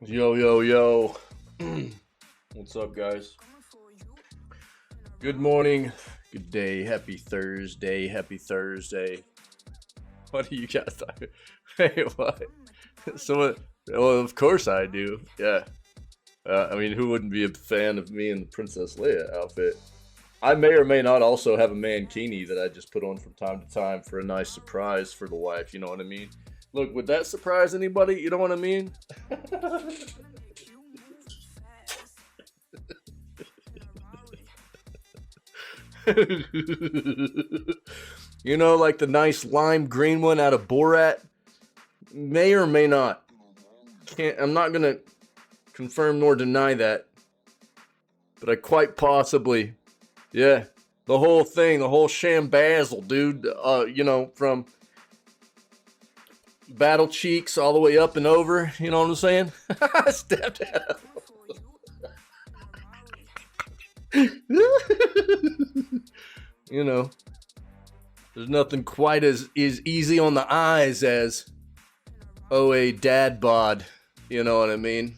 Yo, yo, yo. What's up, guys? Good morning, good day, happy Thursday, happy Thursday. What do you guys talking? Hey, what? Someone, well, of course I do, yeah. I mean, who wouldn't be a fan of me in the Princess Leia outfit? I may or may not also have a mankini that I just put on from time to time for a nice surprise for the wife, you know what I mean? Look, would that surprise anybody? You know what I mean? You know, like the nice lime green one out of Borat? May or may not. I'm not gonna confirm nor deny that. But I quite possibly, yeah. The whole thing, the whole shambazzle, dude. You know, from battle cheeks all the way up and over. You know what I'm saying? Stepped out. You know, there's nothing quite as easy on the eyes as a dad bod. You know what I mean?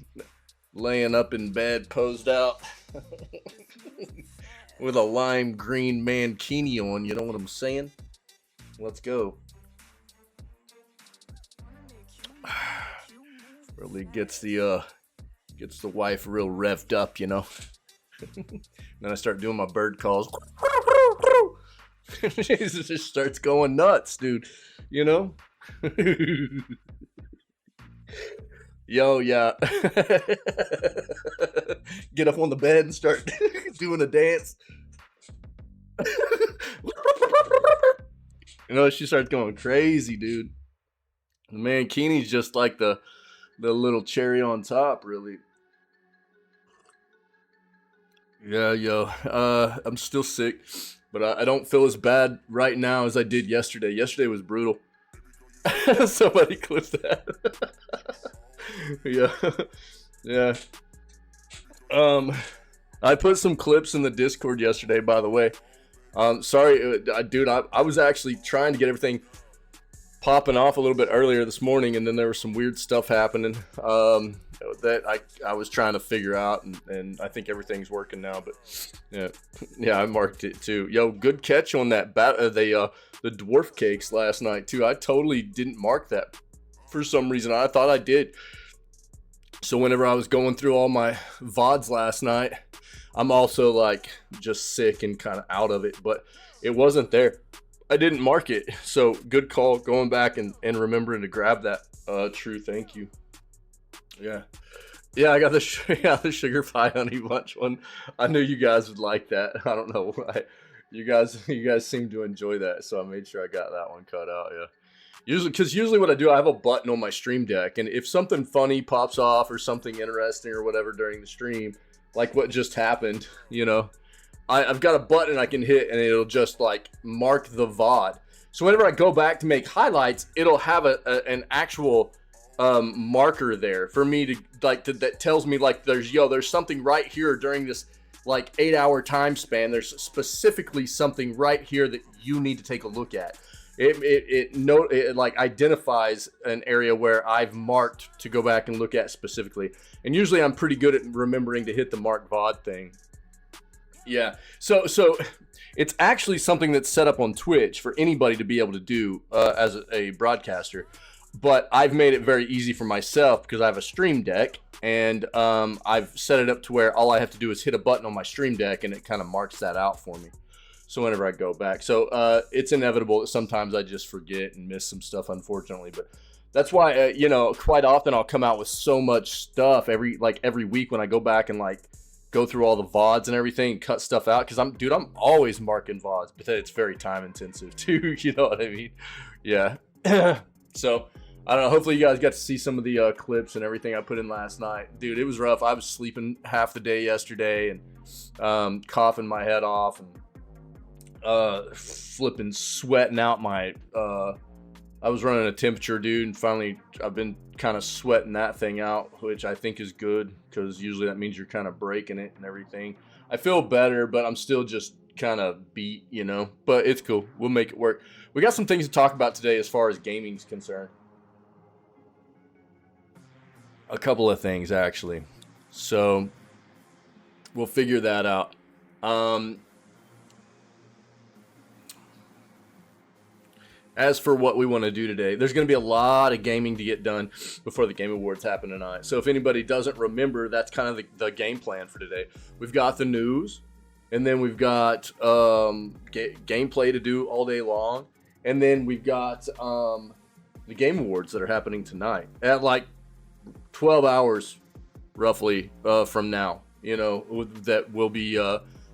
Laying up in bed, posed out with a lime green mankini on. You know what I'm saying? Let's go. Really gets the wife real revved up, you know. Then I start doing my bird calls. She just starts going nuts, dude. You know? Yo, yeah. Get up on the bed and start doing a dance. You know, she starts going crazy, dude. The mankini's just like the little cherry on top, really. Yeah, yo. I'm still sick, but I don't feel as bad right now as I did yesterday. Yesterday was brutal. Somebody clip that. Yeah. Yeah. I put some clips in the Discord yesterday, by the way. Sorry, dude, I was actually trying to get everything popping off a little bit earlier this morning, and then there was some weird stuff happening that I was trying to figure out, and I think everything's working now. But yeah, I marked it too. Yo, good catch on that the dwarf cakes last night too. I totally didn't mark that for some reason. I thought I did. So whenever I was going through all my VODs last night, I'm also like just sick and kind of out of it, but it wasn't there. I didn't mark it. So good call going back and remembering to grab that. True. Thank you. Yeah. Yeah, I got the sugar pie honey bunch one. I knew you guys would like that. I don't know why. You guys seem to enjoy that, so I made sure I got that one cut out. Yeah. Usually what I do, I have a button on my stream deck, and if something funny pops off or something interesting or whatever during the stream, like what just happened, you know, I've got a button I can hit and it'll just like mark the VOD. So whenever I go back to make highlights, it'll have an actual marker there for me to like that tells me like there's something right here during this like 8-hour time span. There's specifically something right here that you need to take a look at. It like identifies an area where I've marked to go back and look at specifically. And usually I'm pretty good at remembering to hit the mark VOD thing. Yeah. So it's actually something that's set up on Twitch for anybody to be able to do as a broadcaster. But I've made it very easy for myself because I have a stream deck, and I've set it up to where all I have to do is hit a button on my stream deck and it kind of marks that out for me. So whenever I go back, so it's inevitable that sometimes I just forget and miss some stuff, unfortunately. But that's why, you know, quite often I'll come out with so much stuff every week when I go back and like go through all the VODs and everything and cut stuff out. Cause I'm always marking VODs, but it's very time intensive too. You know what I mean? Yeah. So I don't know. Hopefully you guys got to see some of the clips and everything I put in last night. Dude, it was rough. I was sleeping half the day yesterday and coughing my head off and flipping sweating out my I was running a temperature, dude, and finally I've been kind of sweating that thing out, which I think is good because usually that means you're kind of breaking it and everything. I feel better, but I'm still just kind of beat, you know, but it's cool. We'll make it work. We got some things to talk about today as far as gaming's concerned. a couple of things actually. So we'll figure that out. As for what we want to do today, there's going to be a lot of gaming to get done before the Game Awards happen tonight. So if anybody doesn't remember, that's kind of the game plan for today. We've got the news, and then we've got gameplay to do all day long, and then we've got the Game Awards that are happening tonight at like 12 hours roughly from now. You know, that we'll be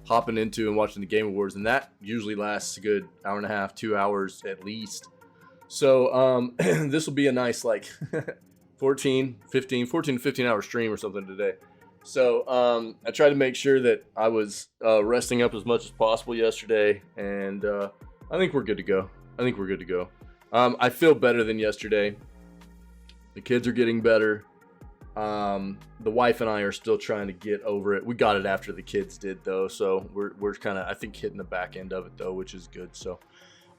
hopping into and watching the Game Awards, and that usually lasts a good hour and a half, 2 hours at least. So this will be a nice like 14 to 15 hour stream or something today. So I tried to make sure that I was resting up as much as possible yesterday, and I think we're good to go. I feel better than yesterday. The kids are getting better. The wife and I are still trying to get over it. We got it after the kids did though, so we're kind of, I think, hitting the back end of it though, which is good. So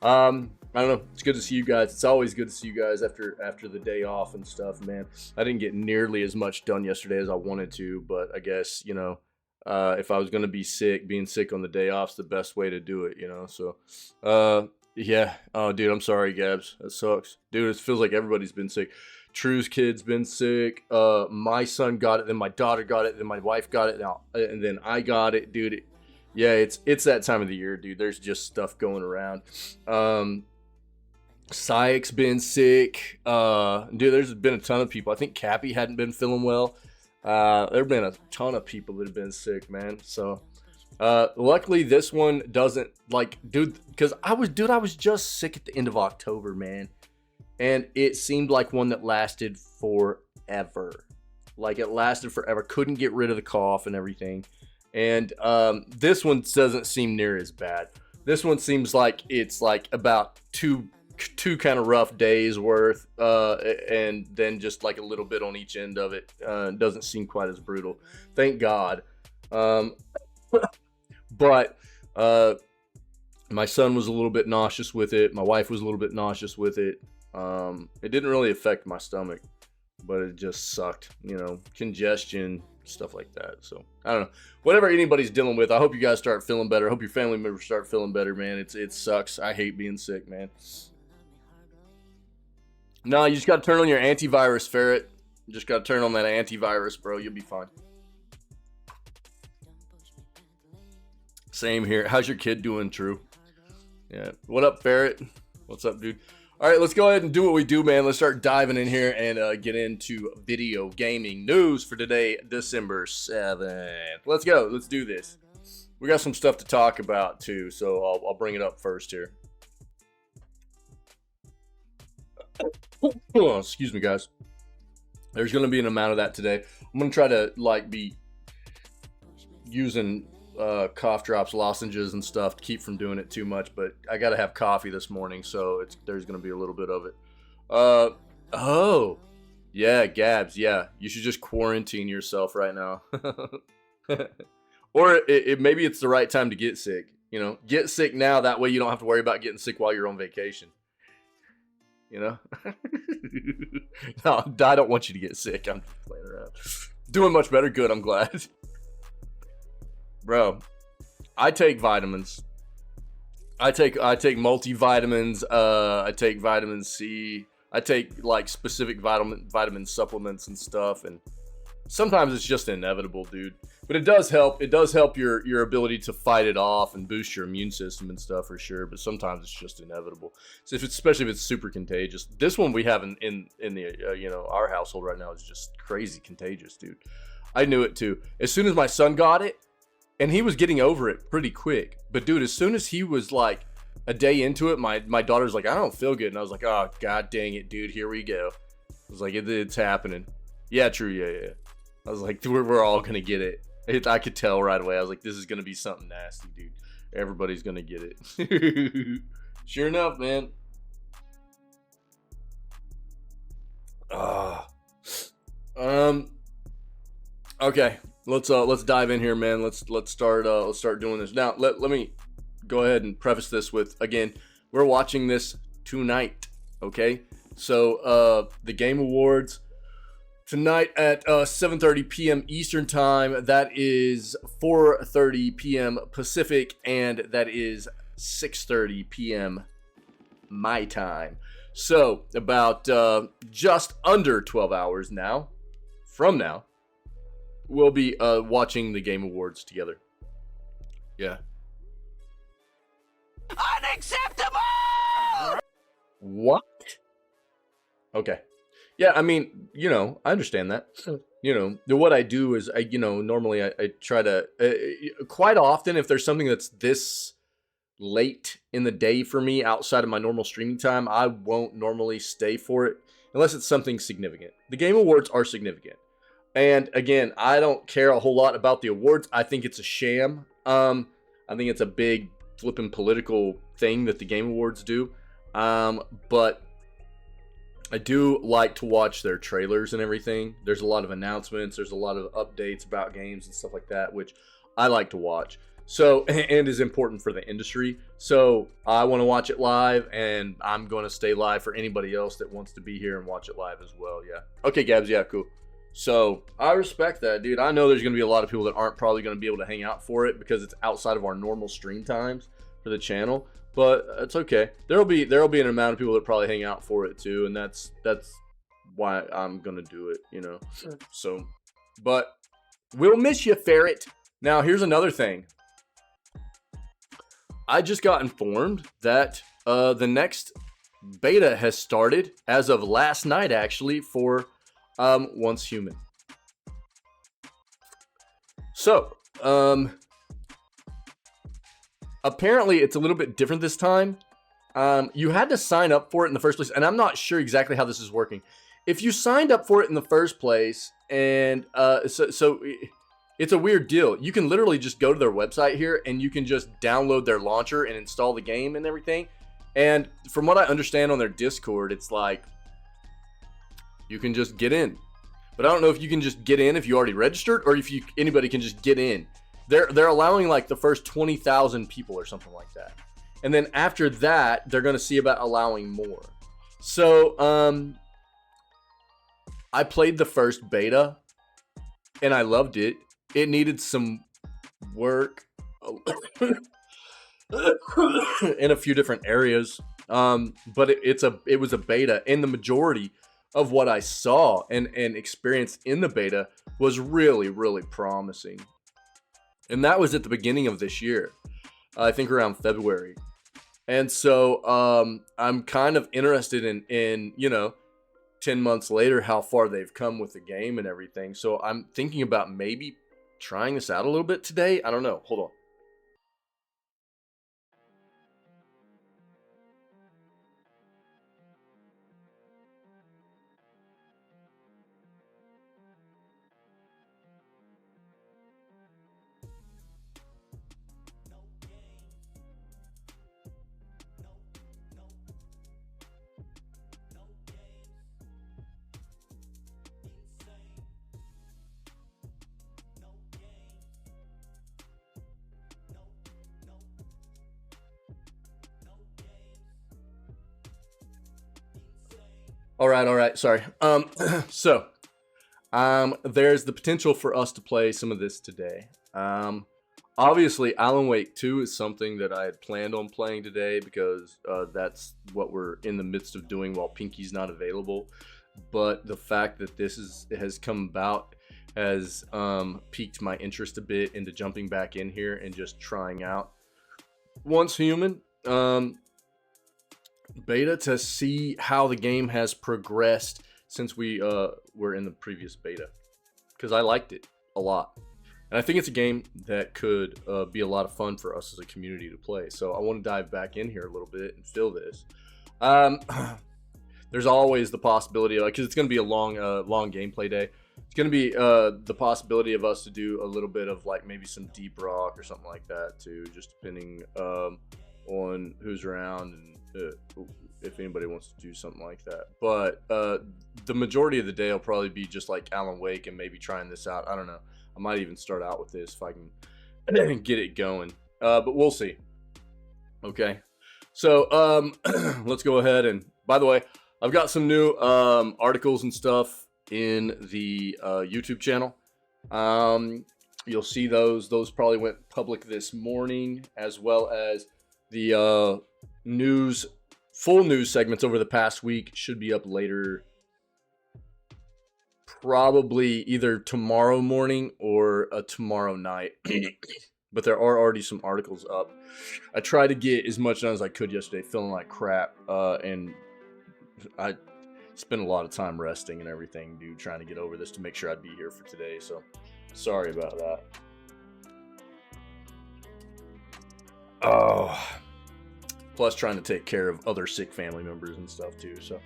I don't know, it's good to see you guys. It's always good to see you guys after the day off and stuff, man. I didn't get nearly as much done yesterday as I wanted to, but I guess, you know, if I was going to be sick, being sick on the day off is the best way to do it, you know. So yeah. Oh dude, I'm sorry, Gabs, that sucks, dude. It feels like everybody's been sick. True's kid's been sick. My son got it, then my daughter got it, then my wife got it now, and then I got it, dude. Yeah, it's that time of the year, dude. There's just stuff going around. Syek's been sick. Dude, there's been a ton of people. I think Cappy hadn't been feeling well. There've been a ton of people that have been sick, man. So luckily this one doesn't, like, dude, because I was just sick at the end of October, man. And it seemed like one that lasted forever. Like, it lasted forever. Couldn't get rid of the cough and everything. And this one doesn't seem near as bad. This one seems like it's like about two kind of rough days worth. And then just like a little bit on each end of it. Doesn't seem quite as brutal. Thank God. But my son was a little bit nauseous with it. My wife was a little bit nauseous with it. It didn't really affect my stomach, but it just sucked, you know, congestion, stuff like that. So I don't know, whatever anybody's dealing with, I hope you guys start feeling better. I hope your family members start feeling better, man. It sucks. I hate being sick, man. No, you just got to turn on your antivirus, Ferret. You just got to turn on that antivirus, bro. You'll be fine. Same here. How's your kid doing, True? Yeah. What up, Ferret? What's up, dude? All right, let's go ahead and do what we do, man. Let's start diving in here and get into video gaming news for today, December 7th. Let's go. Let's do this. We got some stuff to talk about, too, so I'll bring it up first here. Oh, excuse me, guys. There's going to be an amount of that today. I'm going to try to, like, be using cough drops, lozenges, and stuff to keep from doing it too much, but I gotta have coffee this morning, so there's gonna be a little bit of it. Oh yeah, Gabs, yeah, you should just quarantine yourself right now. Or maybe it's the right time to get sick, you know. Get sick now, that way you don't have to worry about getting sick while you're on vacation, you know. No, I don't want you to get sick. I'm just playing around. Doing much better. Good, I'm glad. Bro, I take vitamins. I take multivitamins. I take vitamin C. I take like specific vitamin supplements and stuff. And sometimes it's just inevitable, dude. But it does help. It does help your ability to fight it off and boost your immune system and stuff for sure. But sometimes it's just inevitable. So especially if it's super contagious. This one we have in the you know, our household right now is just crazy contagious, dude. I knew it too. As soon as my son got it. And he was getting over it pretty quick. But dude, as soon as he was like a day into it, my daughter's like, I don't feel good. And I was like, oh, god dang it, dude, here we go. I was like, it's happening. Yeah, true, yeah. I was like, we're all going to get it. I could tell right away. I was like, this is going to be something nasty, dude. Everybody's going to get it. Sure enough, man. Okay. Let's dive in here, man. Let's start doing this. Now, let me go ahead and preface this with, again, we're watching this tonight, okay? So, the Game Awards, tonight at 7:30 p.m. Eastern time. That is 4:30 p.m. Pacific, and that is 6:30 p.m. my time. So about just under 12 hours now, from now, we'll be watching the Game Awards together. Yeah. Unacceptable! What? Okay. Yeah, I mean, I understand that. What I do is normally I try to, quite often, if there's something that's this late in the day for me outside of my normal streaming time, I won't normally stay for it unless it's something significant. The Game Awards are significant. And again, I don't care a whole lot about the awards. I think it's a sham. I think it's a big flipping political thing that the Game Awards do. But I do like to watch their trailers and everything. There's a lot of announcements. There's a lot of updates about games and stuff like that, which I like to watch. So, and is important for the industry. So I want to watch it live, and I'm going to stay live for anybody else that wants to be here and watch it live as well. Yeah. Okay, Gabs. Yeah, cool. So I respect that, dude. I know there's going to be a lot of people that aren't probably going to be able to hang out for it because it's outside of our normal stream times for the channel, but it's okay. There'll be an amount of people that probably hang out for it too, and that's why I'm going to do it, So, but we'll miss you, Ferret. Now, here's another thing. I just got informed that the next beta has started as of last night, actually, for Once Human. So, apparently it's a little bit different this time. You had to sign up for it in the first place, and I'm not sure exactly how this is working. If you signed up for it in the first place, and so it's a weird deal. You can literally just go to their website here, and you can just download their launcher and install the game and everything. And from what I understand on their Discord, it's like you can just get in. But I don't know if you can just get in if you already registered, or if anybody can just get in. They're allowing like the first 20,000 people or something like that. And then after that, they're going to see about allowing more. So, I played the first beta and I loved it. It needed some work in a few different areas. But it was a beta, and the majority of what I saw and experienced in the beta was really, really promising. And that was at the beginning of this year, I think around February. And so I'm kind of interested in 10 months later, how far they've come with the game and everything. So I'm thinking about maybe trying this out a little bit today. I don't know. Hold on. All right. Sorry. So, there's the potential for us to play some of this today. Obviously, Alan Wake 2 is something that I had planned on playing today because that's what we're in the midst of doing while Pinky's not available. But the fact that this has come about has piqued my interest a bit into jumping back in here and just trying out Once Human. Beta to see how the game has progressed since we were in the previous beta, because I liked it a lot, and I think it's a game that could be a lot of fun for us as a community to play. So I want to dive back in here a little bit and fill this. There's always the possibility, because it's going to be a long gameplay day. It's going to be the possibility of us to do a little bit of like maybe some Deep Rock or something like that too, just depending on who's around and if anybody wants to do something like that. But the majority of the day will probably be just like Alan Wake and maybe trying this out. I don't know. I might even start out with this if I can get it going. But we'll see. Okay. So let's go ahead and, by the way, I've got some new articles and stuff in the YouTube channel. You'll see those. Those probably went public this morning, as well as the full news segments over the past week should be up later, probably either tomorrow morning or tomorrow night. But there are already some articles up. I tried to get as much done as I could yesterday, feeling like crap, and I spent a lot of time resting and everything, dude, trying to get over this to make sure I'd be here for today. So sorry about that. Oh, plus trying to take care of other sick family members and stuff too. So,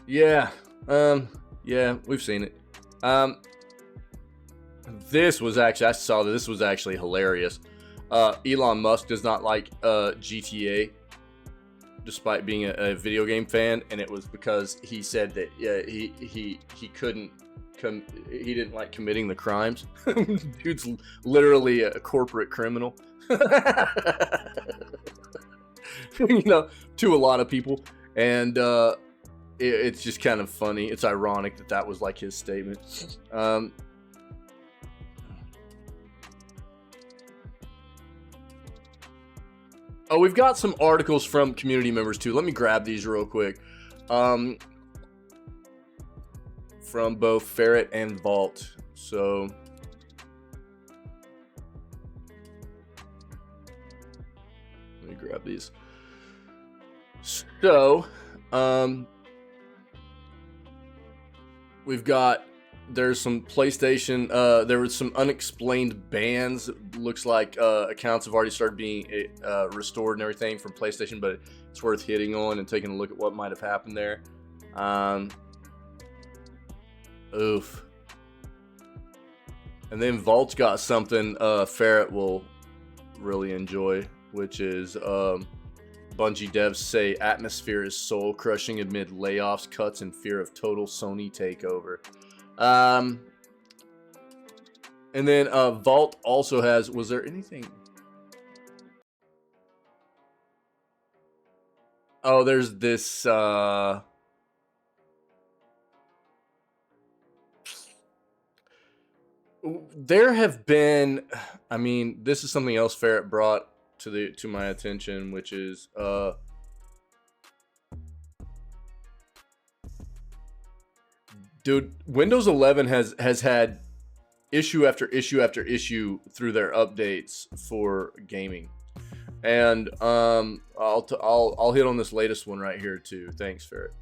yeah, we've seen it. This was actually, I saw that this was actually hilarious. Elon Musk does not like GTA, despite being a video game fan, and it was because he said that he couldn't he didn't like committing the crimes. Dude's literally a corporate criminal. You know, to a lot of people, and it's just kind of funny. It's ironic that that was like his statement. Oh, we've got some articles from community members too. Let me grab these real quick. From both Ferret and Vault. So let me grab these. So, we've got, there's some PlayStation, there was some unexplained bans. Looks like accounts have already started being restored and everything from PlayStation, but it's worth hitting on and taking a look at what might have happened there. Oof. And then Vault's got something Ferret will really enjoy, which is Bungie devs say atmosphere is soul crushing amid layoffs, cuts, and fear of total Sony takeover. And then Vault also has, was there anything? Oh, there's this there have been, I mean, this is something else Ferret brought to my attention, which is dude, Windows 11 has had issue after issue after issue through their updates for gaming, and I'll hit on this latest one right here too. Thanks, Ferret.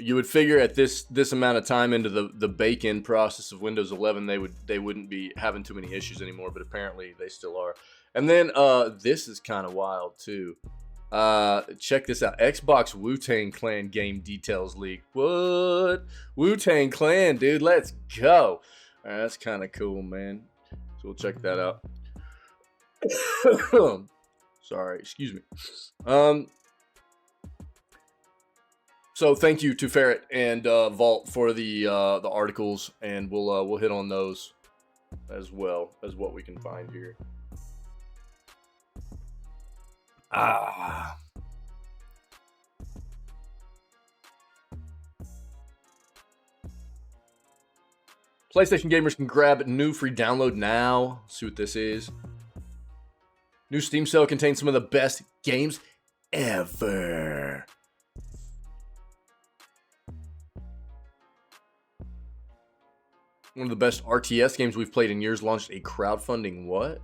You would figure at this amount of time into the bake-in process of Windows 11, they wouldn't be having too many issues anymore, but apparently they still are. And then this is kind of wild too. Check this out. Xbox Wu-Tang Clan game details leak. What? Wu-Tang Clan, dude, let's go. All right, that's kind of cool, man. So we'll check that out. Sorry, excuse me. So thank you to Ferret and Vault for the articles, and we'll hit on those as well as what we can find here. PlayStation gamers can grab new free download now. See what this is. New Steam sale contains some of the best games ever. One of the best RTS games we've played in years launched a crowdfunding what?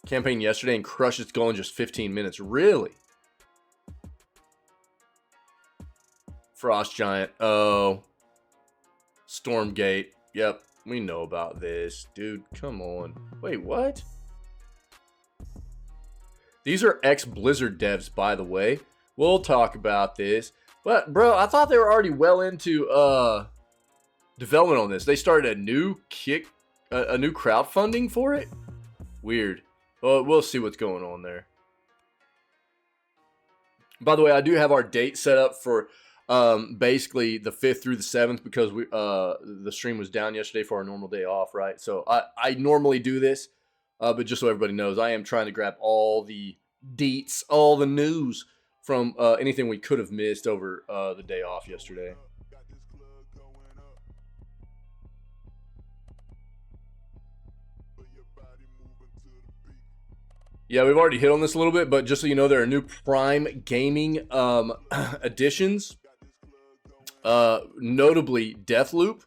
Campaign yesterday and crushed its goal in just 15 minutes. Really? Frost Giant. Oh. Stormgate. Yep. We know about this. Dude, come on. Wait, what? These are ex-Blizzard devs, by the way. We'll talk about this. But, bro, I thought they were already well into development on this. They started a new crowdfunding for it? Weird. Well, we'll see what's going on there. By the way, I do have our date set up for basically the 5th through the 7th because the stream was down yesterday for our normal day off, right? So I normally do this, but just so everybody knows, I am trying to grab all the deets, all the news from anything we could have missed over the day off yesterday. Yeah, we've already hit on this a little bit, but just so you know, there are new Prime Gaming additions. Notably Deathloop.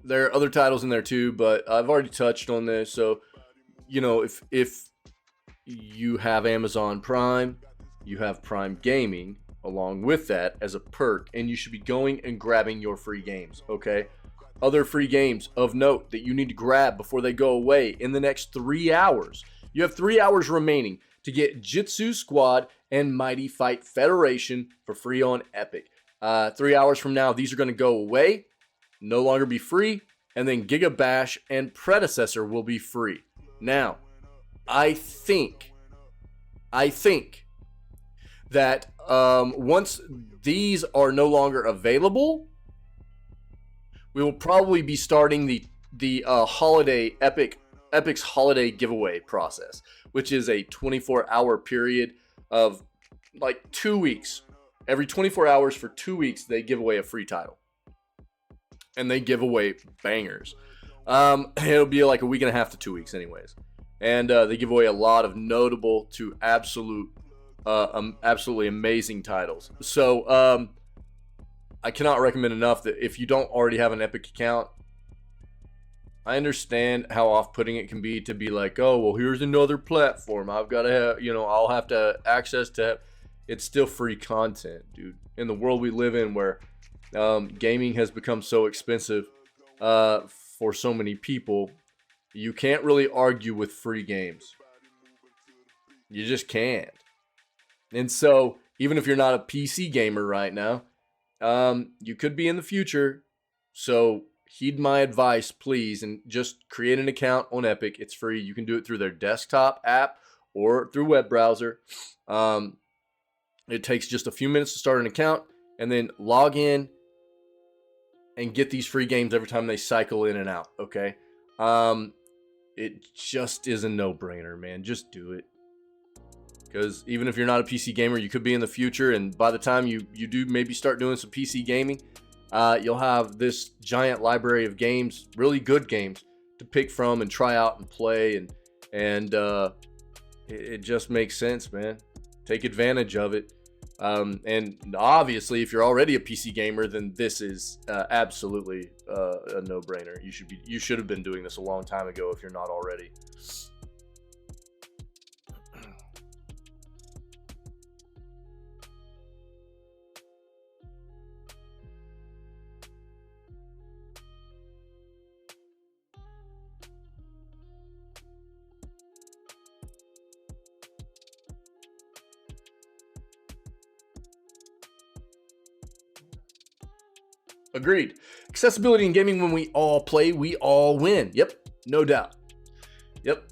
There are other titles in there too, but I've already touched on this. So, you know, if you have Amazon Prime, you have Prime Gaming along with that as a perk, and you should be going and grabbing your free games, okay? Other free games of note that you need to grab before they go away in the next 3 hours. You have 3 hours remaining to get Jitsu Squad and Mighty Fight Federation for free on Epic. 3 hours from now, these are going to go away, no longer be free, and then Giga Bash and Predecessor will be free. Now, I think that once these are no longer available, we will probably be starting the holiday Epic's holiday giveaway process, which is a 24-hour period of like 2 weeks. Every 24 hours for 2 weeks, they give away a free title, and they give away bangers. It'll be like a week and a half to 2 weeks, anyways, and they give away a lot of notable to absolutely amazing titles. So I cannot recommend enough that if you don't already have an Epic account, I understand how off-putting it can be to be like, oh, well, here's another platform I've got to have, you know, I'll have to access to. It's still free content, dude. In the world we live in where gaming has become so expensive for so many people, you can't really argue with free games. You just can't. And so, even if you're not a PC gamer right now, you could be in the future. So heed my advice, please, and just create an account on Epic. It's free. You can do it through their desktop app or through web browser. It takes just a few minutes to start an account, and then log in and get these free games every time they cycle in and out, okay? It just is a no-brainer, man. Just do it. Because even if you're not a PC gamer, you could be in the future, and by the time you do maybe start doing some PC gaming, you'll have this giant library of games, really good games, to pick from and try out and play, and it just makes sense, man. Take advantage of it. And obviously, if you're already a PC gamer, then this is absolutely a no-brainer. You should have been doing this a long time ago if you're not already. Agreed. Accessibility in gaming, when we all play, we all win. Yep, no doubt. Yep.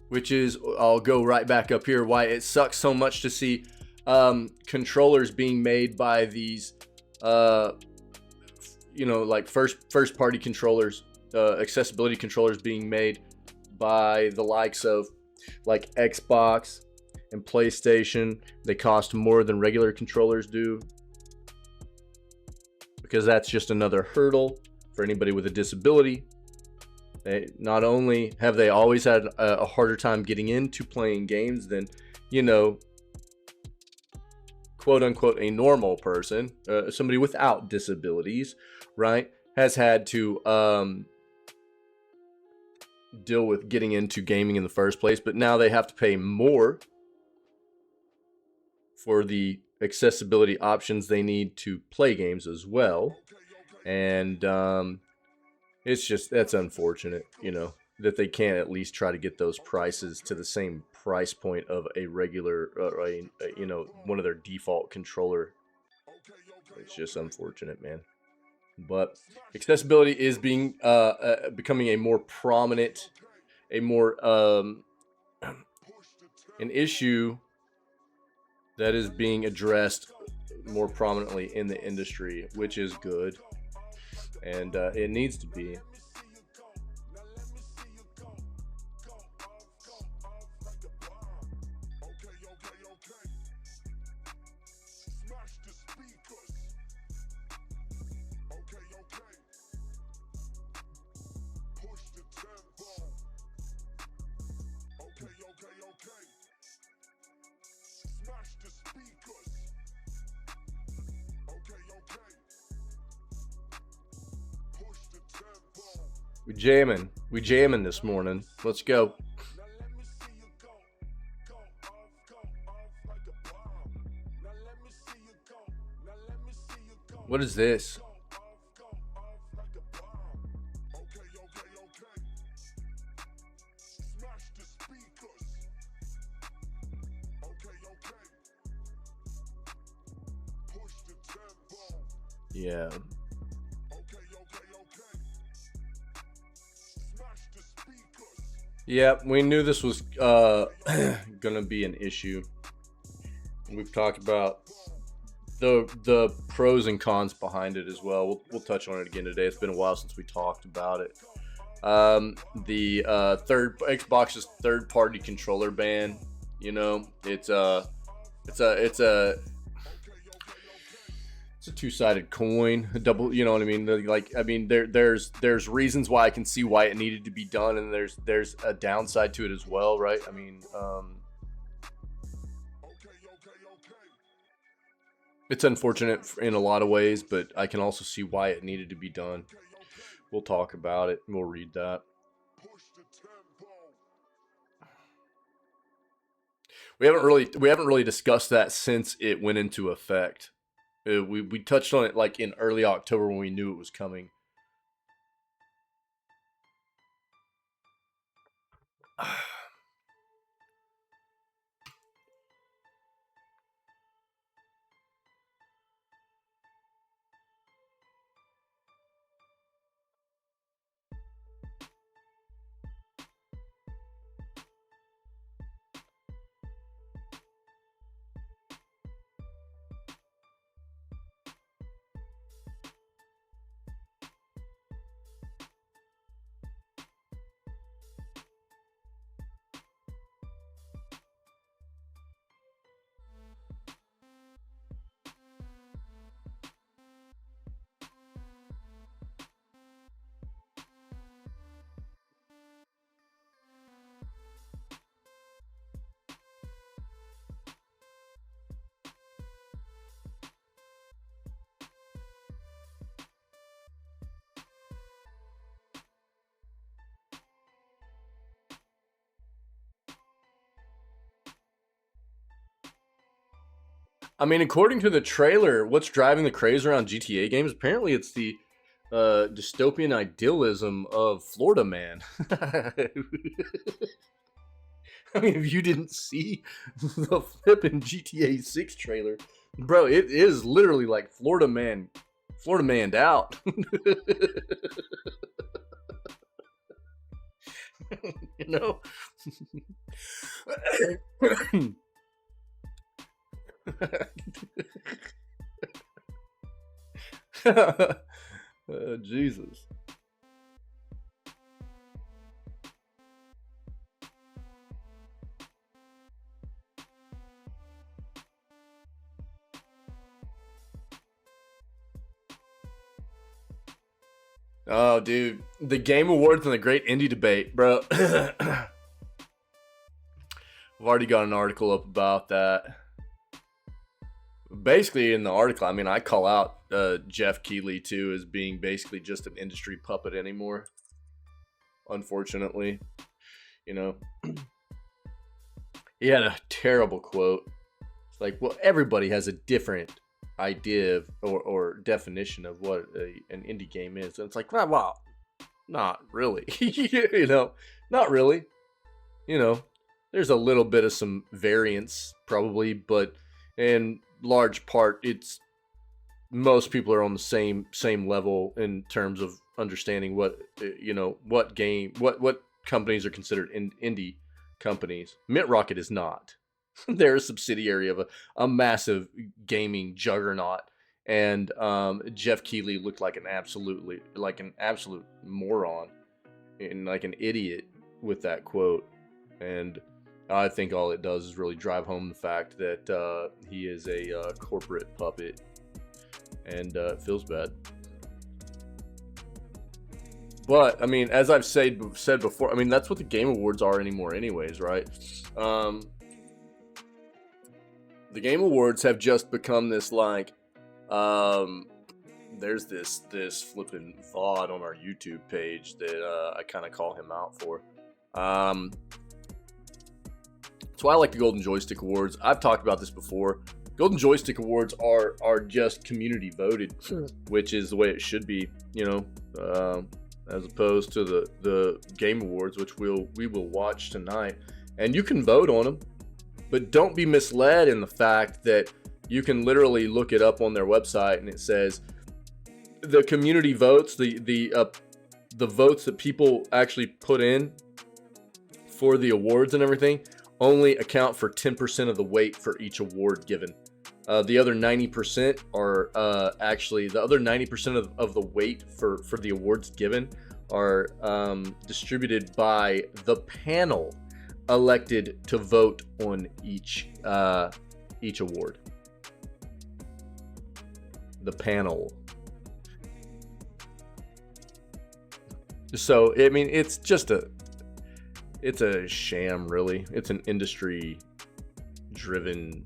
Which is, I'll go right back up here, why it sucks so much to see controllers being made by these, like first party controllers, accessibility controllers being made by the likes of like Xbox and PlayStation. They cost more than regular controllers do, because that's just another hurdle for anybody with a disability. Not only have they always had a harder time getting into playing games than, quote unquote, a normal person, somebody without disabilities, right, has had to deal with getting into gaming in the first place, but now they have to pay more for the accessibility options they need to play games as well. And that's unfortunate, that they can't at least try to get those prices to the same price point of a regular, one of their default controller. It's just unfortunate, man. But accessibility is becoming a more prominent, an issue that is being addressed more prominently in the industry, which is good, and it needs to be. We jamming this morning. Let's go. What is this? Yeah. Yeah, we knew this was gonna be an issue. We've talked about the pros and cons behind it as well. We'll touch on it again today. It's been a while since we talked about it. The Xbox's third-party controller ban. You know, it's a two-sided coin, a double. You know what I mean? There's reasons why I can see why it needed to be done, and there's a downside to it as well, right? I mean, it's unfortunate in a lot of ways, but I can also see why it needed to be done. We'll talk about it. We'll read that. We haven't really discussed that since it went into effect. We touched on it like in early October when we knew it was coming. I mean, according to the trailer, what's driving the craze around GTA games? Apparently, it's the dystopian idealism of Florida Man. I mean, if you didn't see the flipping GTA 6 trailer, bro, it is literally like Florida Man'd out. You know? Jesus. Oh, dude. The Game Awards and the Great Indie Debate, bro. I've already got an article up about that. Basically, in the article, I mean, I call out Jeff Keighley, too, as being basically just an industry puppet anymore. Unfortunately. You know. He had a terrible quote. It's like, well, everybody has a different idea of, or definition of what an indie game is. And it's like, well, not really. You know, not really. You know, there's a little bit of some variance, probably, but in large part, it's most people are on the same level in terms of understanding what, you know, what companies are considered indie companies. Mint Rocket is not. They're a subsidiary of a massive gaming juggernaut, and Jeff Keighley looked like an absolute moron and like an idiot with that quote. And I think all it does is really drive home the fact that he is a corporate puppet, and it feels bad. But I mean, as I've said before, I mean, that's what the Game Awards are anymore, anyways, right? The Game Awards have just become this like there's this flipping VOD on our YouTube page that I kind of call him out for. That's why I like the Golden Joystick Awards. I've talked about this before. Golden Joystick Awards are just community voted, which is the way it should be, you know, as opposed to the Game Awards, which we will watch tonight. And you can vote on them, but don't be misled in the fact that you can literally look it up on their website and it says the community votes, the votes that people actually put in for the awards and everything only account for 10% of the weight for each award given. The other 90% are actually the other 90% of the weight for the awards given are distributed by the panel elected to vote on each award. The panel. So I mean, it's a sham, really. It's an industry-driven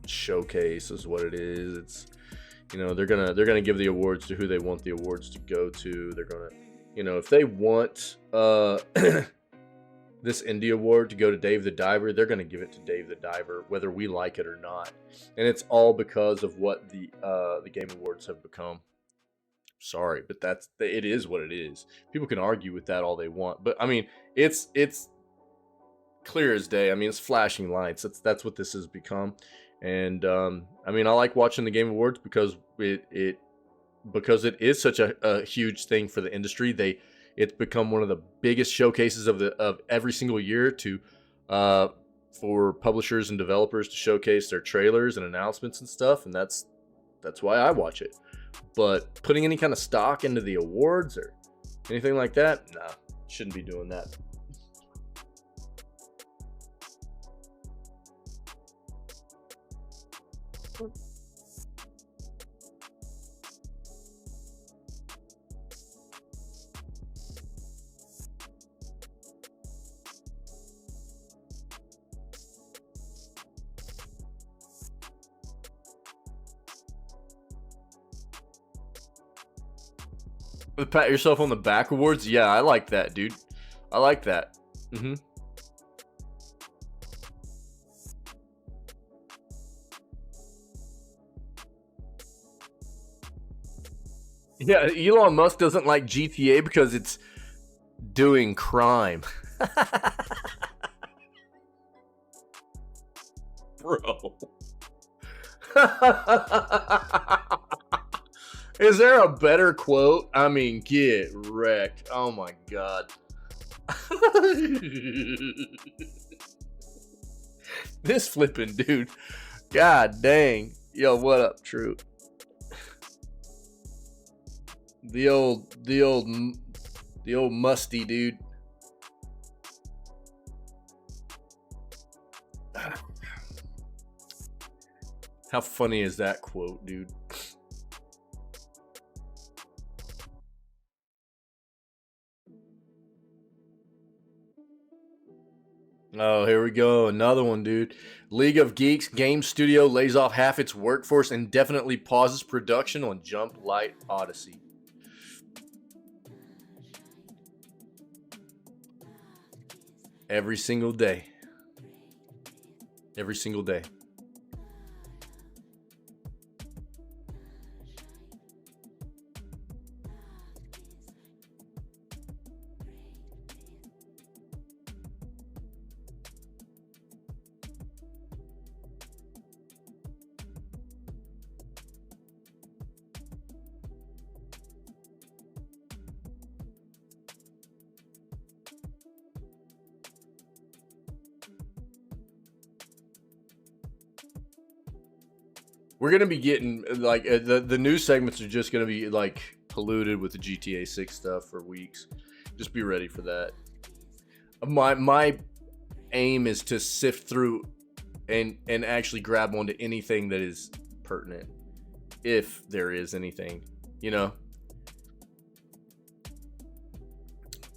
showcase, is what it is. It's, you know, they're gonna give the awards to who they want the awards to go to. They're gonna, you know, if they want this indie award to go to Dave the Diver, they're gonna give it to Dave the Diver, whether we like it or not. And it's all because of what the Game Awards have become. Sorry, but it is what it is. People can argue with that all they want, but I mean, it's clear as day. I mean, it's flashing lights. That's what this has become. And I mean, I like watching the Game Awards because it is such a huge thing for the industry. It's become one of the biggest showcases of every single year for publishers and developers to showcase their trailers and announcements and stuff, and that's why I watch it. But putting any kind of stock into the awards or anything like that, nah, shouldn't be doing that. Pat yourself on the back awards? Yeah, I like that, dude. I like that. Yeah, Elon Musk doesn't like GTA because it's doing crime. Bro. Is there a better quote? I mean, get wrecked. Oh my god. This flipping dude. God dang. Yo, what up, True? The old musty dude. How funny is that quote, dude? Oh, here we go. Another one, dude. League of Geeks game studio lays off half its workforce and indefinitely pauses production on Jump Light Odyssey. Every single day. Every single day. We're going to be getting, like, the news segments are just going to be, like, polluted with the GTA 6 stuff for weeks. Just be ready for that. My aim is to sift through and actually grab onto anything that is pertinent. If there is anything, you know.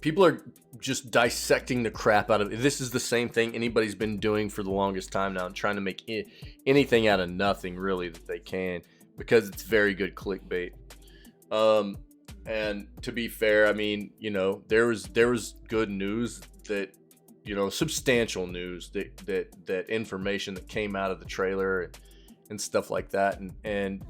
People are just dissecting the crap out of it. This is the same thing anybody's been doing for the longest time now, and trying to make anything out of nothing, really, that they can. because it's very good clickbait. And to be fair, I mean, you know, there was good news that, you know, substantial news that information that came out of the trailer and stuff like that.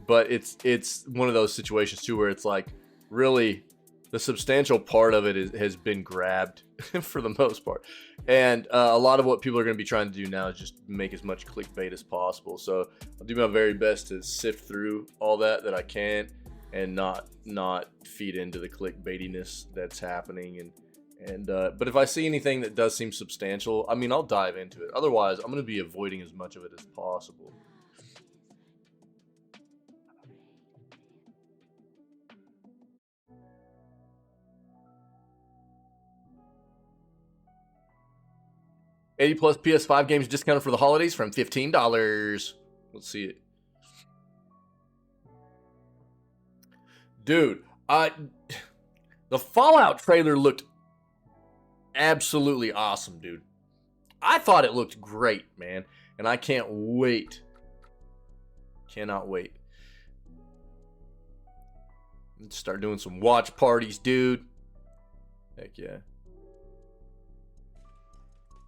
But it's one of those situations too where it's like, really, the substantial part of it has been grabbed for the most part. And a lot of what people are going to be trying to do now is just make as much clickbait as possible. So I'll do my very best to sift through all that I can and not feed into the clickbaitiness that's happening. But if I see anything that does seem substantial, I mean, I'll dive into it. Otherwise, I'm going to be avoiding as much of it as possible. $80+ PS5 games discounted for the holidays from $15. Let's see it. Dude, the Fallout trailer looked absolutely awesome, dude. I thought it looked great, man. And I can't wait. Cannot wait. Let's start doing some watch parties, dude. Heck yeah.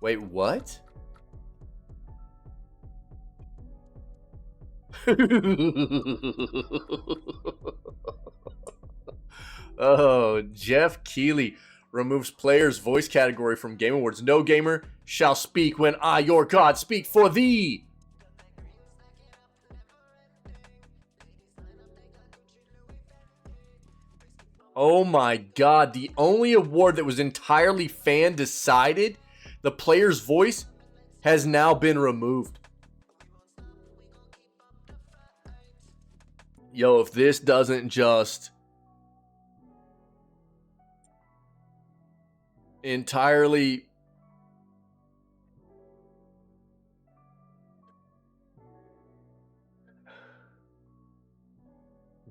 Wait, what? Oh, Jeff Keighley removes player's voice category from Game Awards. No gamer shall speak when I, your God, speak for thee. Oh my God, the only award that was entirely fan decided, the player's voice, has now been removed. Yo, if this doesn't just entirely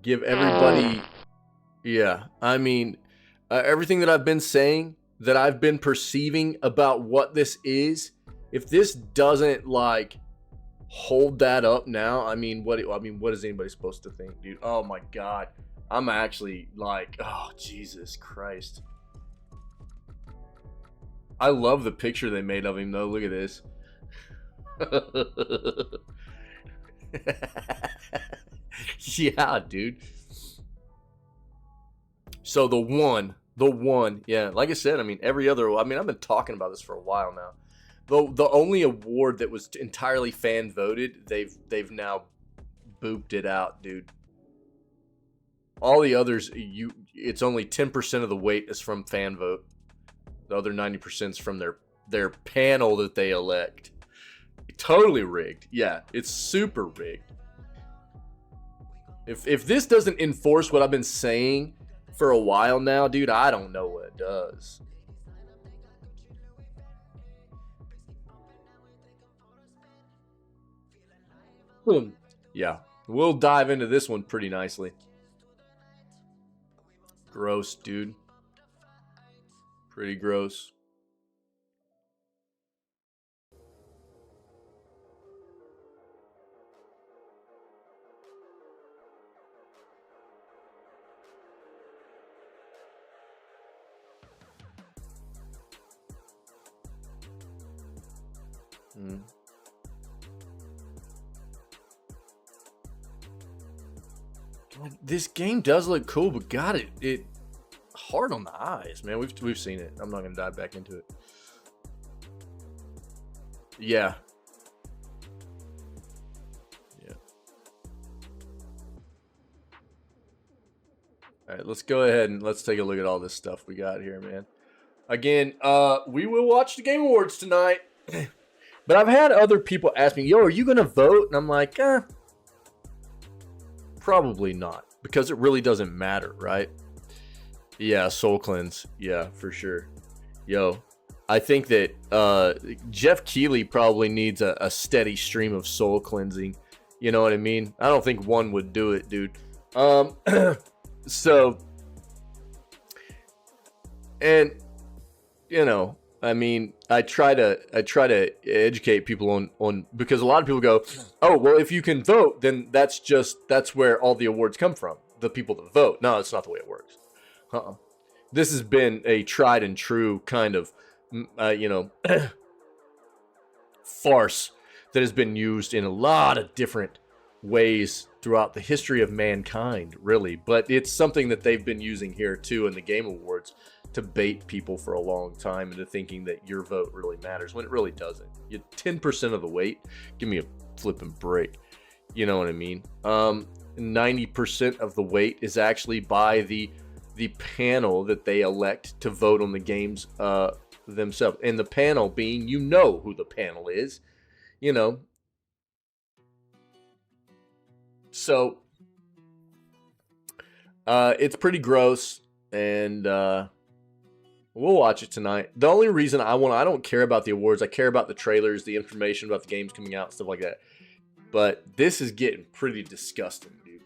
give everybody, yeah, I mean, everything that I've been saying, that I've been perceiving about what this is, if this doesn't like hold that up now, I mean, what is anybody supposed to think, dude? Oh my God, I'm actually like, oh Jesus Christ. I love the picture they made of him though. Look at this. Yeah, dude. So the one, yeah, like I said, I mean, every other, I mean, I've been talking about this for a while now. The only award that was entirely fan voted, they've now booped it out, dude. All the others, it's only 10% of the weight is from fan vote. The other 90% is from their panel that they elect. Totally rigged. Yeah, it's super rigged. If this doesn't enforce what I've been saying for a while now, dude, I don't know what it does. Yeah, we'll dive into this one pretty nicely. Gross, dude. Pretty gross. This game does look cool, but God, it hard on the eyes, man. We've seen it. I'm not gonna dive back into it. Yeah. Yeah. All right, let's go ahead and let's take a look at all this stuff we got here, man. Again, we will watch the Game Awards tonight. But I've had other people ask me, yo, are you gonna vote? And I'm like, probably not, because it really doesn't matter, right? Yeah, soul cleanse. Yeah, for sure. Yo, I think that Jeff Keighley probably needs a steady stream of soul cleansing. You know what I mean? I don't think one would do it, dude. So, and, you know, I mean, I try to educate people on because a lot of people go, oh, well, if you can vote, then that's where all the awards come from, the people that vote. No, it's not the way it works. This has been a tried and true kind of, farce that has been used in a lot of different ways throughout the history of mankind, really. But it's something that they've been using here too in the Game Awards to bait people for a long time into thinking that your vote really matters when it really doesn't. You 10% of the weight, give me a flipping break. You know what I mean? 90% of the weight is actually by the panel that they elect to vote on the games themselves. And the panel being, you know who the panel is, you know. So it's pretty gross, and we'll watch it tonight. The only reason I don't care about the awards. I care about the trailers, the information about the games coming out, stuff like that. But this is getting pretty disgusting, dude.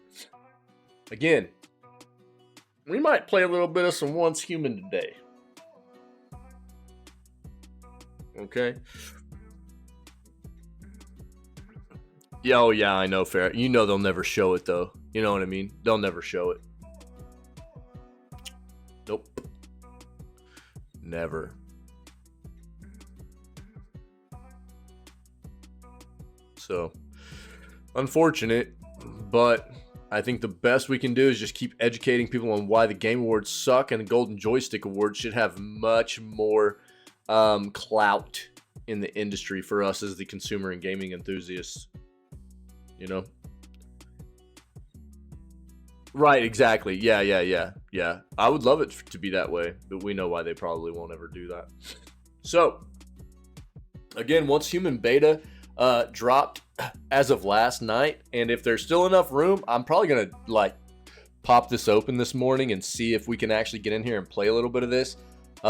Again, we might play a little bit of some Once Human today. Okay. Yeah, oh yeah, I know, fair. You know they'll never show it, though. You know what I mean? They'll never show it. Nope. Never. So, unfortunate, but I think the best we can do is just keep educating people on why the Game Awards suck, and the Golden Joystick Awards should have much more clout in the industry for us as the consumer and gaming enthusiasts. You know? Right, exactly. Yeah. I would love it to be that way, but we know why they probably won't ever do that. So, again, Once Human Beta dropped as of last night, and if there's still enough room, I'm probably going to pop this open this morning and see if we can actually get in here and play a little bit of this.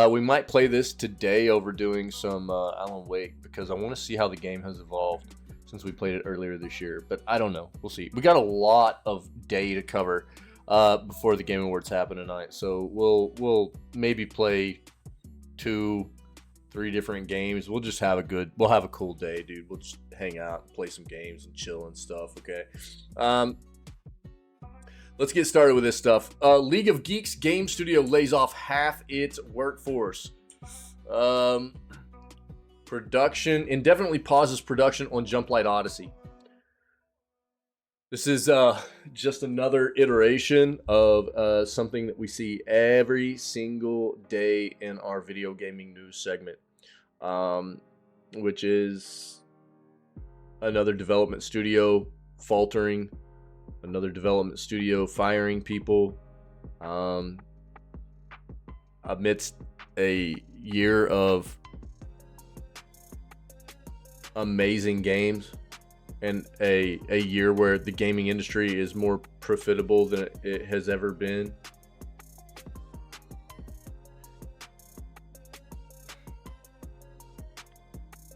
We might play this today over doing some Alan Wake, because I want to see how the game has evolved since we played it earlier this year. But I don't know. We'll see. We got a lot of day to cover before the Game Awards happen tonight. So we'll maybe play 2-3 different games. We'll just have a cool day, dude. We'll just hang out and play some games and chill and stuff, okay? Let's get started with this stuff. League of Geeks game studio lays off half its workforce. Production indefinitely pauses production on Jumplight Odyssey. This is just another iteration of something that we see every single day in our video gaming news segment, which is another development studio faltering, another development studio firing people, amidst a year of amazing games and a year where the gaming industry is more profitable than it has ever been.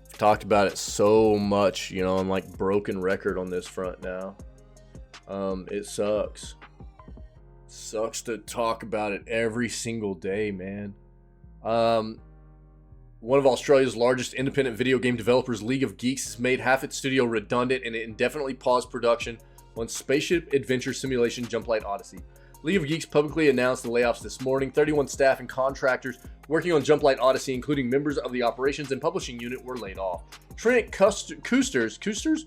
I've talked about it so much, you know, I'm like broken record on this front now. It sucks. Sucks to talk about it every single day, man. One of Australia's largest independent video game developers, League of Geeks, has made half its studio redundant and indefinitely paused production on Spaceship Adventure Simulation Jumplight Odyssey. League of Geeks publicly announced the layoffs this morning. 31 staff and contractors working on Jumplight Odyssey, including members of the operations and publishing unit, were laid off. Trent Kusters,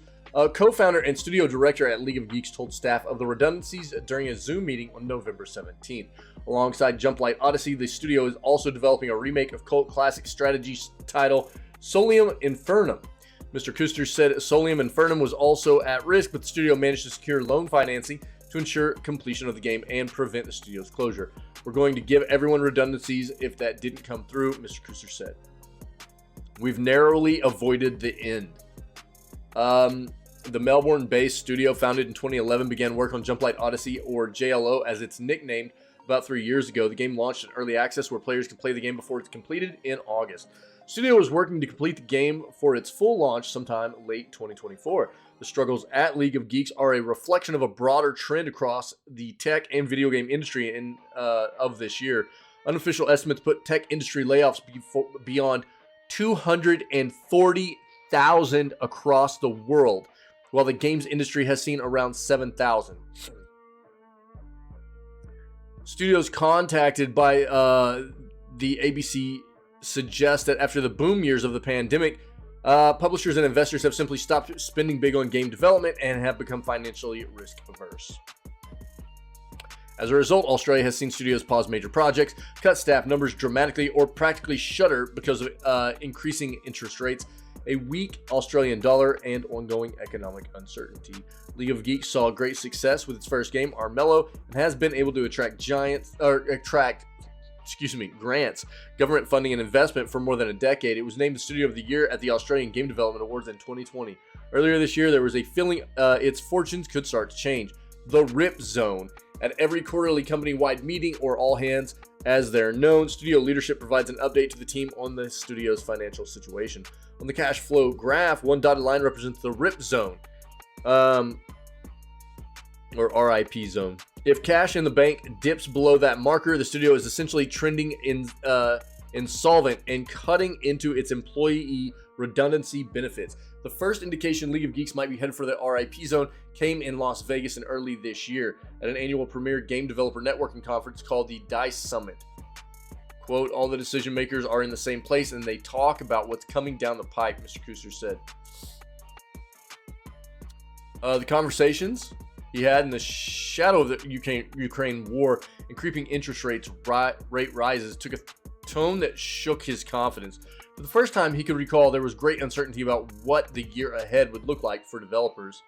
co-founder and studio director at League of Geeks, told staff of the redundancies during a Zoom meeting on November 17th. Alongside Jumplight Odyssey, the studio is also developing a remake of cult classic strategy title Solium Infernum. Mr. Kuster said Solium Infernum was also at risk, but the studio managed to secure loan financing to ensure completion of the game and prevent the studio's closure. We're going to give everyone redundancies if that didn't come through, Mr. Kuster said. We've narrowly avoided the end. The Melbourne-based studio, founded in 2011, began work on Jumplight Odyssey, or JLO as it's nicknamed, about 3 years ago. The game launched in early access where players can play the game before it's completed in August. The studio is working to complete the game for its full launch sometime late 2024. The struggles at League of Geeks are a reflection of a broader trend across the tech and video game industry of this year. Unofficial estimates put tech industry layoffs beyond 240,000 across the world, while the games industry has seen around 7,000. Studios contacted by the ABC suggest that after the boom years of the pandemic, publishers and investors have simply stopped spending big on game development and have become financially risk averse. As a result, Australia has seen studios pause major projects, cut staff numbers dramatically, or practically shutter because of increasing interest rates, a weak Australian dollar, and ongoing economic uncertainty. League of Geeks saw great success with its first game, Armello, and has been able to attract grants, government funding, and investment for more than a decade. It was named the Studio of the Year at the Australian Game Development Awards in 2020. Earlier this year, there was a feeling its fortunes could start to change. The Rip Zone. At every quarterly company-wide meeting, or all hands as they're known, studio leadership provides an update to the team on the studio's financial situation. On the cash flow graph, one dotted line represents the Rip Zone, or RIP zone. If cash in the bank dips below that marker, the studio is essentially trending insolvent and cutting into its employee redundancy benefits. The first indication League of Geeks might be headed for the RIP zone came in Las Vegas in early this year at an annual premier game developer networking conference called the DICE Summit. Quote, all the decision makers are in the same place and they talk about what's coming down the pipe, Mr. Kuster said. The conversations he had in the shadow of the Ukraine war and creeping interest rate rises took a tone that shook his confidence. For the first time he could recall, there was great uncertainty about what the year ahead would look like for developers.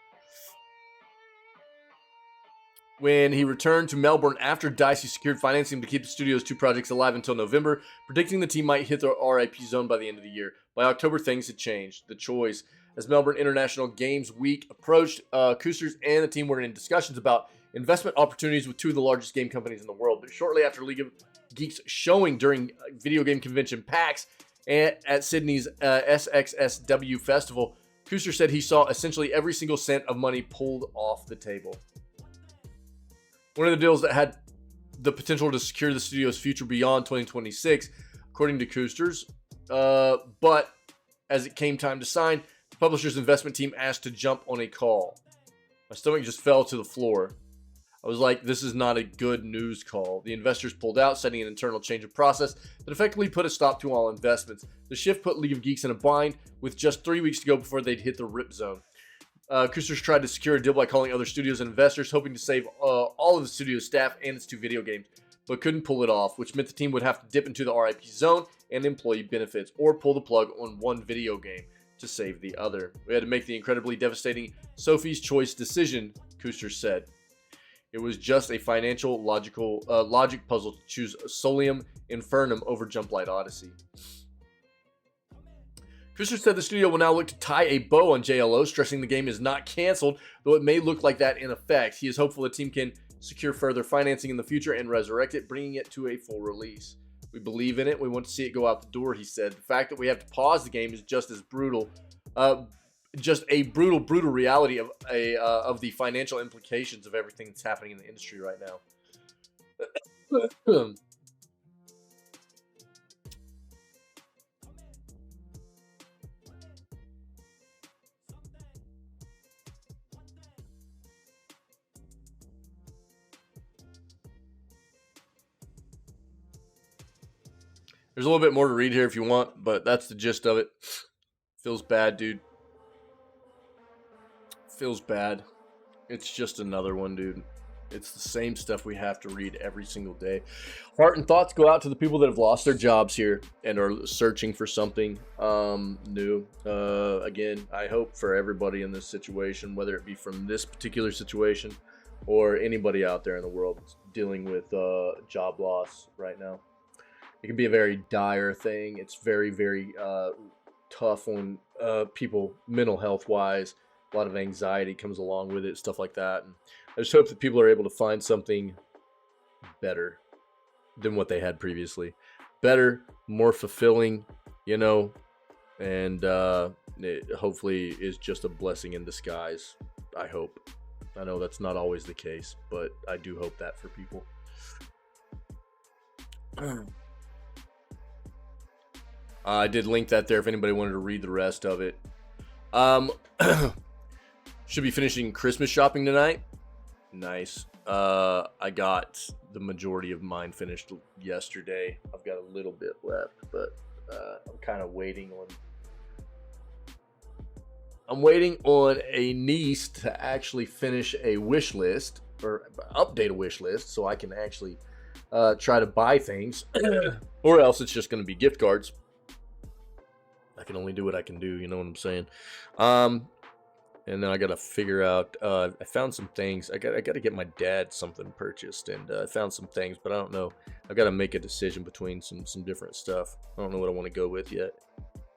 When he returned to Melbourne after DICE, he secured financing to keep the studio's two projects alive until November, predicting the team might hit the RIP zone by the end of the year. By October, things had changed. The choice. As Melbourne International Games Week approached, Kusters and the team were in discussions about investment opportunities with two of the largest game companies in the world. But shortly after League of Geeks showing during video game convention PAX at Sydney's SXSW Festival, Kuster said he saw essentially every single cent of money pulled off the table. One of the deals that had the potential to secure the studio's future beyond 2026, according to Kusters. But as it came time to sign, the publisher's investment team asked to jump on a call. My stomach just fell to the floor. I was like, this is not a good news call. The investors pulled out, setting an internal change of process that effectively put a stop to all investments. The shift put League of Geeks in a bind with just 3 weeks to go before they'd hit the RIP zone. Kusters tried to secure a deal by calling other studios and investors, hoping to save all of the studio's staff and its two video games, but couldn't pull it off, which meant the team would have to dip into the RIP zone and employee benefits, or pull the plug on one video game to save the other. We had to make the incredibly devastating Sophie's Choice decision, Kusters said. It was just a financial logic puzzle to choose Solium Infernum over Jumplight Odyssey. Kusters said the studio will now look to tie a bow on JLO, stressing the game is not canceled, though it may look like that in effect. He is hopeful the team can secure further financing in the future and resurrect it, bringing it to a full release. We believe in it. We want to see it go out the door, he said. The fact that we have to pause the game is just as brutal. Just a brutal reality of the financial implications of everything that's happening in the industry right now. There's a little bit more to read here if you want, but that's the gist of it. Feels bad, dude. Feels bad. It's just another one, dude. It's the same stuff we have to read every single day. Heart and thoughts go out to the people that have lost their jobs here and are searching for something new. Again, I hope for everybody in this situation, whether it be from this particular situation or anybody out there in the world dealing with job loss right now. It can be a very dire thing. It's very, very tough on people mental health wise. A lot of anxiety comes along with it, stuff like that. And I just hope that people are able to find something better than what they had previously. Better, more fulfilling, you know, and it hopefully is just a blessing in disguise. I hope. I know that's not always the case, but I do hope that for people. I did link that there if anybody wanted to read the rest of it. Should be finishing Christmas shopping tonight. Nice. I got the majority of mine finished yesterday. I've got a little bit left, but I'm kind of waiting on. I'm waiting on a niece to actually finish a wish list or update a wish list so I can actually try to buy things, or else it's just going to be gift cards. I can only do what I can do, you know what I'm saying? And then I got to figure out, I found some things. I got to get my dad something purchased, and I found some things, but I don't know. I've got to make a decision between some different stuff. I don't know what I want to go with yet.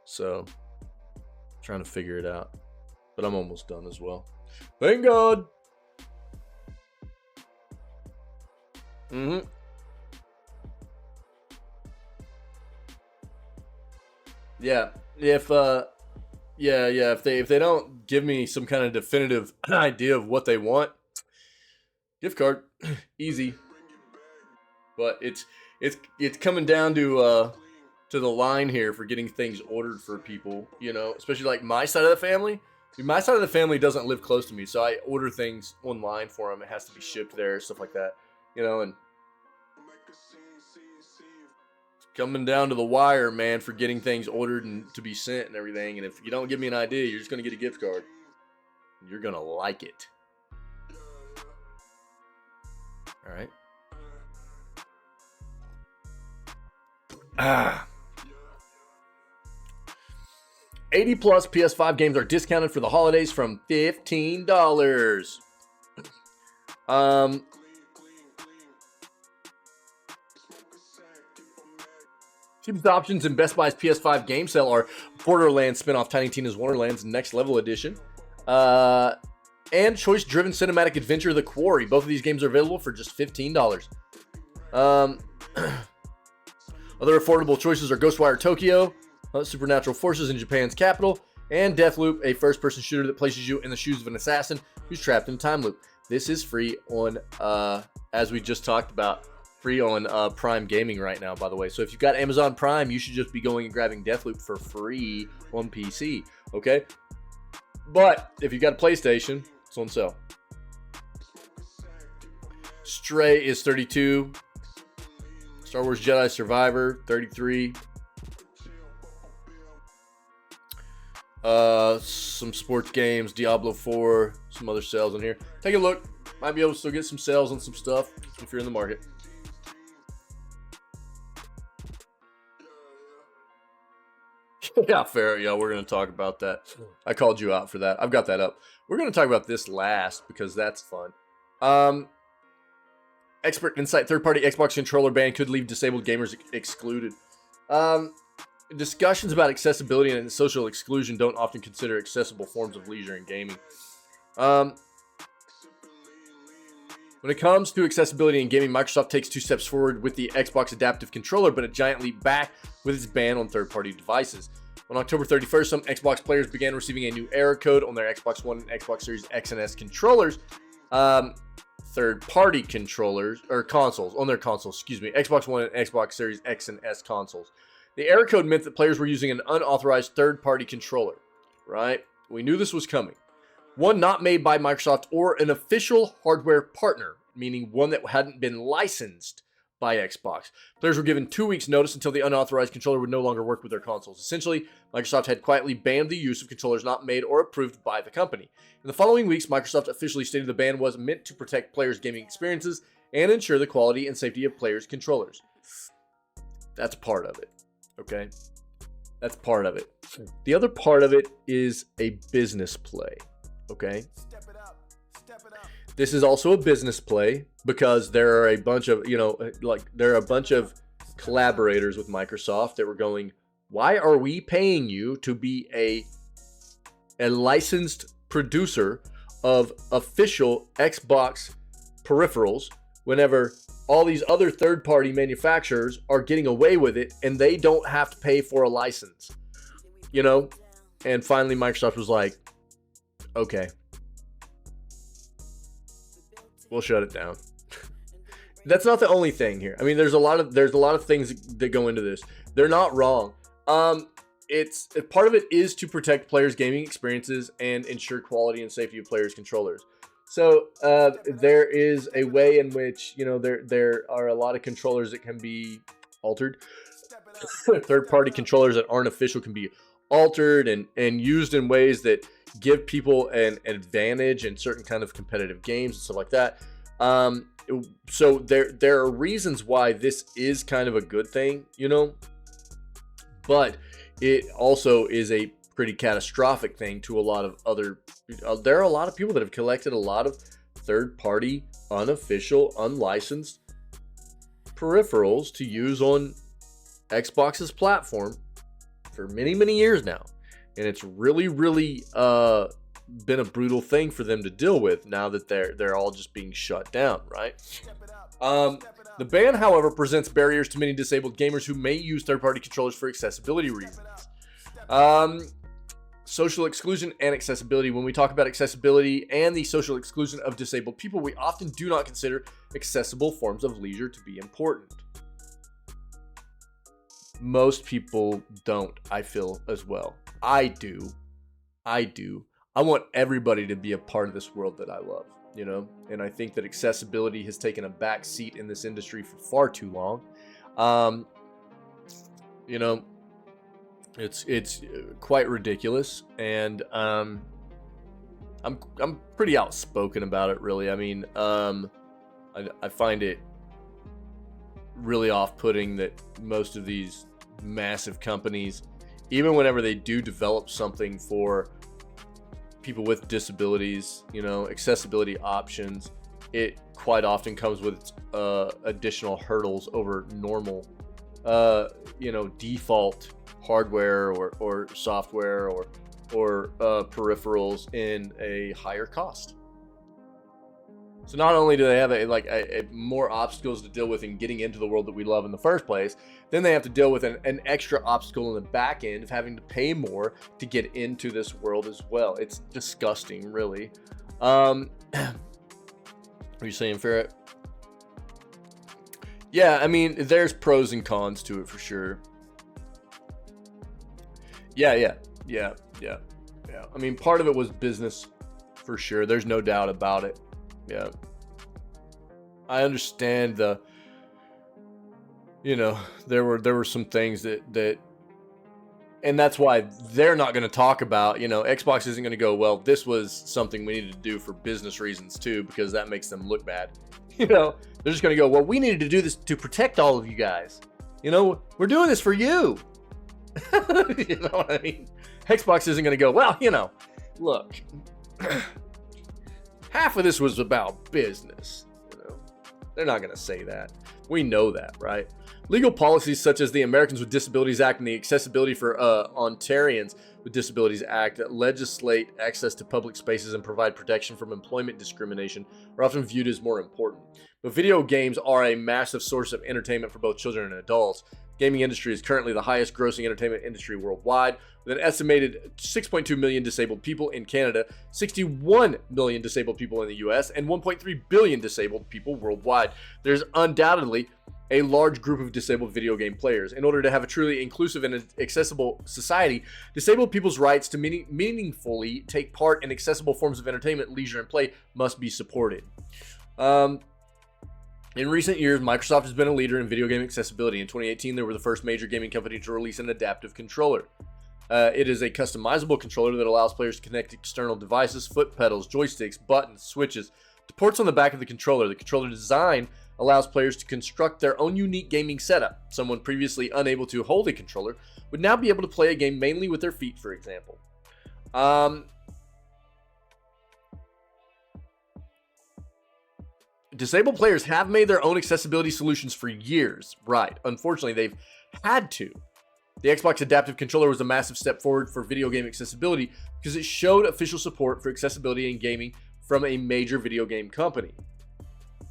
So, trying to figure it out. But I'm almost done as well. Thank God. Yeah. If they don't give me some kind of definitive idea of what they want, gift card, easy. But it's coming down to the line here for getting things ordered for people, you know, especially like my side of the family. My side of the family doesn't live close to me, so I order things online for them. It has to be shipped there, stuff like that, you know, and it's coming down to the wire, man, for getting things ordered and to be sent and everything. And if you don't give me an idea, you're just going to get a gift card. You're going to like it. All right. 80 plus PS5 games are discounted for the holidays from $15. Cheapest options in Best Buy's PS5 game sale are Borderlands spinoff Tiny Tina's Wonderlands Next Level Edition, and choice-driven cinematic adventure The Quarry. Both of these games are available for just $15. Other affordable choices are Ghostwire Tokyo, Supernatural Forces in Japan's capital, and Deathloop, a first-person shooter that places you in the shoes of an assassin who's trapped in a time loop. This is free on, as we just talked about, free on Prime Gaming right now, by the way. So if you've got Amazon Prime, you should just be going and grabbing Deathloop for free on PC, okay? But if you've got a PlayStation, it's on sale. Stray is $32. Star Wars Jedi Survivor, $33. Some sports games, Diablo 4, some other sales in here. Take a look. Might be able to still get some sales on some stuff if you're in the market. Yeah, fair. Yeah, we're going to talk about that. I called you out for that. I've got that up. We're going to talk about this last because that's fun. Expert insight, third-party Xbox controller ban could leave disabled gamers excluded. Discussions about accessibility and social exclusion don't often consider accessible forms of leisure and gaming. When it comes to accessibility in gaming, Microsoft takes 2 steps forward with the Xbox Adaptive Controller, but a giant leap back with its ban on third-party devices. On October 31st, some Xbox players began receiving a new error code on their Xbox One and Xbox Series X and S controllers. Third-party controllers, or consoles, on their consoles, excuse me, Xbox One and Xbox Series X and S consoles. The error code meant that players were using an unauthorized third-party controller, right? We knew this was coming. One not made by Microsoft or an official hardware partner, meaning one that hadn't been licensed by Xbox. Players were given 2 weeks notice until the unauthorized controller would no longer work with their consoles. Essentially, Microsoft had quietly banned the use of controllers not made or approved by the company. In the following weeks, Microsoft officially stated the ban was meant to protect players' gaming experiences and ensure the quality and safety of players' controllers. That's part of it, okay? That's part of it. The other part of it is a business play, okay? This is also a business play because there are a bunch of, there are a bunch of collaborators with Microsoft that were going, why are we paying you to be a licensed producer of official Xbox peripherals whenever all these other third-party manufacturers are getting away with it and they don't have to pay for a license, you know? And finally Microsoft was like, okay, we'll shut it down. That's not the only thing here. I mean, there's a lot of things that go into this. They're not wrong. It's part of it is to protect players' gaming experiences and ensure quality and safety of players' controllers. So there is a way in which, you know, there are a lot of controllers that can be altered. Third-party controllers that aren't official can be altered and used in ways that give people an advantage in certain kind of competitive games and stuff like that. So there are reasons why this is kind of a good thing, you know, but it also is a pretty catastrophic thing to a lot of other. There are a lot of people that have collected a lot of third-party, unofficial, unlicensed peripherals to use on Xbox's platform for many, many years now, and it's really been a brutal thing for them to deal with now that they're all just being shut down, right? The ban, however, presents barriers to many disabled gamers who may use third-party controllers for accessibility reasons. Social exclusion and accessibility. When we talk about accessibility and the social exclusion of disabled people, we often do not consider accessible forms of leisure to be important. Most people don't, I feel, as well. I do. I want everybody to be a part of this world that I love, you know? And I think that accessibility has taken a back seat in this industry for far too long. You know, it's quite ridiculous, and I'm pretty outspoken about it, really. I mean, I find it really off-putting that most of these massive companies, even whenever they do develop something for people with disabilities, you know, accessibility options, it quite often comes with additional hurdles over normal, you know, default hardware or software or peripherals in a higher cost. So not only do they have a more obstacles to deal with in getting into the world that we love in the first place, then they have to deal with an extra obstacle in the back end of having to pay more to get into this world as well. It's disgusting, really. What are you saying, Ferret? Yeah, I mean, there's pros and cons to it for sure. Yeah. I mean, part of it was business for sure. There's no doubt about it. Yeah. I understand you know, there were some things that and that's why they're not going to talk about, you know, Xbox isn't going to go, well, this was something we needed to do for business reasons too, because that makes them look bad. You know, they're just going to go, well, we needed to do this to protect all of you guys. You know, we're doing this for you. You know what I mean? Xbox isn't going to go, well, you know, look, half of this was about business. You know, they're not going to say that. We know that, right? Legal policies such as the Americans with Disabilities Act and the Accessibility for Ontarians with Disabilities Act that legislate access to public spaces and provide protection from employment discrimination are often viewed as more important. But video games are a massive source of entertainment for both children and adults. Gaming industry is currently the highest grossing entertainment industry worldwide, with an estimated 6.2 million disabled people in Canada, 61 million disabled people in the US, and 1.3 billion disabled people worldwide. There's undoubtedly a large group of disabled video game players. In order to have a truly inclusive and accessible society, disabled people's rights to meaningfully take part in accessible forms of entertainment, leisure, and play must be supported. In recent years, Microsoft has been a leader in video game accessibility. In 2018, they were the first major gaming company to release an adaptive controller. It is a customizable controller that allows players to connect external devices, foot pedals, joysticks, buttons, switches, to ports on the back of the controller. The controller design allows players to construct their own unique gaming setup. Someone previously unable to hold a controller would now be able to play a game mainly with their feet, for example. Disabled players have made their own accessibility solutions for years. Right. Unfortunately, they've had to. The Xbox Adaptive Controller was a massive step forward for video game accessibility because it showed official support for accessibility in gaming from a major video game company.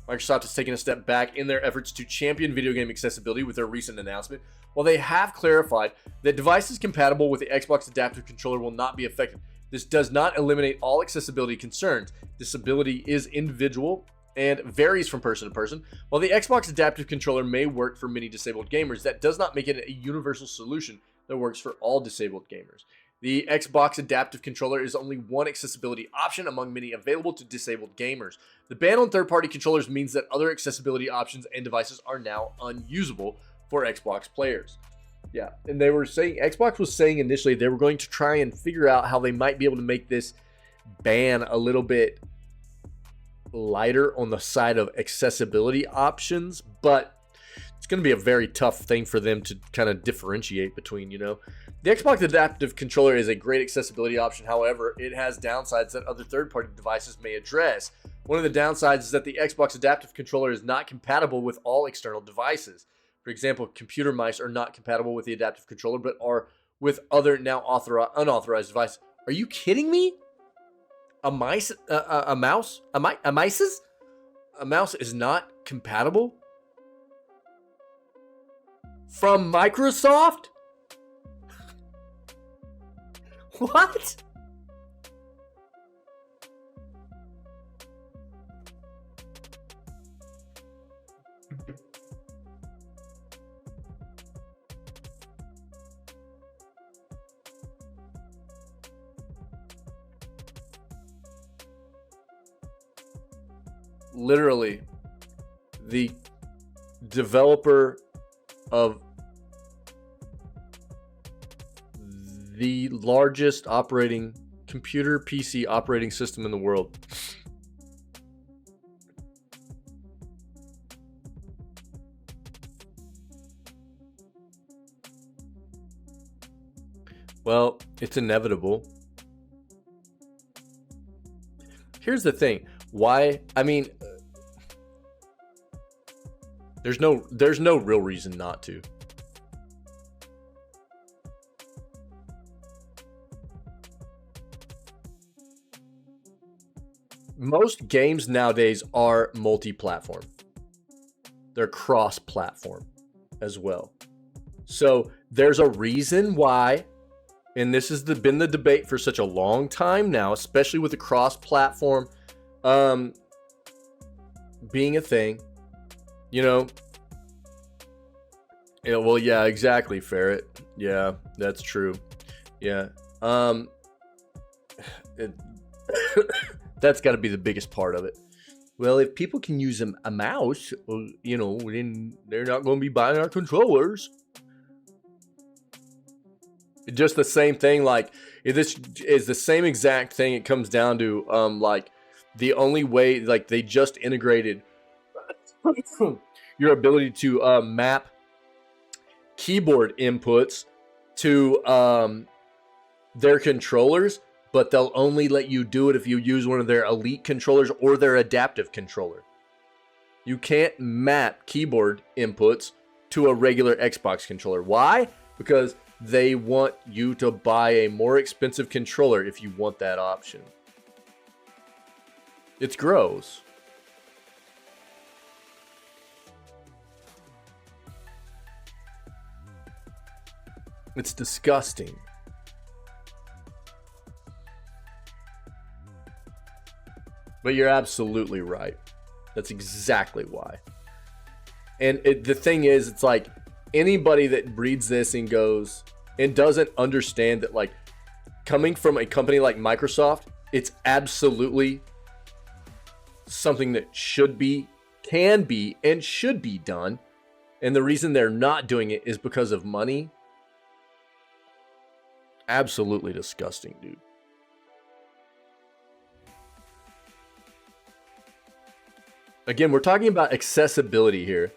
Microsoft has taken a step back in their efforts to champion video game accessibility with their recent announcement. While they have clarified that devices compatible with the Xbox Adaptive Controller will not be affected, this does not eliminate all accessibility concerns. Disability is individual and varies from person to person. While the Xbox Adaptive Controller may work for many disabled gamers, that does not make it a universal solution that works for all disabled gamers. The Xbox Adaptive Controller is only one accessibility option among many available to disabled gamers. The ban on third-party controllers means that other accessibility options and devices are now unusable for Xbox players. Yeah, and they were saying, Xbox was saying initially they were going to try and figure out how they might be able to make this ban a little bit lighter on the side of accessibility options, but it's going to be a very tough thing for them to kind of differentiate between, you know. The Xbox Adaptive Controller is a great accessibility option. However, it has downsides that other third-party devices may address. One of the downsides is that the Xbox Adaptive Controller is not compatible with all external devices. For example, computer mice are not compatible with the Adaptive Controller, but are with other now unauthorized devices. Are you kidding me? A mouse is not compatible? From Microsoft? What? Literally, the developer of the largest computer PC operating system in the world. Well, it's inevitable. Here's the thing. Why? I mean, there's no real reason not to. Most games nowadays are multi-platform. They're cross-platform as well. So there's a reason why, and this has been the debate for such a long time now, especially with the cross-platform being a thing. You know, yeah, well, yeah, exactly, Ferret. Yeah, that's true. Yeah. That's got to be the biggest part of it. Well, if people can use a mouse, you know, then they're not going to be buying our controllers. Just the same thing, like, if this is the same exact thing, it comes down to, like, the only way, like, they just integrated your ability to map keyboard inputs to their controllers, but they'll only let you do it if you use one of their elite controllers or their adaptive controller. You can't map keyboard inputs to a regular Xbox controller. Why? Because they want you to buy a more expensive controller if you want that option. It's gross. It's disgusting. But you're absolutely right. That's exactly why. And the thing is, it's like anybody that reads this and goes and doesn't understand that, like, coming from a company like Microsoft, it's absolutely something that should be, can be, and should be done. And the reason they're not doing it is because of money. Absolutely disgusting, dude. Again, we're talking about accessibility here.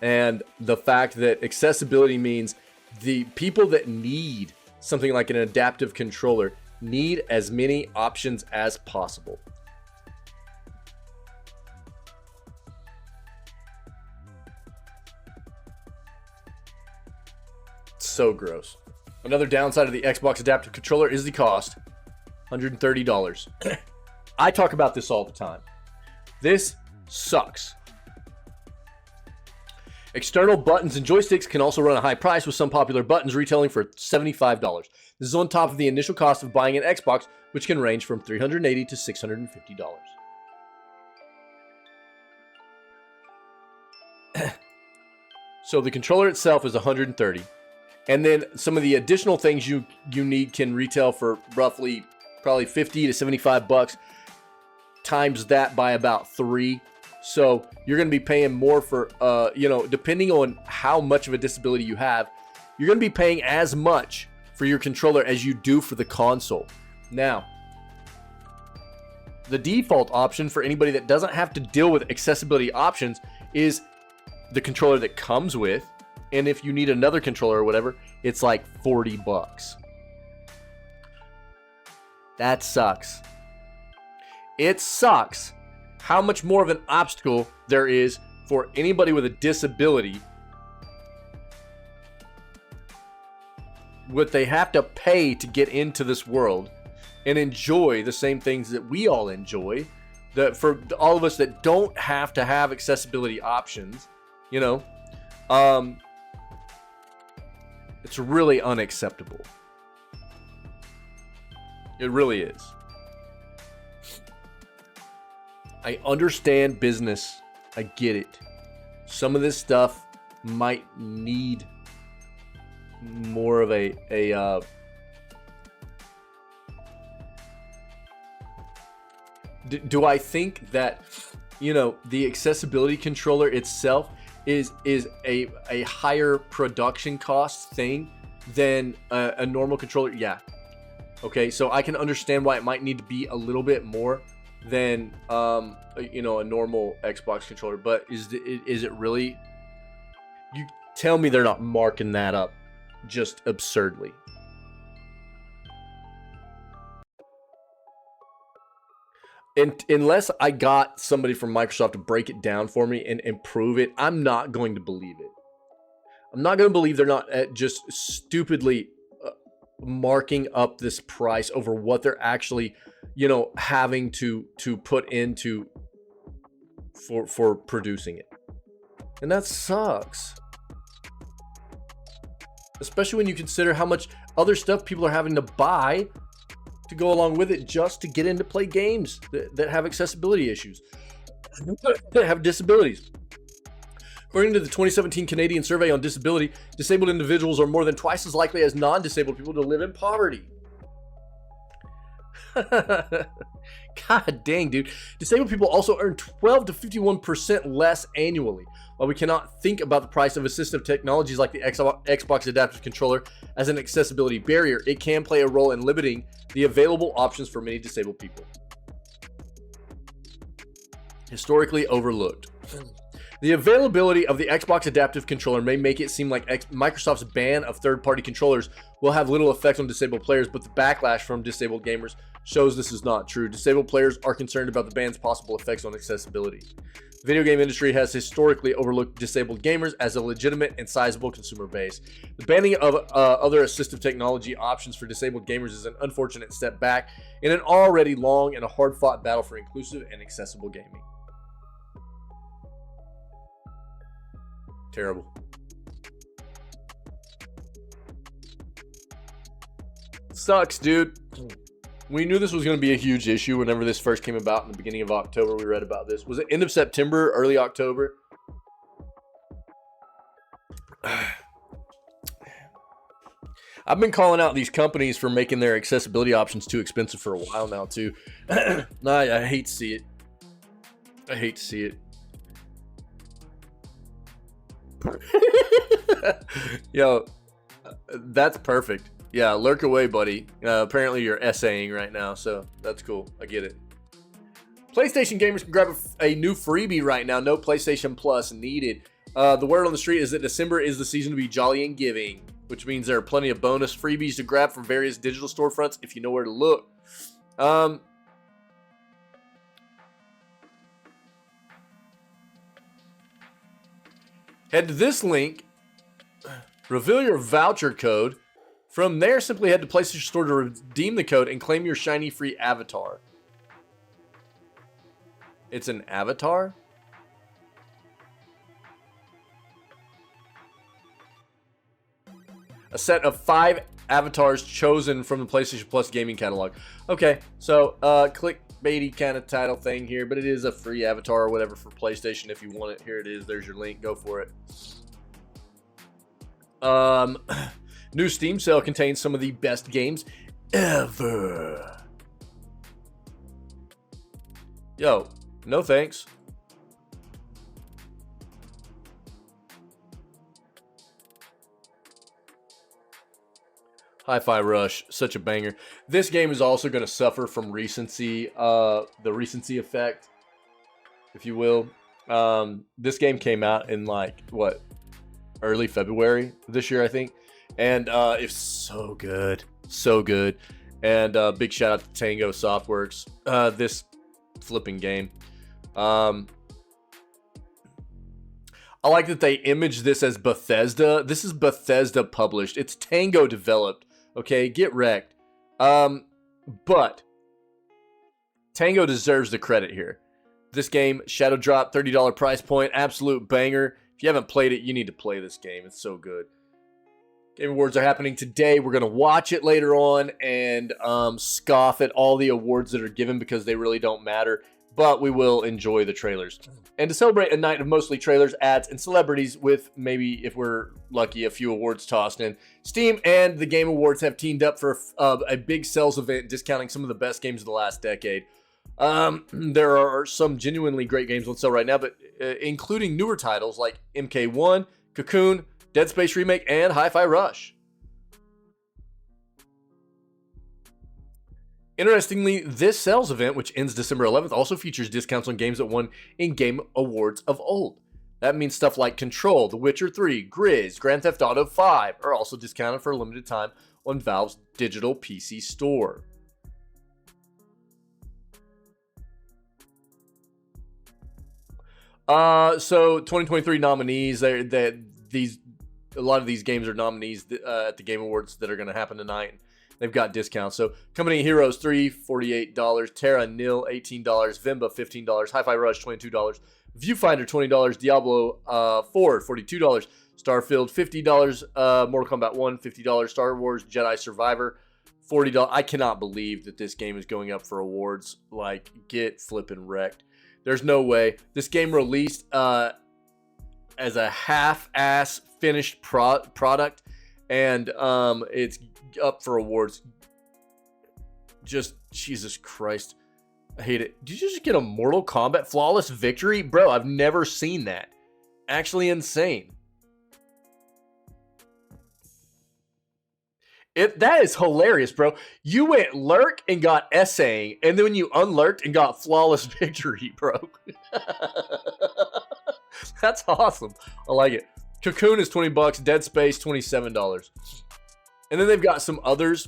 And the fact that accessibility means the people that need something like an adaptive controller need as many options as possible. So gross. Another downside of the Xbox Adaptive Controller is the cost. $130. I talk about this all the time. This sucks. External buttons and joysticks can also run a high price, with some popular buttons retailing for $75. This is on top of the initial cost of buying an Xbox, which can range from $380 to $650. So the controller itself is $130. And then some of the additional things you need can retail for roughly probably 50 to 75 bucks, times that by about 3. So you're going to be paying more for, depending on how much of a disability you have, you're going to be paying as much for your controller as you do for the console. Now, the default option for anybody that doesn't have to deal with accessibility options is the controller that comes with. And if you need another controller or whatever, it's like 40 bucks. That sucks. It sucks how much more of an obstacle there is for anybody with a disability. What they have to pay to get into this world and enjoy the same things that we all enjoy. That for all of us that don't have to have accessibility options, it's really unacceptable. It really is. I understand business. I get it. Some of this stuff might need more of a do I think that, the accessibility controller itself is a higher production cost thing than a normal controller? Yeah. Okay, so I can understand why it might need to be a little bit more than a normal Xbox controller, but is it really? You tell me they're not marking that up just absurdly. And unless I got somebody from Microsoft to break it down for me and improve it, I'm not going to believe it. I'm not going to believe they're not just stupidly marking up this price over what they're actually, having to put into for producing it. And that sucks. Especially when you consider how much other stuff people are having to buy to go along with it just to get in to play games that have accessibility issues, that have disabilities. According to the 2017 Canadian Survey on Disability, disabled individuals are more than twice as likely as non-disabled people to live in poverty. God dang, dude. Disabled people also earn 12 to 51% less annually. While we cannot think about the price of assistive technologies like the Xbox Adaptive Controller as an accessibility barrier, it can play a role in limiting the available options for many disabled people. Historically overlooked. The availability of the Xbox Adaptive Controller may make it seem like Microsoft's ban of third-party controllers will have little effect on disabled players, but the backlash from disabled gamers shows this is not true. Disabled players are concerned about the ban's possible effects on accessibility. The video game industry has historically overlooked disabled gamers as a legitimate and sizable consumer base. The banning of other assistive technology options for disabled gamers is an unfortunate step back in an already long and a hard-fought battle for inclusive and accessible gaming. Terrible. Sucks, dude. We knew this was going to be a huge issue whenever this first came about in the beginning of October. We read about this. Was it end of September, early October? I've been calling out these companies for making their accessibility options too expensive for a while now, too. I hate to see it. I hate to see it. Yo, that's perfect. Yeah, lurk away, buddy. Apparently you're essaying right now, so that's cool. I get it. PlayStation gamers can grab a new freebie right now. No PlayStation Plus needed. The word on the street is that December is the season to be jolly and giving, which means there are plenty of bonus freebies to grab from various digital storefronts if you know where to look. Head to this link, reveal your voucher code. From there, simply head to PlayStation Store to redeem the code and claim your shiny free avatar. It's an avatar? A set of 5 avatars chosen from the PlayStation Plus gaming catalog. Okay, so clickbaity kind of title thing here, but it is a free avatar or whatever for PlayStation if you want it. Here it is. There's your link. Go for it. New Steam sale contains some of the best games ever. Yo, no thanks. Hi-Fi Rush, such a banger. This game is also going to suffer from recency, the recency effect, if you will. This game came out in like, what, early February this year, I think. And it's so good. So good. And big shout out to Tango Softworks. This flipping game. I like that they image this as Bethesda. This is Bethesda published. It's Tango developed. Okay, get wrecked. But Tango deserves the credit here. This game, Shadow Drop, $30 price point, absolute banger. If you haven't played it, you need to play this game. It's so good. Game awards are happening today. We're going to watch it later on and scoff at all the awards that are given because they really don't matter. But we will enjoy the trailers. And to celebrate a night of mostly trailers, ads, and celebrities with maybe, if we're lucky, a few awards tossed in, Steam and the Game Awards have teamed up for a big sales event discounting some of the best games of the last decade. There are some genuinely great games on sale right now, but including newer titles like MK1, Cocoon, Dead Space Remake, and Hi-Fi Rush. Interestingly, this sales event, which ends December 11th, also features discounts on games that won in Game Awards of old. That means stuff like Control, The Witcher 3, Grizz, Grand Theft Auto 5 are also discounted for a limited time on Valve's digital PC store. So 2023 nominees, a lot of these games are nominees at the Game Awards that are going to happen tonight. They've got discounts. So Company Heroes 3, $48. Terra Nil, $18. Vimba, $15. Hi-Fi Rush, $22. Viewfinder, $20. Diablo 4, $42. Starfield, $50. Mortal Kombat 1, $50. Star Wars Jedi Survivor, $40. I cannot believe that this game is going up for awards. Like, get flipping wrecked. There's no way. This game released as a half-ass finished product, and it's up for awards. Just Jesus Christ, I hate it. Did you just get a Mortal Kombat flawless victory, bro? I've never seen that. Actually insane. That is hilarious, bro. You went lurk and got essaying, and then you unlurked and got flawless victory, bro. That's awesome. I like it. Cocoon is $20. Dead Space, $27. And then they've got some others.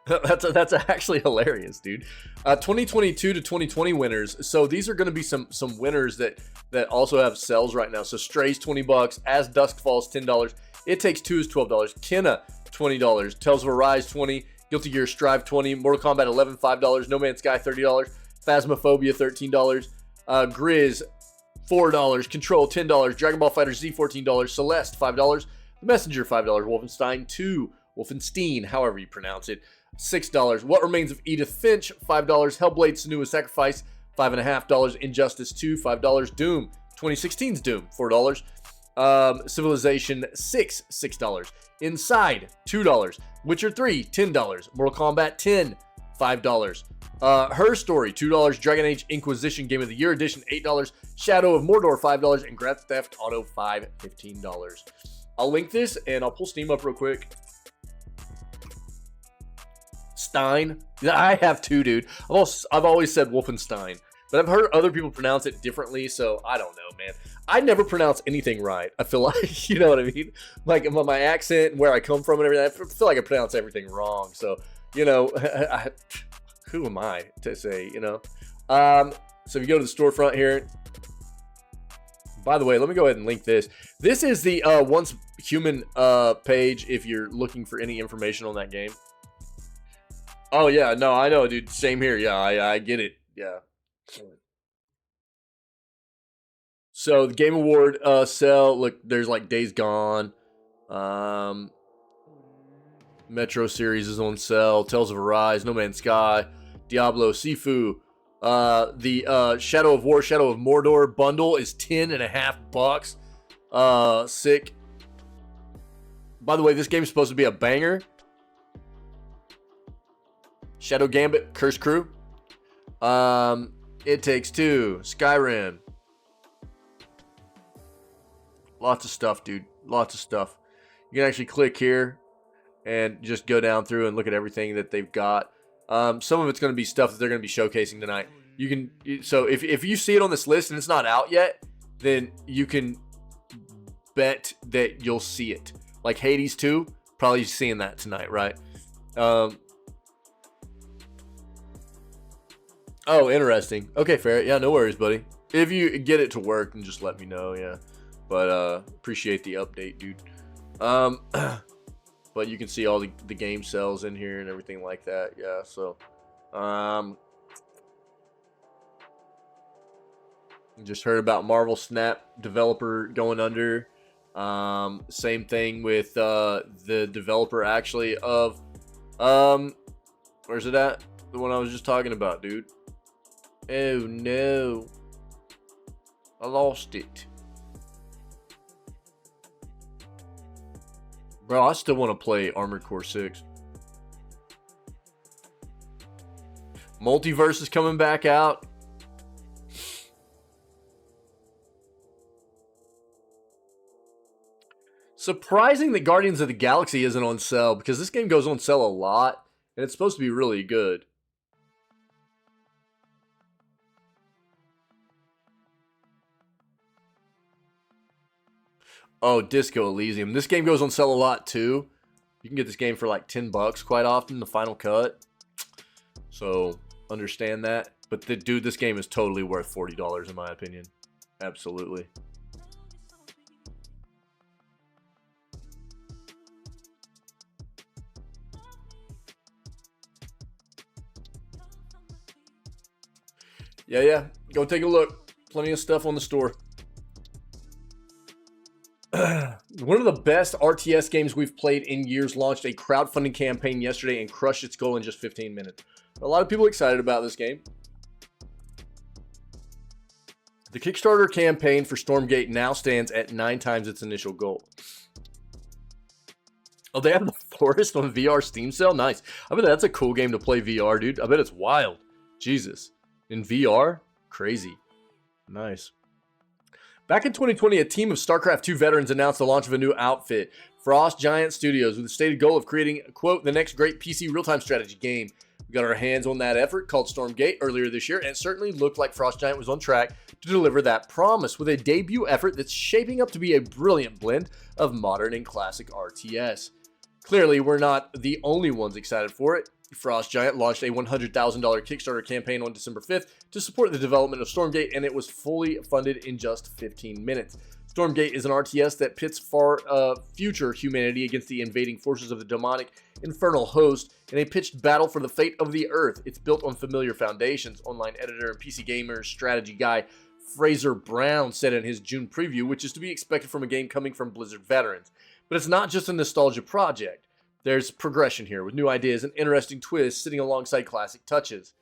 That's actually hilarious, dude. 2022 to 2020 winners. So these are going to be some winners that also have sales right now. So Strays, $20. As Dusk Falls, $10. It Takes Two is $12. Kenna, $20. Tales of Arise, $20. Guilty Gear Strive, $20. Mortal Kombat 11, $5. No Man's Sky, $30. Phasmophobia, $13. Grizz, $4. Control, $10. Dragon Ball FighterZ, $14. Celeste, $5. The Messenger, $5. Wolfenstein 2, Wolfenstein, however you pronounce it, $6. What Remains of Edith Finch, $5. Hellblade: Senua's Sacrifice, $5.50. Injustice 2, $5. Doom, 2016's Doom, $4. Civilization 6, $6. Inside, $2. Witcher 3, $10. Mortal Kombat 10, $5. Her Story, $2. Dragon Age Inquisition Game of the Year Edition, $8. Shadow of Mordor, $5. And Grand Theft Auto 5, $15. I'll link this and I'll pull Steam up real quick. Stein. I have two, dude. I've always said Wolfenstein, but I've heard other people pronounce it differently, so I don't know, man. I never pronounce anything right. I feel like, you know what I mean? Like my accent and where I come from and everything, I feel like I pronounce everything wrong. So, you know, who am I to say, you know? So if you go to the storefront here, by the way, let me go ahead and link this. This is the Once Human page if you're looking for any information on that game. Oh, yeah. No, I know, dude. Same here. Yeah, I get it. Yeah. So the Game Award sale, look, there's like Days Gone. Metro series is on sale. Tales of Arise, No Man's Sky, Diablo, Sifu. The Shadow of War, Shadow of Mordor bundle is $10.50. Sick. By the way, this game is supposed to be a banger. Shadow Gambit, Curse Crew. It Takes Two, Skyrim. Lots of stuff, dude. Lots of stuff. You can actually click here and just go down through and look at everything that they've got. Some of it's going to be stuff that they're going to be showcasing tonight. So if you see it on this list and it's not out yet, then you can bet that you'll see it. Like Hades 2, probably seeing that tonight, right? Oh, interesting. Okay, fair. Yeah, no worries, buddy. If you get it to work, then just let me know, yeah. But appreciate the update, dude. But you can see all the game cells in here and everything like that, yeah. So just heard about Marvel Snap developer going under. Same thing with the developer actually of where's it at? The one I was just talking about, dude. Oh no, I lost it. Bro, I still want to play Armored Core 6. Multiverse is coming back out. Surprising that Guardians of the Galaxy isn't on sale, because this game goes on sale a lot, and it's supposed to be really good. Oh, Disco Elysium. This game goes on sale a lot too. You can get this game for like $10 quite often, the final cut. So, understand that. But dude, this game is totally worth $40 in my opinion. Absolutely. Yeah. Go take a look. Plenty of stuff on the store. One of the best RTS games we've played in years launched a crowdfunding campaign yesterday and crushed its goal in just 15 minutes. A lot of people excited about this game. The Kickstarter campaign for Stormgate now stands at 9 times its initial goal. Oh, they have the Forest on VR Steam sale? Nice. I bet that's a cool game to play VR, dude. I bet it's wild. Jesus. In VR? Crazy. Nice. Back in 2020, a team of StarCraft 2 veterans announced the launch of a new outfit, Frost Giant Studios, with the stated goal of creating, quote, the next great PC real-time strategy game. We got our hands on that effort called Stormgate earlier this year, and it certainly looked like Frost Giant was on track to deliver that promise with a debut effort that's shaping up to be a brilliant blend of modern and classic RTS. Clearly, we're not the only ones excited for it. Frost Giant launched a $100,000 Kickstarter campaign on December 5th to support the development of Stormgate, and it was fully funded in just 15 minutes. Stormgate is an RTS that pits far future humanity against the invading forces of the demonic infernal host in a pitched battle for the fate of the Earth. It's built on familiar foundations, online editor and PC gamer strategy guy Fraser Brown said in his June preview, which is to be expected from a game coming from Blizzard veterans. But it's not just a nostalgia project. There's progression here with new ideas and interesting twists sitting alongside classic touches.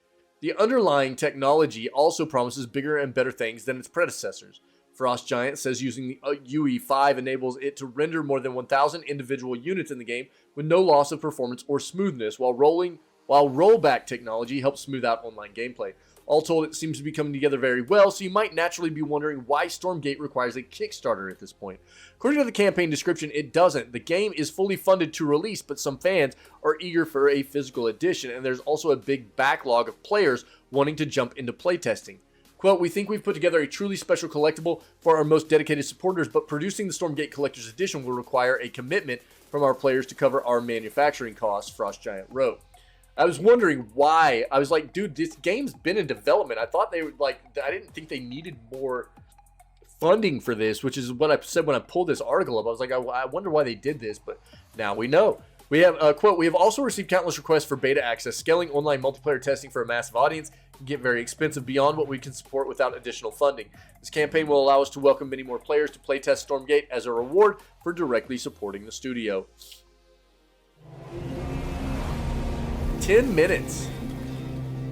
The underlying technology also promises bigger and better things than its predecessors. Frost Giant says using the UE5 enables it to render more than 1,000 individual units in the game with no loss of performance or smoothness, while rollback technology helps smooth out online gameplay. All told, it seems to be coming together very well, so you might naturally be wondering why Stormgate requires a Kickstarter at this point. According to the campaign description, it doesn't. The game is fully funded to release, but some fans are eager for a physical edition, and there's also a big backlog of players wanting to jump into playtesting. Quote, we think we've put together a truly special collectible for our most dedicated supporters, but producing the Stormgate Collector's Edition will require a commitment from our players to cover our manufacturing costs, Frost Giant wrote. I was wondering why. I was like, dude, this game's been in development. I thought they would I didn't think they needed more funding for this, which is what I said when I pulled this article up. I was like, I wonder why they did this, but now we know. We have, quote, we have also received countless requests for beta access. Scaling online multiplayer testing for a massive audience can get very expensive beyond what we can support without additional funding. This campaign will allow us to welcome many more players to playtest Stormgate as a reward for directly supporting the studio. 10 minutes.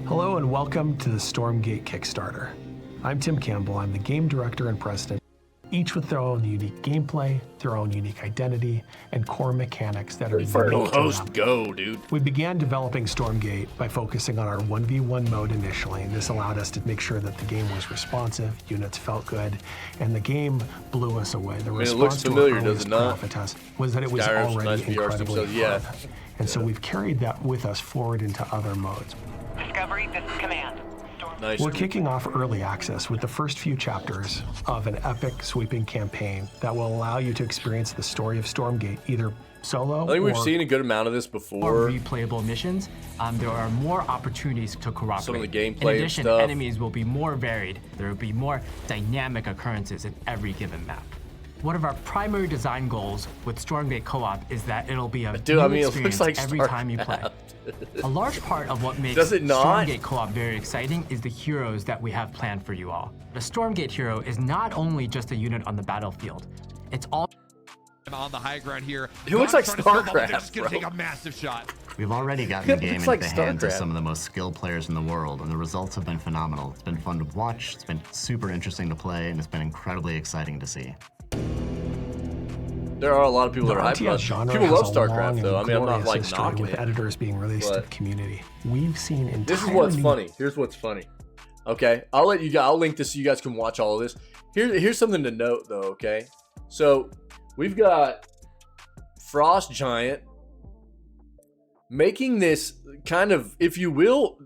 Hello and welcome to the Stormgate Kickstarter. I'm Tim Campbell. I'm the game director and president. each with their own unique gameplay, their own unique identity, and core mechanics that are Infernal unique to Host, them. go, dude. We began developing Stormgate by focusing on our 1v1 mode initially, and this allowed us to make sure that the game was responsive, units felt good, and the game blew us away. The response it looks to familiar, our does earliest it not? alpha test was that it was Skyrim's already nice VR incredibly Steam, so yeah. fun. And so we've carried that with us forward into other modes. Discovery, this is Command. Nice. We're kicking off early access with the first few chapters of an epic, sweeping campaign that will allow you to experience the story of Stormgate either solo I think we've or seen a good amount of this More before. replayable missions, there are more opportunities to cooperate. Some of the gameplay In and addition, stuff. enemies will be more varied. There will be more dynamic occurrences in every given map. One of our primary design goals with Stormgate Co-op is that it'll be a Dude, new I mean, it looks experience like every time you play. A large part of what makes Does it not? Stormgate Co-op very exciting is the heroes that we have planned for you all. The Stormgate hero is not only just a unit on the battlefield, it's all on the high ground here. He looks like Trying to fill up, but they're StarCraft, just gonna bro. take a massive shot. We've already gotten the It game looks into like the hands of StarCraft. some of the most skilled players in the world, and the results have been phenomenal. It's been fun to watch, it's been super interesting to play, and it's been incredibly exciting to see. There are a lot of people the that are hyped RTS about it. genre People has love a long StarCraft, and though. I mean, I'm not glorious like history knocking with it. editors being released to but- the community. We've seen entire This is what's new- funny. Here's what's funny. Okay, I'll let you guys. I'll link this so you guys can watch all of this. Here's something to note, though. Okay, so we've got Frost Giant making this kind of, if you will.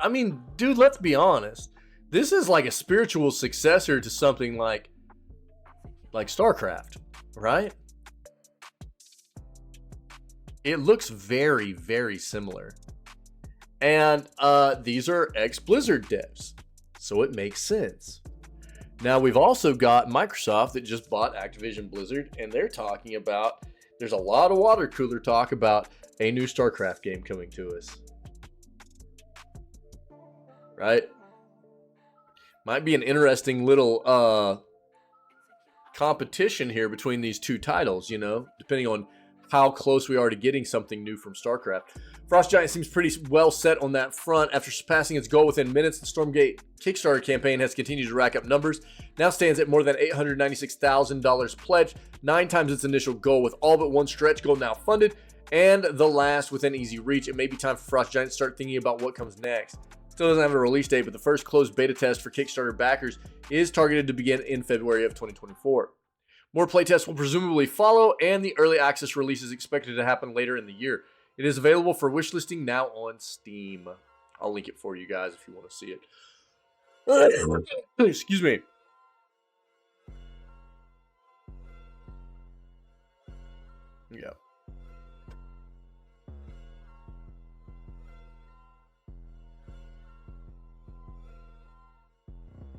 I mean, dude, let's be honest. This is like a spiritual successor to something like StarCraft, right? It looks very, very similar. And these are ex-Blizzard devs, so it makes sense. Now, we've also got Microsoft that just bought Activision Blizzard, and they're talking about, there's a lot of water cooler talk about a new StarCraft game coming to us. Right? Might be an interesting little competition here between these two titles, you know, depending on how close we are to getting something new from StarCraft. Frost Giant seems pretty well set on that front. After surpassing its goal within minutes, the Stormgate Kickstarter campaign has continued to rack up numbers. Now stands at more than $896,000 pledged, 9 times its initial goal, with all but one stretch goal now funded, and the last within easy reach. It may be time for Frost Giant to start thinking about what comes next. Still doesn't have a release date, but the first closed beta test for Kickstarter backers is targeted to begin in February of 2024. More playtests will presumably follow, and the early access release is expected to happen later in the year. It is available for wishlisting now on Steam. I'll link it for you guys if you want to see it. Excuse me. Yeah.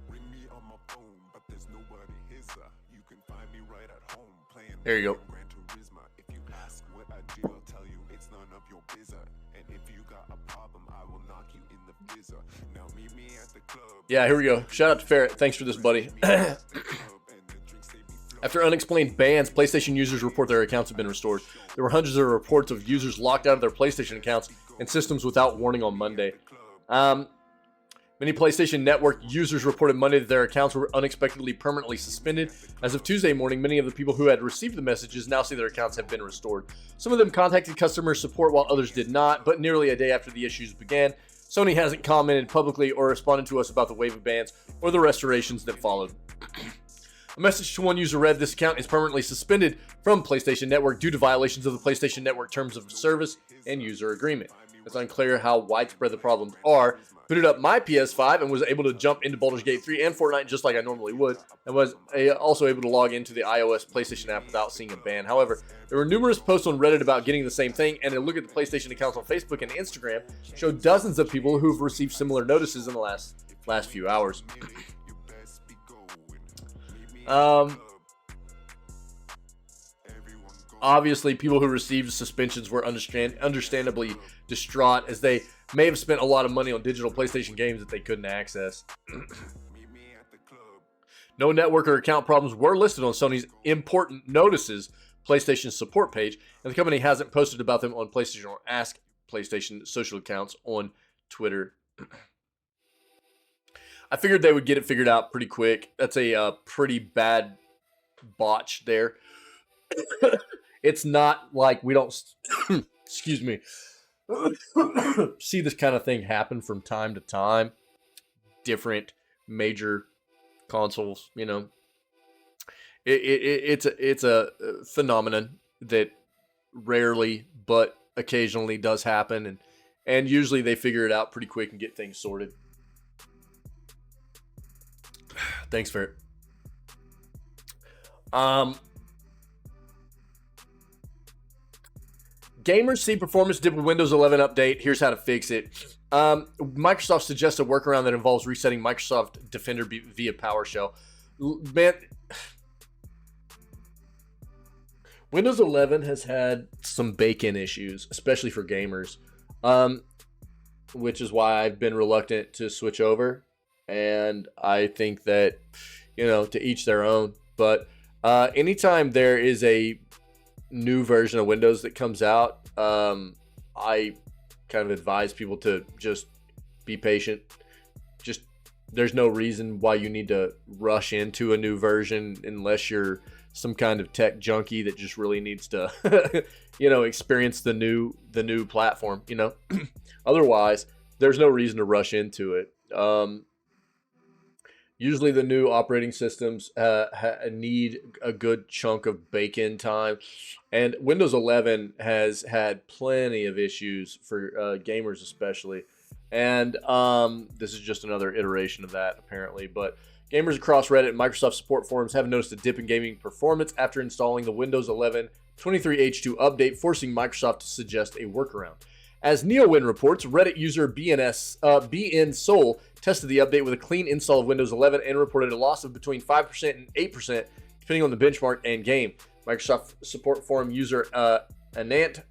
Ring me on my phone, but there's nobody here, sir. You can find me right at home playing. There you go. Gran Turismo. If you ask what I do, I'll tell you it's none of your business. And if you got a problem, I will knock you in the blizzard. Now meet me at the club. Yeah, here we go. Shout out to Ferret. Thanks for this, buddy. After unexplained bans, PlayStation users report their accounts have been restored. There were hundreds of reports of users locked out of their PlayStation accounts and systems without warning on Monday. Many PlayStation Network users reported Monday that their accounts were unexpectedly permanently suspended. As of Tuesday morning, many of the people who had received the messages now say their accounts have been restored. Some of them contacted customer support while others did not, but nearly a day after the issues began, Sony hasn't commented publicly or responded to us about the wave of bans or the restorations that followed. A message to one user read, "This account is permanently suspended from PlayStation Network due to violations of the PlayStation Network Terms of Service and User Agreement. It's unclear how widespread the problems are. Booted up my PS5 and was able to jump into Baldur's Gate 3 and Fortnite just like I normally would, and was also able to log into the iOS PlayStation app without seeing a ban. However, there were numerous posts on Reddit about getting the same thing, and a look at the PlayStation accounts on Facebook and Instagram showed dozens of people who've received similar notices in the last few hours." Obviously, people who received suspensions were understandably distraught, as they may have spent a lot of money on digital PlayStation games that they couldn't access. No network or account problems were listed on Sony's important notices PlayStation support page, and the company hasn't posted about them on PlayStation or Ask PlayStation social accounts on Twitter. I figured they would get it figured out pretty quick. That's a pretty bad botched there. It's not like we don't, excuse me, see this kind of thing happen from time to time. Different major consoles, you know. It's a phenomenon that rarely but occasionally does happen, and usually they figure it out pretty quick and get things sorted. Thanks, Ferret. Gamers see performance dip with Windows 11 update. Here's how to fix it. Microsoft suggests a workaround that involves resetting Microsoft Defender via PowerShell. Man, Windows 11 has had some bake-in issues, especially for gamers, which is why I've been reluctant to switch over. And I think that, you know, to each their own. But anytime there is a new version of Windows that comes out, I kind of advise people to just be patient. Just, there's no reason why you need to rush into a new version unless you're some kind of tech junkie that just really needs to, you know, experience the new platform, you know. Otherwise, there's no reason to rush into it. Usually the new operating systems need a good chunk of bake-in time. And Windows 11 has had plenty of issues for gamers especially. And this is just another iteration of that, apparently. But gamers across Reddit and Microsoft support forums have noticed a dip in gaming performance after installing the Windows 11 23H2 update, forcing Microsoft to suggest a workaround. As NeoWin reports, Reddit user BN Soul tested the update with a clean install of Windows 11 and reported a loss of between 5% and 8%, depending on the benchmark and game. Microsoft support forum user Anant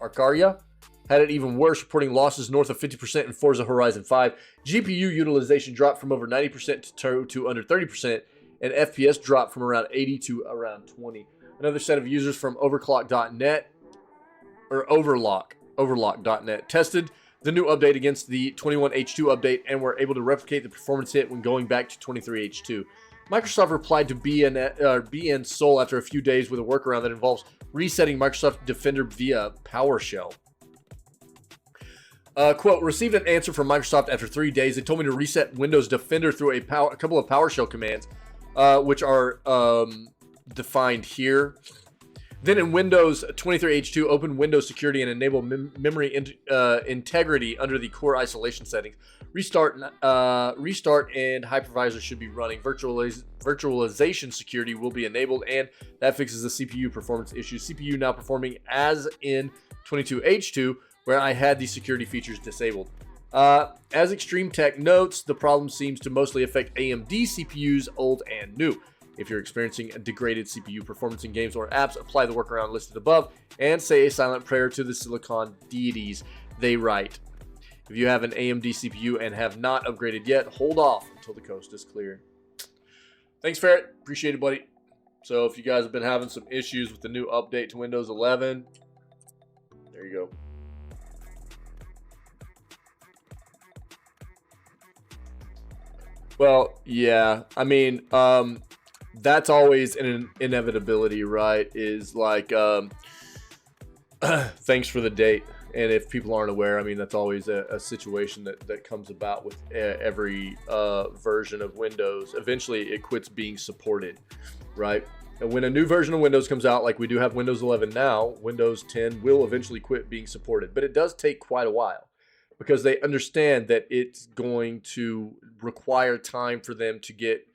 Arcaria had it even worse, reporting losses north of 50% in Forza Horizon 5. GPU utilization dropped from over 90% to under 30%, and FPS dropped from around 80 to around 20. Another set of users from overclock.net or overlock.net tested the new update against the 21H2 update and were able to replicate the performance hit when going back to 23H2. Microsoft replied to BN Soul after a few days with a workaround that involves resetting Microsoft Defender via PowerShell. Quote, received an answer from Microsoft after 3 days. They told me to reset Windows Defender through a couple of PowerShell commands, which are defined here. Then in Windows 23H2, open Windows Security and enable memory integrity under the core isolation settings. Restart and hypervisor should be running. Virtualization security will be enabled, and that fixes the CPU performance issues. CPU now performing as in 22H2, where I had the security features disabled. As Extreme Tech notes, the problem seems to mostly affect AMD CPUs, old and new. If you're experiencing a degraded CPU performance in games or apps, apply the workaround listed above and say a silent prayer to the silicon deities, they write. If you have an AMD CPU and have not upgraded yet, hold off until the coast is clear. Thanks, Ferret. Appreciate it, buddy. So if you guys have been having some issues with the new update to Windows 11, there you go. Well, yeah. I mean, that's always an inevitability, right? Is like, thanks for the date. And if people aren't aware, I mean, that's always a situation that comes about with every version of Windows. Eventually, it quits being supported, right? And when a new version of Windows comes out, like we do have Windows 11 now, Windows 10 will eventually quit being supported. But it does take quite a while, because they understand that it's going to require time for them to get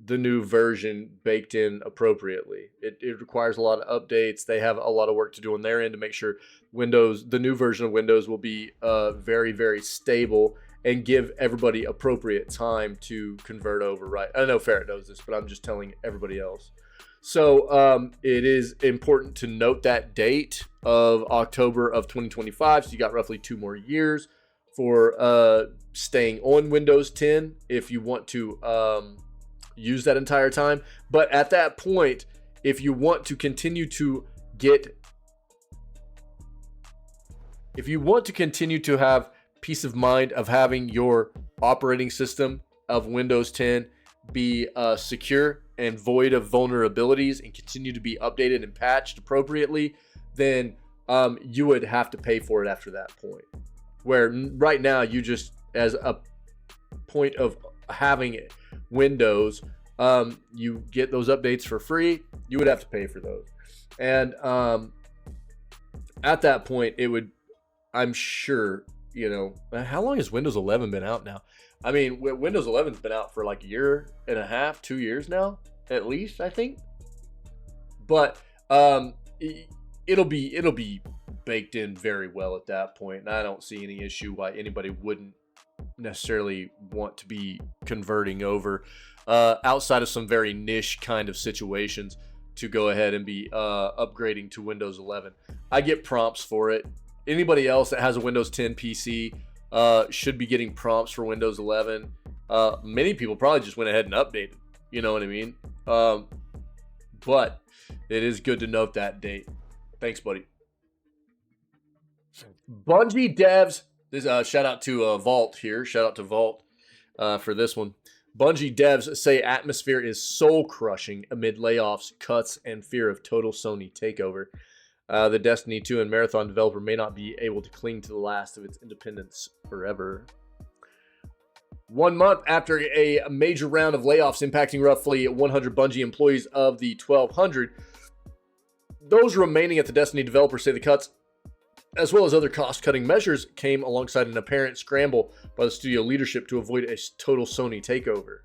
the new version baked in appropriately. It requires a lot of updates. They have a lot of work to do on their end to make sure the new version of Windows will be very, very stable and give everybody appropriate time to convert over, right? I know Ferret knows this, but I'm just telling everybody else. So it is important to note that date of October of 2025. So you got roughly 2 more years for staying on Windows 10 if you want to use that entire time. But at that point, if you want to continue to have peace of mind of having your operating system of Windows 10 be secure and void of vulnerabilities and continue to be updated and patched appropriately, then you would have to pay for it after that point. Where right now, you just, as a point of having Windows, you get those updates for free. You would have to pay for those. And at that point, it would, I'm sure, you know, how long has Windows 11 been out now? I mean, Windows 11's been out for like a year and a half, 2 years now, at least, I think. But it'll be baked in very well at that point, and I don't see any issue why anybody wouldn't necessarily want to be converting over outside of some very niche kind of situations to go ahead and be upgrading to Windows 11. I get prompts for it. Anybody else that has a Windows 10 PC should be getting prompts for Windows 11. Many people probably just went ahead and updated. You know what I mean? But it is good to note that date. Thanks, buddy. Bungie devs. This shout out to Vault here. Shout out to Vault for this one. Bungie devs say atmosphere is soul crushing amid layoffs, cuts, and fear of total Sony takeover. The Destiny 2 and Marathon developer may not be able to cling to the last of its independence forever. 1 month after a major round of layoffs impacting roughly 100 Bungie employees of the 1,200, those remaining at the Destiny developer say the cuts, as well as other cost-cutting measures, came alongside an apparent scramble by the studio leadership to avoid a total Sony takeover.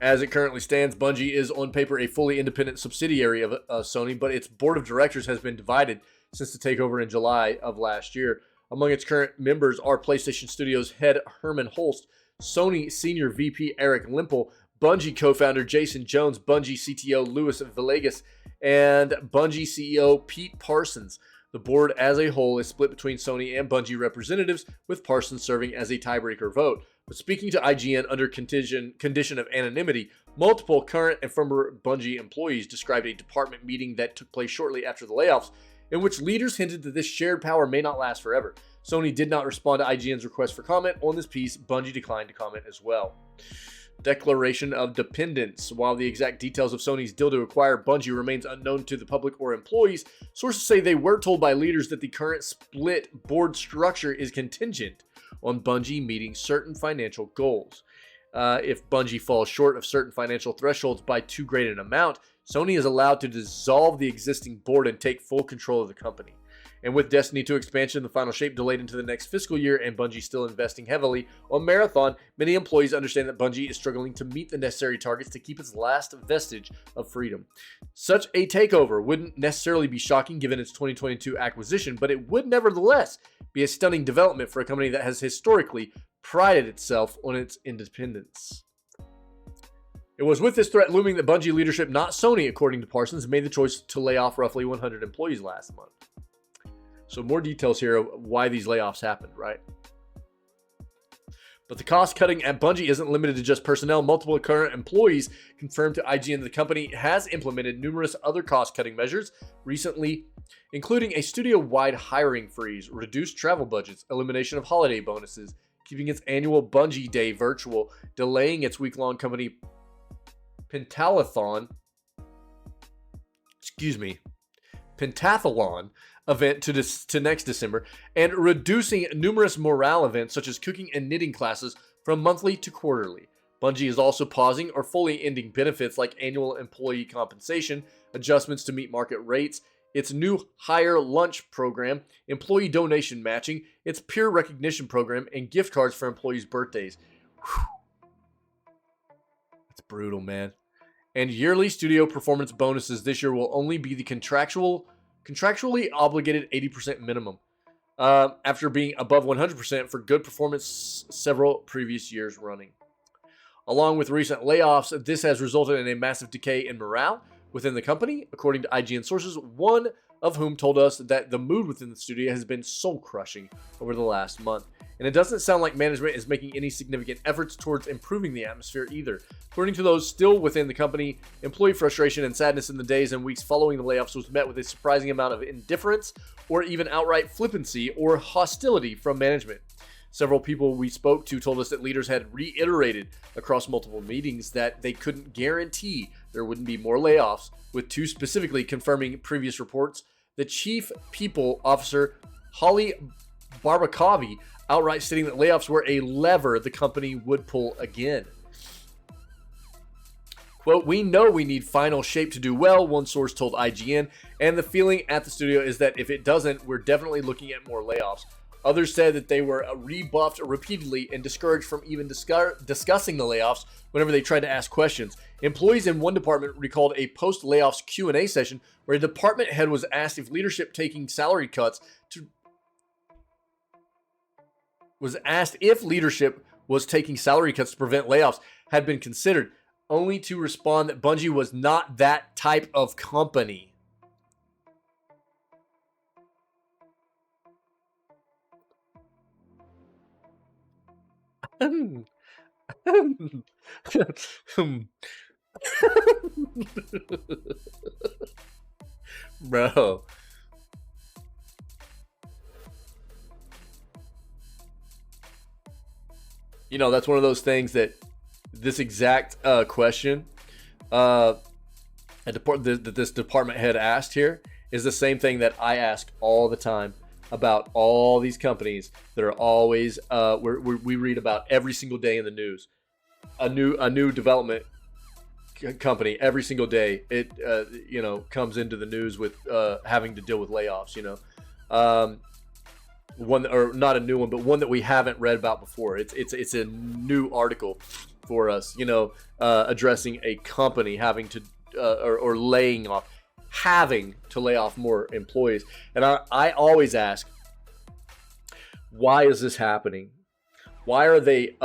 As it currently stands, Bungie is on paper a fully independent subsidiary of Sony, but its board of directors has been divided since the takeover in July of last year. Among its current members are PlayStation Studios head Herman Holst, Sony senior VP Eric Limpel, Bungie co-founder Jason Jones, Bungie CTO Louis Villegas, and Bungie CEO Pete Parsons. The board as a whole is split between Sony and Bungie representatives, with Parsons serving as a tiebreaker vote. But speaking to IGN under condition of anonymity, multiple current and former Bungie employees described a department meeting that took place shortly after the layoffs, in which leaders hinted that this shared power may not last forever. Sony did not respond to IGN's request for comment on this piece. Bungie declined to comment as well. Declaration of dependence. While the exact details of Sony's deal to acquire Bungie remains unknown to the public or employees, sources say they were told by leaders that the current split board structure is contingent on Bungie meeting certain financial goals. If Bungie falls short of certain financial thresholds by too great an amount, Sony is allowed to dissolve the existing board and take full control of the company. And with Destiny 2 expansion, the final shape delayed into the next fiscal year, and Bungie still investing heavily on Marathon, many employees understand that Bungie is struggling to meet the necessary targets to keep its last vestige of freedom. Such a takeover wouldn't necessarily be shocking given its 2022 acquisition, but it would nevertheless be a stunning development for a company that has historically prided itself on its independence. It was with this threat looming that Bungie leadership, not Sony, according to Parsons, made the choice to lay off roughly 100 employees last month. So more details here of why these layoffs happened, right? But the cost cutting at Bungie isn't limited to just personnel. Multiple current employees confirmed to IGN that the company has implemented numerous other cost cutting measures recently, including a studio-wide hiring freeze, reduced travel budgets, elimination of holiday bonuses, keeping its annual Bungie Day virtual, delaying its week-long company Pentathlon event to next December, and reducing numerous morale events such as cooking and knitting classes from monthly to quarterly. Bungie is also pausing or fully ending benefits like annual employee compensation, adjustments to meet market rates, its new hire lunch program, employee donation matching, its peer recognition program, and gift cards for employees' birthdays. Whew. That's brutal, man. And yearly studio performance bonuses this year will only be the contractually obligated 80% minimum, after being above 100% for good performance several previous years running. Along with recent layoffs, this has resulted in a massive decay in morale within the company, according to IGN sources, one of whom told us that the mood within the studio has been soul-crushing over the last month. And it doesn't sound like management is making any significant efforts towards improving the atmosphere either. According to those still within the company, employee frustration and sadness in the days and weeks following the layoffs was met with a surprising amount of indifference or even outright flippancy or hostility from management. Several people we spoke to told us that leaders had reiterated across multiple meetings that they couldn't guarantee there wouldn't be more layoffs, with 2 specifically confirming previous reports. The chief people officer, Holly Barbakovi, outright stating that layoffs were a lever the company would pull again. Quote, "We know we need final shape to do well," one source told IGN, "and the feeling at the studio is that if it doesn't, we're definitely looking at more layoffs." Others said that they were rebuffed repeatedly and discouraged from even discussing the layoffs whenever they tried to ask questions. Employees in one department recalled a post-layoffs Q&A session where a department head was asked if leadership taking salary cuts to prevent layoffs had been considered, only to respond that Bungie was not that type of company. Bro. You know, that's one of those things that this exact question that this department head asked here is the same thing that I ask all the time about all these companies that are always we read about every single day in the news. A new development company every single day. It comes into the news with having to deal with layoffs. One, or not a new one, but one that we haven't read about before. It's a new article for us. Addressing a company having to or laying off, having to lay off more employees. And I always ask, why is this happening? Why are they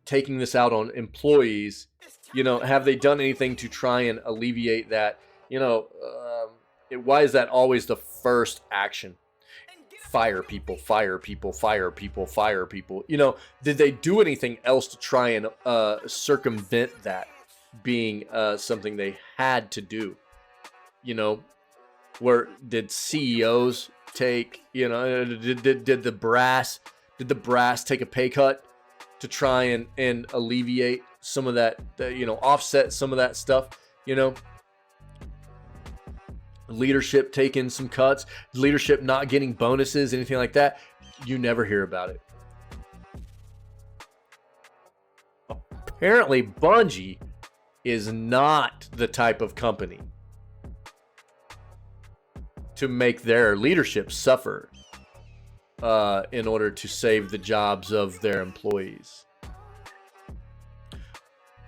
taking this out on employees? Have they done anything to try and alleviate that? Why is that always the first action? Fire people, fire people, fire people, fire people. Did they do anything else to try and circumvent that being something they had to do? Where did CEOs take? Did the brass take a pay cut to try and alleviate some of that? Offset some of that stuff. Leadership taking some cuts, leadership not getting bonuses, anything like that. You never hear about it. Apparently, Bungie is not the type of company to make their leadership suffer in order to save the jobs of their employees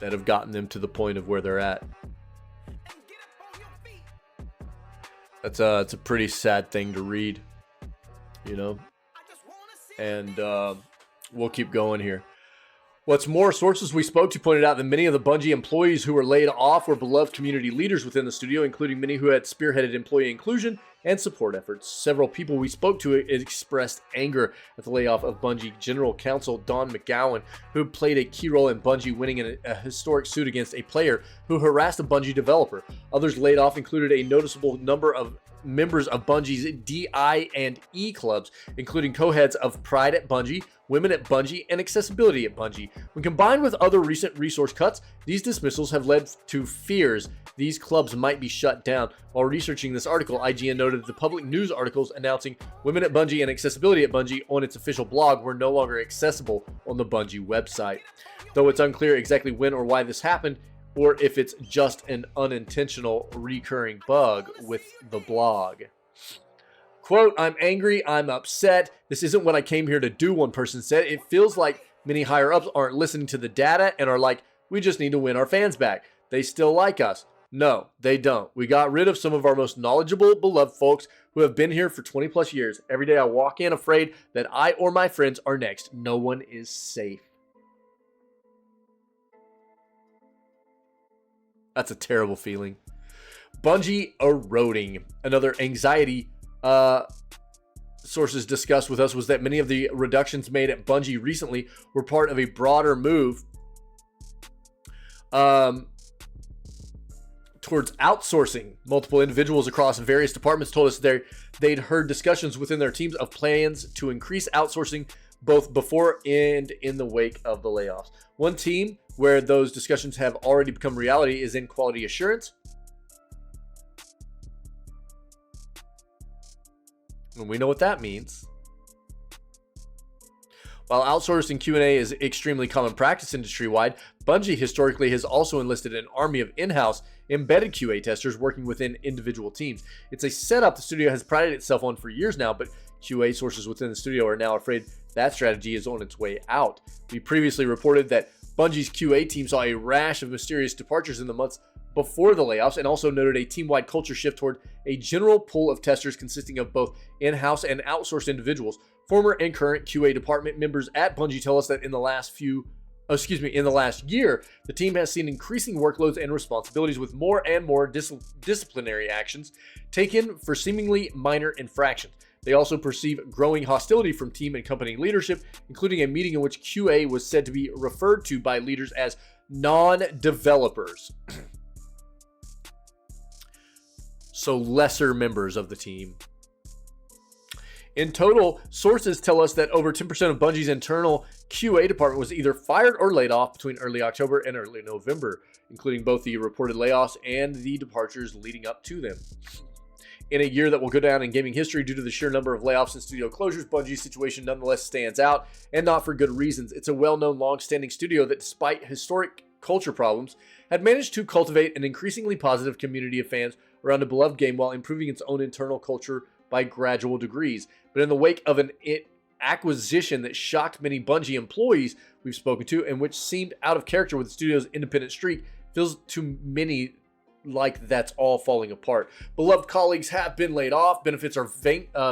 that have gotten them to the point of where they're at. It's a pretty sad thing to read, and we'll keep going here. What's more, sources we spoke to pointed out that many of the Bungie employees who were laid off were beloved community leaders within the studio, including many who had spearheaded employee inclusion and support efforts. Several people we spoke to expressed anger at the layoff of Bungie General Counsel Don McGowan, who played a key role in Bungie winning a historic suit against a player who harassed a Bungie developer. Others laid off included a noticeable number of members of Bungie's DI and E clubs, including co-heads of Pride at Bungie, Women at Bungie, and Accessibility at Bungie. When combined with other recent resource cuts, these dismissals have led to fears these clubs might be shut down. While researching this article, IGN noted that the public news articles announcing Women at Bungie and Accessibility at Bungie on its official blog were no longer accessible on the Bungie website. Though it's unclear exactly when or why this happened, or if it's just an unintentional recurring bug with the blog. Quote, "I'm angry, I'm upset. This isn't what I came here to do," one person said. "It feels like many higher ups aren't listening to the data and are like, we just need to win our fans back. They still like us." No, they don't. We got rid of some of our most knowledgeable, beloved folks who have been here for 20 plus years. Every day I walk in afraid that I or my friends are next. No one is safe. That's a terrible feeling. Bungie eroding. Another anxiety sources discussed with us was that many of the reductions made at Bungie recently were part of a broader move towards outsourcing. Multiple individuals across various departments told us they'd heard discussions within their teams of plans to increase outsourcing both before and in the wake of the layoffs. One team where those discussions have already become reality is in quality assurance. And we know what that means. While outsourcing Q&A is extremely common practice industry-wide, Bungie historically has also enlisted an army of in-house embedded QA testers working within individual teams. It's a setup the studio has prided itself on for years now, but QA sources within the studio are now afraid that strategy is on its way out. We previously reported that Bungie's QA team saw a rash of mysterious departures in the months before the layoffs, and also noted a team-wide culture shift toward a general pool of testers consisting of both in-house and outsourced individuals. Former and current QA department members at Bungie tell us that in the last year, the team has seen increasing workloads and responsibilities, with more and more disciplinary actions taken for seemingly minor infractions. They also perceive growing hostility from team and company leadership, including a meeting in which QA was said to be referred to by leaders as non-developers. So lesser members of the team. In total, sources tell us that over 10% of Bungie's internal QA department was either fired or laid off between early October and early November, including both the reported layoffs and the departures leading up to them. In a year that will go down in gaming history due to the sheer number of layoffs and studio closures, Bungie's situation nonetheless stands out, and not for good reasons. It's a well-known, long-standing studio that, despite historic culture problems, had managed to cultivate an increasingly positive community of fans around a beloved game while improving its own internal culture by gradual degrees. But in the wake of an acquisition that shocked many Bungie employees we've spoken to, and which seemed out of character with the studio's independent streak, feels to many like that's all falling apart. Beloved colleagues have been laid off, benefits are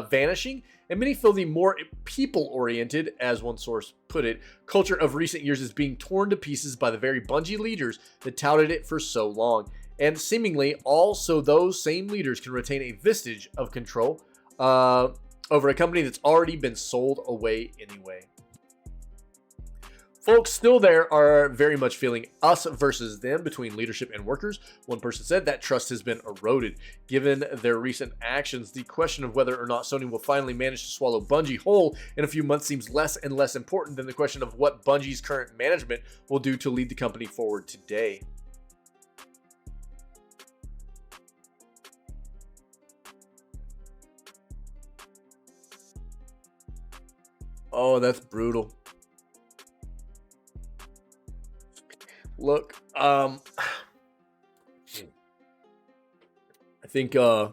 vanishing, and many feel the more people-oriented, as one source put it, culture of recent years is being torn to pieces by the very Bungie leaders that touted it for so long. And seemingly also those same leaders can retain a vestige of control over a company that's already been sold away anyway. Folks still there are very much feeling us versus them between leadership and workers. One person said that trust has been eroded. Given their recent actions, the question of whether or not Sony will finally manage to swallow Bungie whole in a few months seems less and less important than the question of what Bungie's current management will do to lead the company forward today. Oh, that's brutal. Look, I think as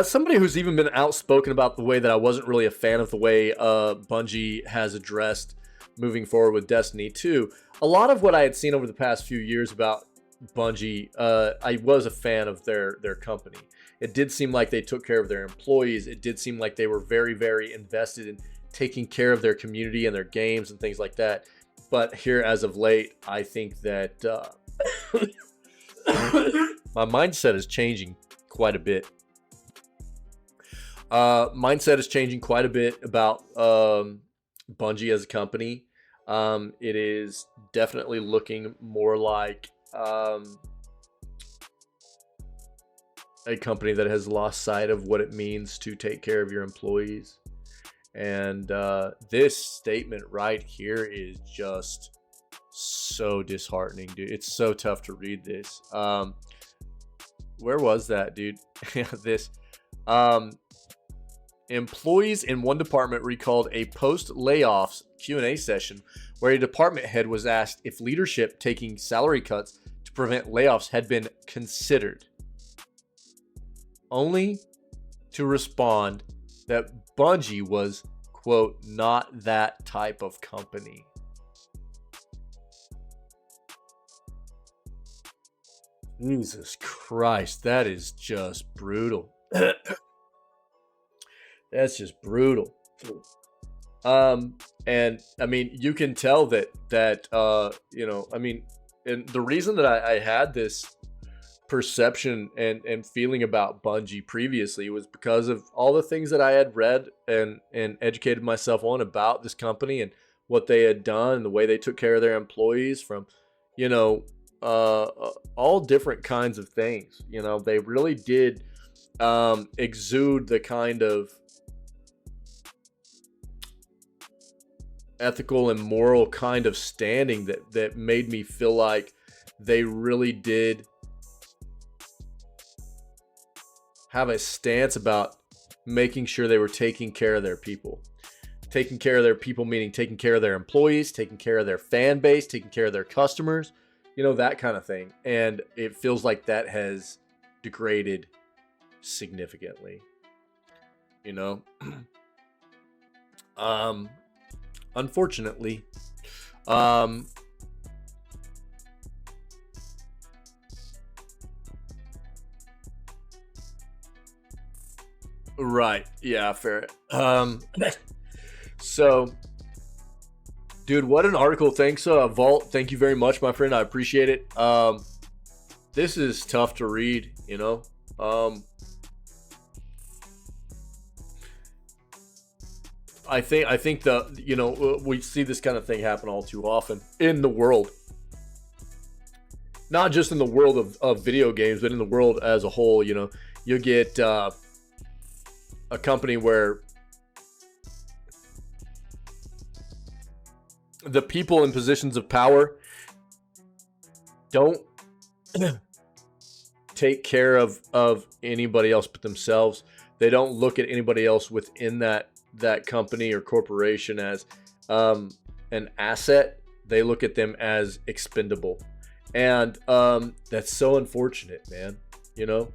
somebody who's even been outspoken about the way that I wasn't really a fan of the way Bungie has addressed moving forward with Destiny 2, a lot of what I had seen over the past few years about Bungie, I was a fan of their company. It did seem like they took care of their employees. It did seem like they were very, very invested in taking care of their community and their games and things like that. But here, as of late, I think that my mindset is changing quite a bit. Mindset is changing quite a bit about Bungie as a company. It is definitely looking more like a company that has lost sight of what it means to take care of your employees. And this statement right here is just so disheartening, dude. It's so tough to read this. Where was that, dude? This employees in one department recalled a post-layoffs Q&A session where a department head was asked if leadership taking salary cuts to prevent layoffs had been considered, only to respond that Bungie was, quote, not that type of company. Jesus Christ, that is just brutal. That's just brutal. And I mean, you can tell that you know, I mean, and the reason that I had this perception and feeling about Bungie previously was because of all the things that I had read and educated myself on about this company and what they had done and the way they took care of their employees from, you know, all different kinds of things. You know, they really did exude the kind of ethical and moral kind of standing that made me feel like they really did have a stance about making sure they were taking care of their people. Taking care of their people meaning taking care of their employees, taking care of their fan base, taking care of their customers, you know, that kind of thing. And it feels like that has degraded significantly, you know. Unfortunately, right, yeah, fair. So dude, what an article. Thanks, Vault. Thank you very much, my friend. I appreciate it. This is tough to read, you know. I think the, you know, we see this kind of thing happen all too often in the world. Not just in the world of video games, but in the world as a whole. You know, you get a company where the people in positions of power don't take care of anybody else but themselves. They don't look at anybody else within that company or corporation as an asset. They look at them as expendable. And that's so unfortunate, man. You know,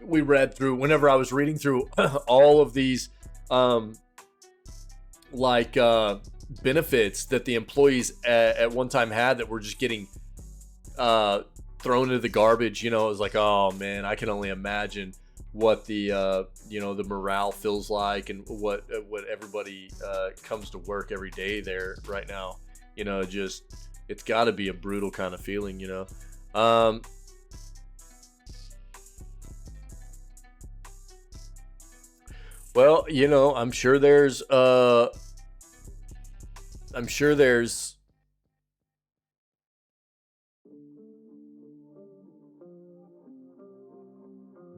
we read through, whenever I was reading through all of these benefits that the employees at one time had that were just getting thrown into the garbage, you know, it was like, oh man, I can only imagine what the you know, the morale feels like and what everybody comes to work every day there right now. You know, just, it's got to be a brutal kind of feeling, you know. Well, you know, I'm sure there's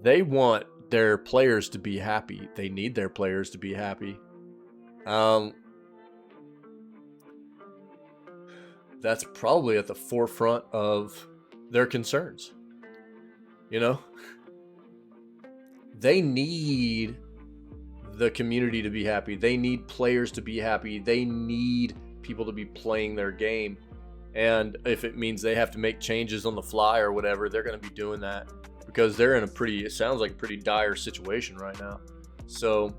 they want their players to be happy. They need their players to be happy. That's probably at the forefront of their concerns. You know, they need the community to be happy. They need players to be happy. They need people to be playing their game. And if it means they have to make changes on the fly or whatever, they're going to be doing that because they're in a pretty, it sounds like a pretty dire situation right now. So,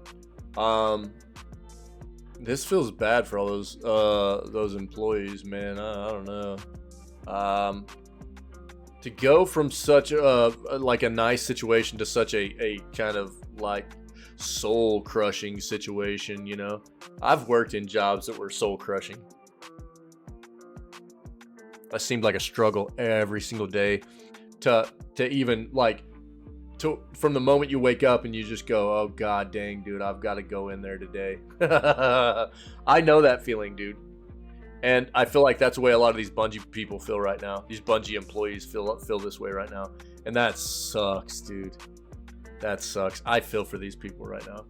this feels bad for all those employees, man. I don't know. To go from such a nice situation to such a kind of like soul crushing situation, you know. I've worked in jobs that were soul crushing. That seemed like a struggle every single day to even like from the moment you wake up and you just go, oh god dang, dude, I've got to go in there today. I know that feeling, dude. And I feel like that's the way a lot of these Bungie people feel right now. These Bungie employees feel this way right now. And that sucks, dude. That sucks. I feel for these people right now.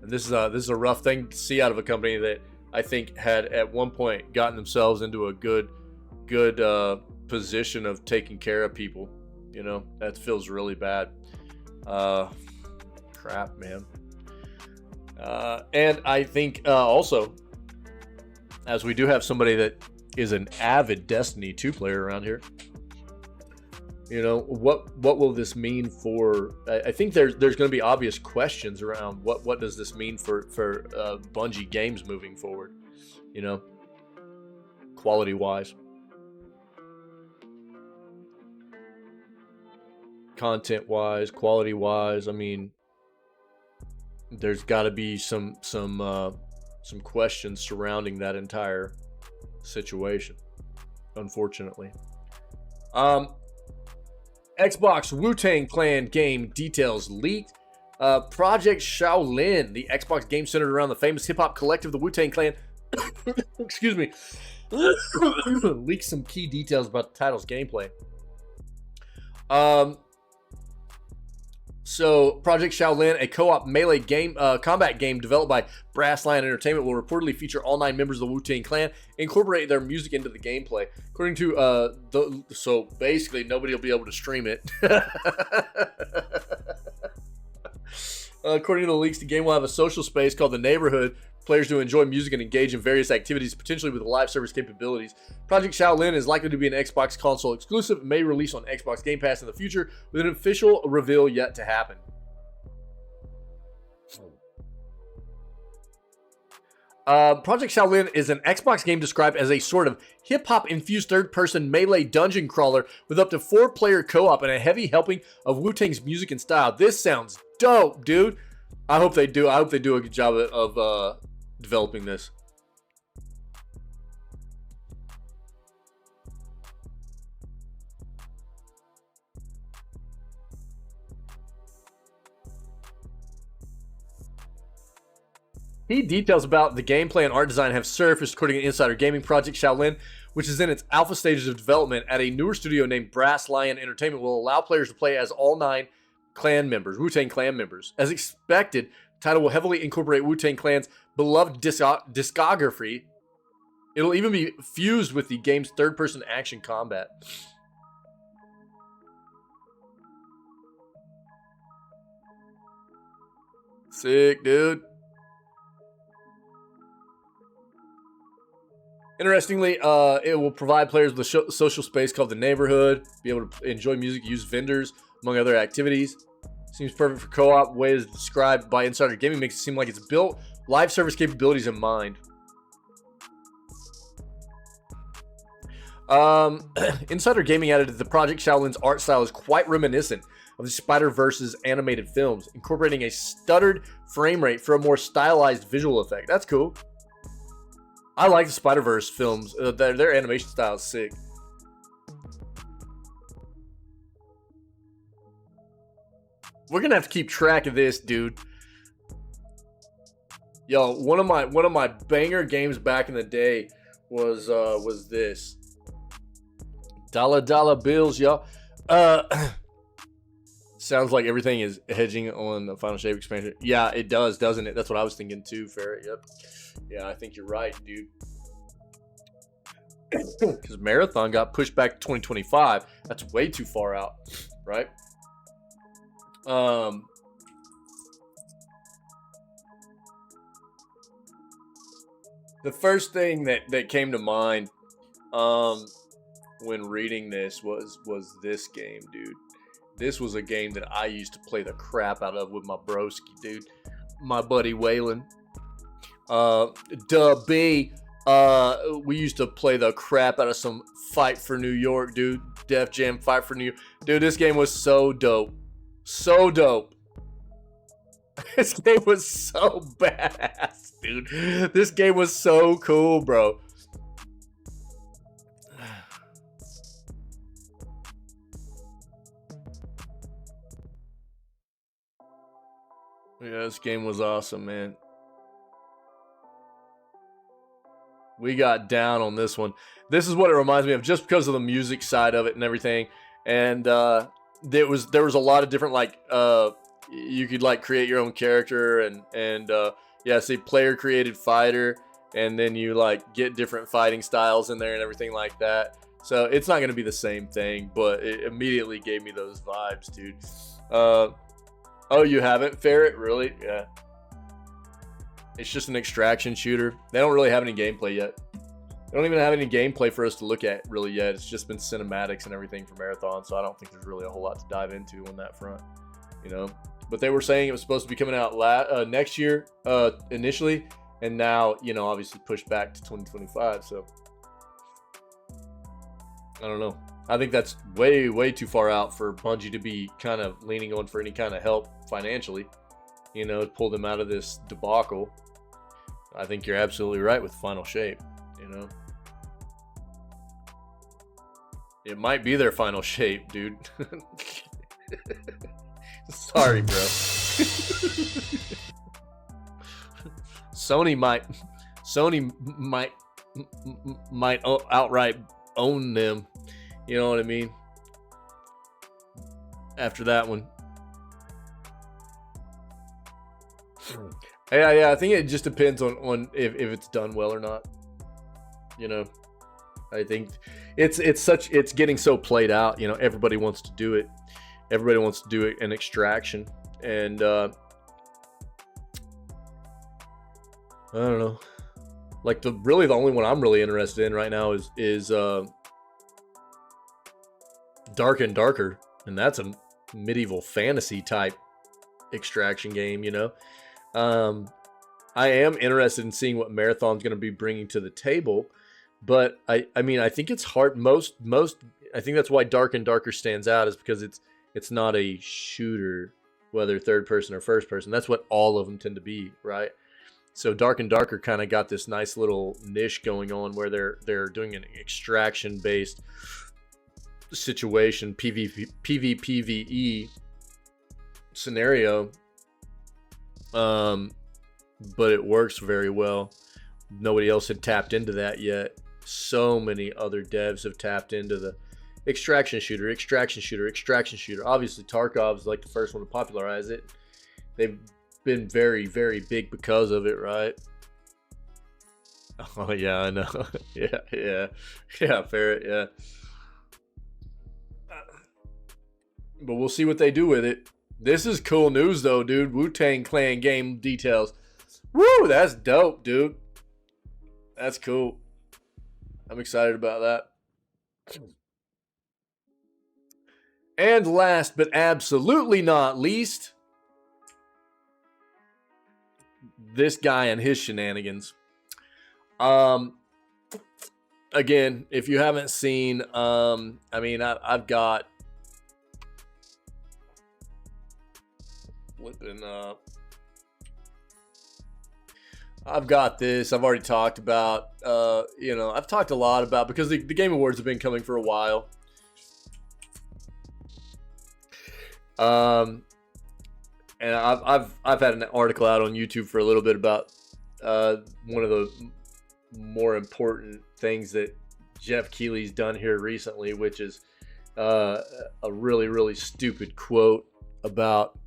And this is a rough thing to see out of a company that I think had at one point gotten themselves into a good position of taking care of people. You know, that feels really bad. Crap, man. And I think also, as we do have somebody that is an avid Destiny 2 player around here, you know, what will this mean for? I think there's going to be obvious questions around what does this mean for Bungie games moving forward, you know, quality wise, content wise, quality wise. I mean, there's got to be some questions surrounding that entire situation, unfortunately. Xbox Wu-Tang Clan game details leaked. Project Shaolin, the Xbox game centered around the famous hip-hop collective, the Wu-Tang Clan, excuse me, leaked some key details about the title's gameplay. So Project Shaolin, a co-op melee game, combat game developed by Brass Lion Entertainment, will reportedly feature all 9 members of the Wu-Tang Clan, incorporate their music into the gameplay. According to so basically nobody will be able to stream it. According to the leaks, the game will have a social space called the Neighborhood. Players to enjoy music and engage in various activities, potentially with live service capabilities. Project Shaolin is likely to be an Xbox console exclusive and may release on Xbox Game Pass in the future, with an official reveal yet to happen. Project Shaolin is an Xbox game described as a sort of hip-hop infused third-person melee dungeon crawler with up to 4-player co-op and a heavy helping of Wu-Tang's music and style. This sounds dope, dude. I hope they do. I hope they do a good job of developing this. Key details about the gameplay and art design have surfaced according to Insider Gaming. Project Shaolin, which is in its alpha stages of development at a newer studio named Brass Lion Entertainment, will allow players to play as all 9 clan members, Wu-Tang Clan members. As expected, the title will heavily incorporate Wu-Tang Clan's beloved discography. It'll even be fused with the game's third-person action combat. Sick, dude. Interestingly, it will provide players with a social space called the Neighborhood, be able to enjoy music, use vendors, among other activities. Seems perfect for co-op. Way is described by Insider Gaming makes it seem like it's built live service capabilities in mind. Insider Gaming added that the Project Shaolin's art style is quite reminiscent of the Spider-Verse's animated films, incorporating a stuttered frame rate for a more stylized visual effect. That's cool. I like the Spider-Verse films. Their animation style is sick. We're gonna have to keep track of this, dude. Yo, one of my banger games back in the day was this. Dollar bills, y'all. Sounds like everything is hedging on the Final Shape expansion. Yeah, it does, doesn't it? That's what I was thinking too, Ferret. Yep. Yeah, I think you're right, dude. Because Marathon got pushed back to 2025. That's way too far out, right? The first thing that came to mind when reading this was this game, dude. This was a game that I used to play the crap out of with my broski, dude. My buddy Waylon. B. We used to play the crap out of some Fight for New York, dude. Def Jam Fight for New York. Dude, this game was so dope. So dope. This game was so badass, dude. This game was so cool, bro. Yeah, this game was awesome, man. We got down on this one. This is what it reminds me of, just because of the music side of it and everything. And there was a lot of different, like, you could like create your own character and yeah, say player created fighter, and then you like get different fighting styles in there and everything like that. So it's not going to be the same thing, but it immediately gave me those vibes, dude. Oh, you haven't? Ferret? Really? Yeah. It's just an extraction shooter. They don't really have any gameplay yet. They don't even have any gameplay for us to look at really yet. It's just been cinematics and everything for Marathon, so I don't think there's really a whole lot to dive into on that front, you know. But they were saying it was supposed to be coming out next year initially, and now, you know, obviously pushed back to 2025. So I don't know. I think that's way too far out for Bungie to be kind of leaning on for any kind of help financially, you know, to pull them out of this debacle. I think you're absolutely right with Final Shape, you know. It might be their final shape, dude. Sorry, bro. Sony might outright own them. You know what I mean? After that one. Yeah, I think it just depends on if it's done well or not. You know, I think it's getting so played out. You know, everybody wants to do it. Everybody wants to do it in extraction, and I don't know. Like the only one I'm really interested in right now is Dark and Darker, and that's a medieval fantasy type extraction game. You know, I am interested in seeing what Marathon's going to be bringing to the table, but I mean I think it's hard. Most I think that's why Dark and Darker stands out, is because it's not a shooter, whether third person or first person. That's what all of them tend to be, right? So Dark and Darker kind of got this nice little niche going on where they're doing an extraction based situation, PvPvE scenario, but it works very well. Nobody else had tapped into that yet. So many other devs have tapped into the extraction shooter. Obviously, Tarkov's like the first one to popularize it. They've been very, very big because of it, right? Oh yeah, I know. yeah, Ferret, yeah. But we'll see what they do with it. This is cool news though, dude. Wu-Tang Clan game details. Woo, that's dope, dude. That's cool. I'm excited about that. And last but absolutely not least, this guy and his shenanigans. Again, if you haven't seen, I mean, I've got flipping up. I've got this. I've already talked about. You know, I've talked a lot about, because the Game Awards have been coming for a while. And I've had an article out on YouTube for a little bit about one of the more important things that Jeff Keighley's done here recently, which is a really, really stupid quote about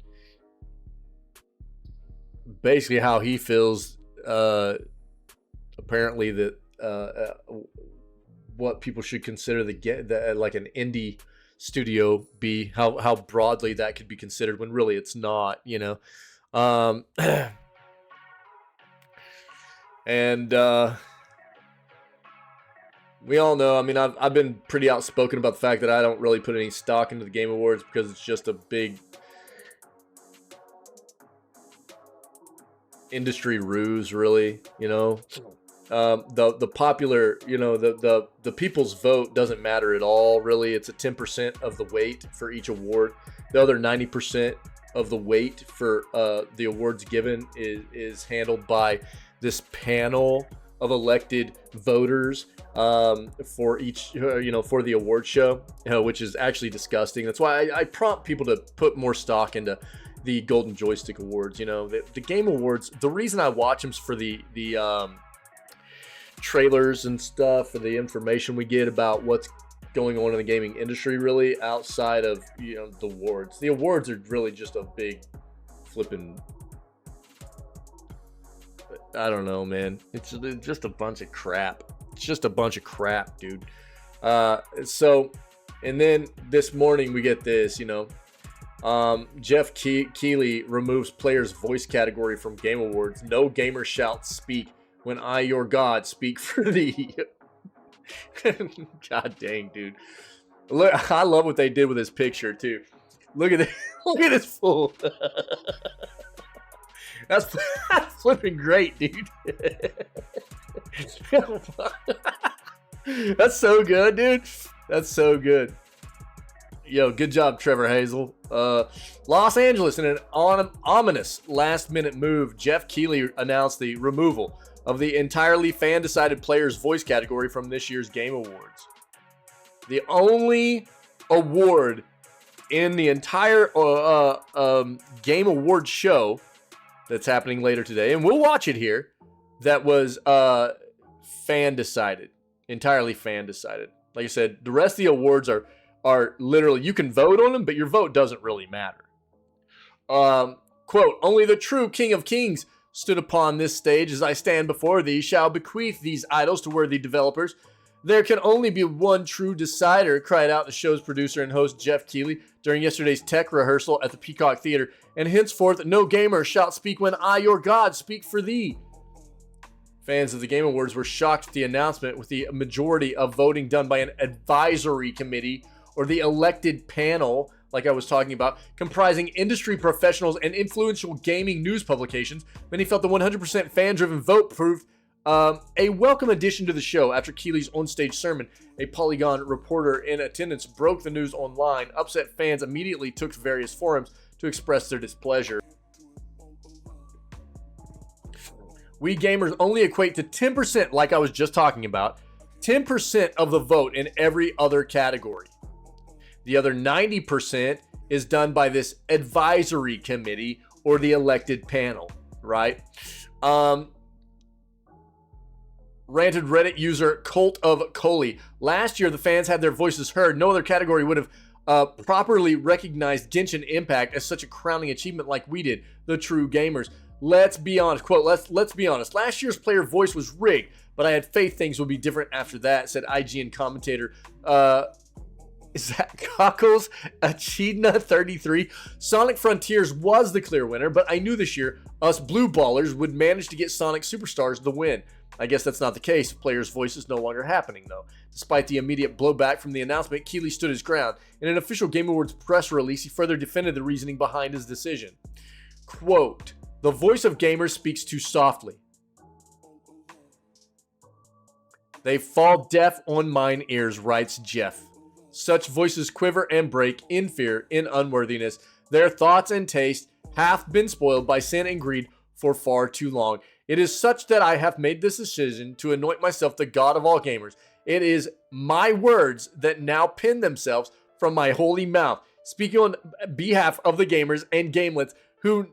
basically how he feels apparently that what people should consider the like an indie studio be, how broadly that could be considered when really it's not, you know. And we all know, I mean, I've been pretty outspoken about the fact that I don't really put any stock into the Game Awards because it's just a big industry ruse, really, you know. The popular, you know, the people's vote doesn't matter at all, really. It's a 10% of the weight for each award. The other 90% of the weight for the awards given is handled by this panel of elected voters for each, you know, for the award show, which is actually disgusting. That's why I prompt people to put more stock into the Golden Joystick Awards. You know, the Game Awards, the reason I watch them is for the trailers and stuff, for the information we get about what's going on in the gaming industry, really, outside of, you know, the awards. The awards are really just a big flipping, I don't know, man. It's just a bunch of crap. It's just a bunch of crap, dude. So, and then this morning we get this, you know, Jeff Keighley removes player's voice category from Game Awards. No gamer shall speak when I, your God, speak for thee. God dang, dude. Look, I love what they did with this picture too. Look at it. Look at this fool. That's flipping great, dude. That's so good, dude. That's so good. Yo, good job, Trevor Hazel. Los Angeles, in an ominous last-minute move, Jeff Keighley announced the removal of the entirely fan-decided player's voice category from this year's Game Awards. The only award in the entire Game Awards show that's happening later today, and we'll watch it here, that was fan decided, entirely fan decided. Like I said, the rest of the awards are literally, you can vote on them, but your vote doesn't really matter. Quote, only the true King of Kings stood upon this stage. As I stand before thee, shall bequeath these idols to worthy developers. There can only be one true decider, cried out the show's producer and host Jeff Keighley during yesterday's tech rehearsal at the Peacock Theater. And henceforth, no gamer shall speak when I, your God, speak for thee. Fans of the Game Awards were shocked at the announcement, with the majority of voting done by an advisory committee, or the elected panel, like I was talking about, comprising industry professionals and influential gaming news publications. Many felt the 100% fan-driven vote proved a welcome addition to the show. After Keighley's onstage sermon, a Polygon reporter in attendance broke the news online. Upset fans immediately took to various forums to express their displeasure. We gamers only equate to 10%, like I was just talking about, 10% of the vote in every other category. The other 90% is done by this advisory committee or the elected panel, right? Ranted Reddit user Cult of Coley. Last year, the fans had their voices heard. No other category would have properly recognized Genshin Impact as such a crowning achievement like we did, the true gamers. Let's be honest. Quote, let's be honest. Last year's player voice was rigged, but I had faith things would be different after that, said IGN commentator. Is that Cockles Echidna 33? Sonic Frontiers was the clear winner, but I knew this year us blue ballers would manage to get Sonic Superstars the win. I guess that's not the case. Players' voice is no longer happening, though. Despite the immediate blowback from the announcement, Keighley stood his ground. In an official Game Awards press release, he further defended the reasoning behind his decision. Quote, the voice of gamers speaks too softly. They fall deaf on mine ears, writes Jeff. Such voices quiver and break in fear, in unworthiness. Their thoughts and taste have been spoiled by sin and greed for far too long. It is such that I have made this decision to anoint myself the God of all gamers. It is my words that now pin themselves from my holy mouth, speaking on behalf of the gamers and gamelets who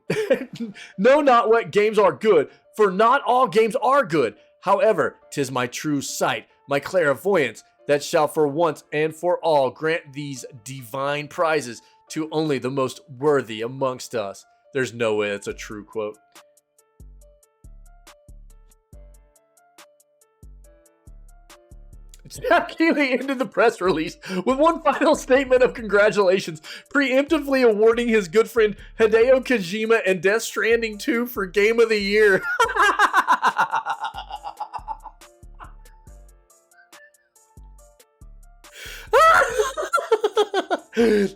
know not what games are good, for not all games are good. However, 'tis my true sight, my clairvoyance, that shall for once and for all grant these divine prizes to only the most worthy amongst us. There's no way that's a true quote. Jeff Keighley ended the press release with one final statement of congratulations, preemptively awarding his good friend Hideo Kojima and Death Stranding 2 for Game of the Year.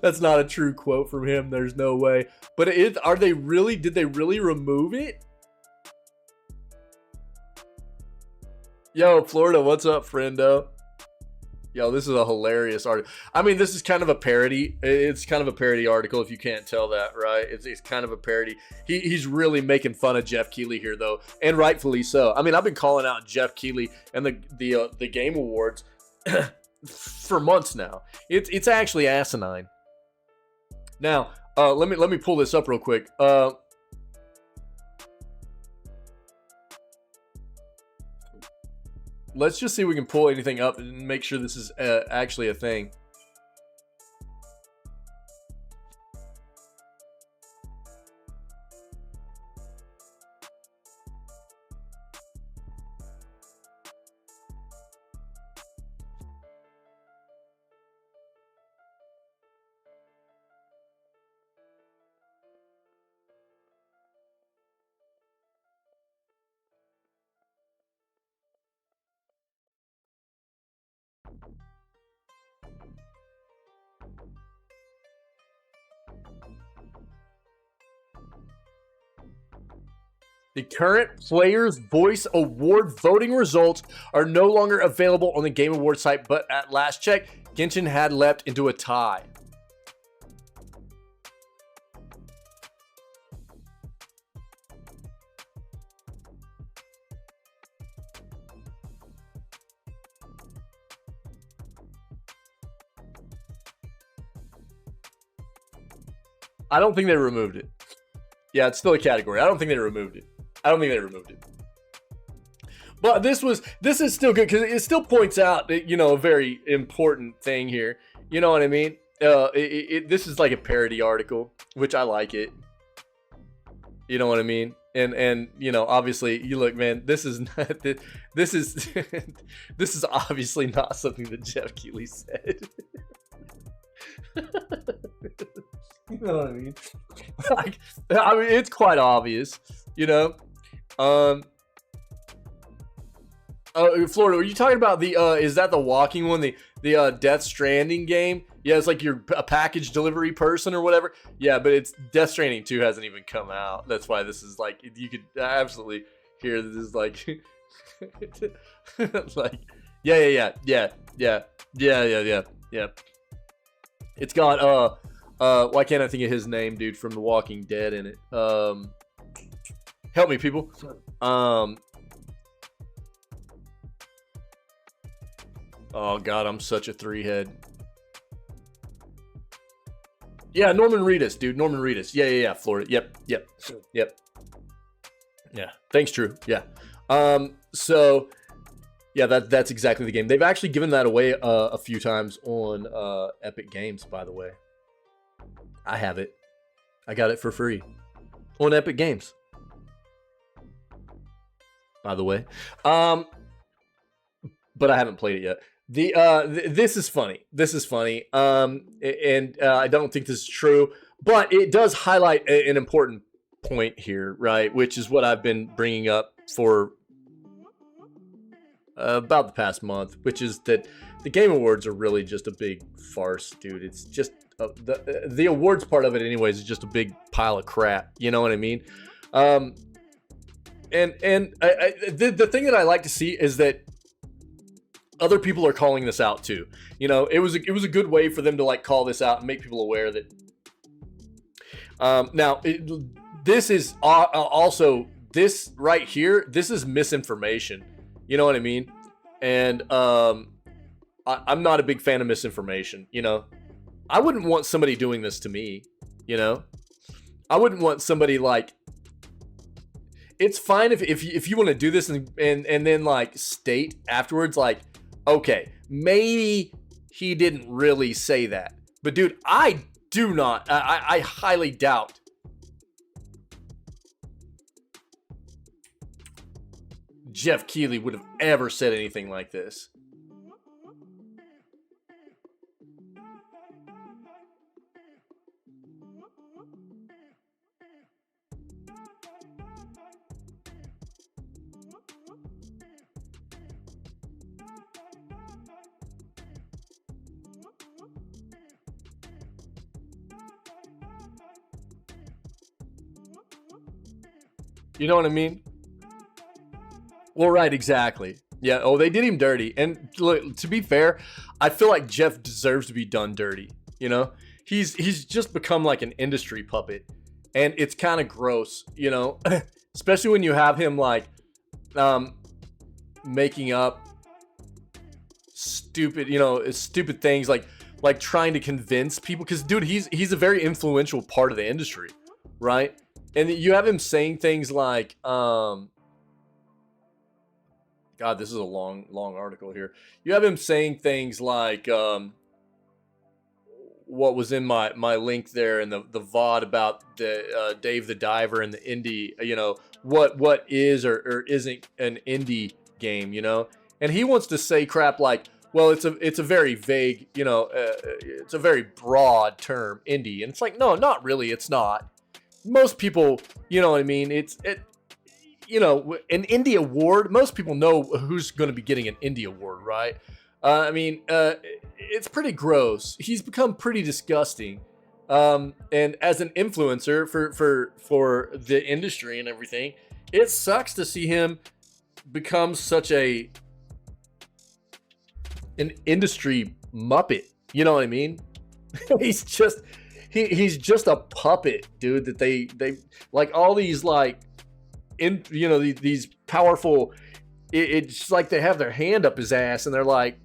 That's not a true quote from him. There's no way. But did they really remove it? Yo, Florida, what's up, friendo? Yo, this is a hilarious article. I mean, this is kind of a parody. It's kind of a parody article, if you can't tell that, right? It's kind of a parody. He's really making fun of Jeff Keighley here, though, and rightfully so. I mean, I've been calling out Jeff Keighley and the Game Awards for months now. It's actually asinine. Now, let me pull this up real quick. Let's just see if we can pull anything up and make sure this is actually a thing. The current Players' Voice Award voting results are no longer available on the Game Awards site, but at last check, Genshin had leapt into a tie. I don't think they removed it. Yeah, it's still a category. I don't think they removed it. But this is still good because it still points out that, you know, a very important thing here. You know what I mean? This is like a parody article, which I like it. You know what I mean? And you know, obviously, you look, man. This is not this is this is obviously not something that Jeff Keighley said. You know what I mean? Like, I mean, it's quite obvious. You know. Florida, are you talking about the is that the walking one, the Death Stranding game? Yeah, it's like you're a package delivery person or whatever. Yeah, but it's Death Stranding 2 hasn't even come out. That's why this is like, you could absolutely hear this is like like yeah. It's got why can't I think of his name, dude, from The Walking Dead in it? Help me, people. Oh God, I'm such a three-head. Yeah, Norman Reedus, dude. Norman Reedus. Yeah. Florida. Yep. Yeah. Thanks, Drew. Yeah. So, yeah, that's exactly the game. They've actually given that away a few times on Epic Games, by the way. I have it. I got it for free on Epic Games, by the way. But I haven't played it yet. This is funny. And I don't think this is true, but it does highlight an important point here, right? Which is what I've been bringing up for about the past month, which is that the Game Awards are really just a big farce, dude. It's just the awards part of it, anyways, is just a big pile of crap. You know what I mean? The thing that I like to see is that other people are calling this out too. You know, it was a good way for them to like call this out and make people aware that. This is also this right here. This is misinformation. You know what I mean? And I'm not a big fan of misinformation. You know, I wouldn't want somebody doing this to me. You know, I wouldn't want somebody like. It's fine if you want to do this and then like state afterwards like, okay, maybe he didn't really say that. But dude, I highly doubt Jeff Keighley would have ever said anything like this. You know what I mean? Well, right, exactly. Yeah, oh, they did him dirty. And look, to be fair, I feel like Jeff deserves to be done dirty, you know? He's just become like an industry puppet. And it's kind of gross, you know? Especially when you have him like making up stupid things like trying to convince people, cuz dude, he's a very influential part of the industry, right? And you have him saying things like, God, this is a long article here. You have him saying things like, what was in my link there and the VOD about the Dave the Diver and the indie, you know, what is or isn't an indie game, you know? And he wants to say crap like, well, it's a very vague, you know, it's a very broad term, indie. And it's like, no, not really, it's not. Most people, you know what I mean? You know, an indie award, most people know who's going to be getting an indie award, right? I mean, it's pretty gross. He's become pretty disgusting. And as an influencer for the industry and everything, it sucks to see him become such an industry muppet. You know what I mean? He's just a puppet, dude, that they like all these like these powerful, it's like they have their hand up his ass and they're like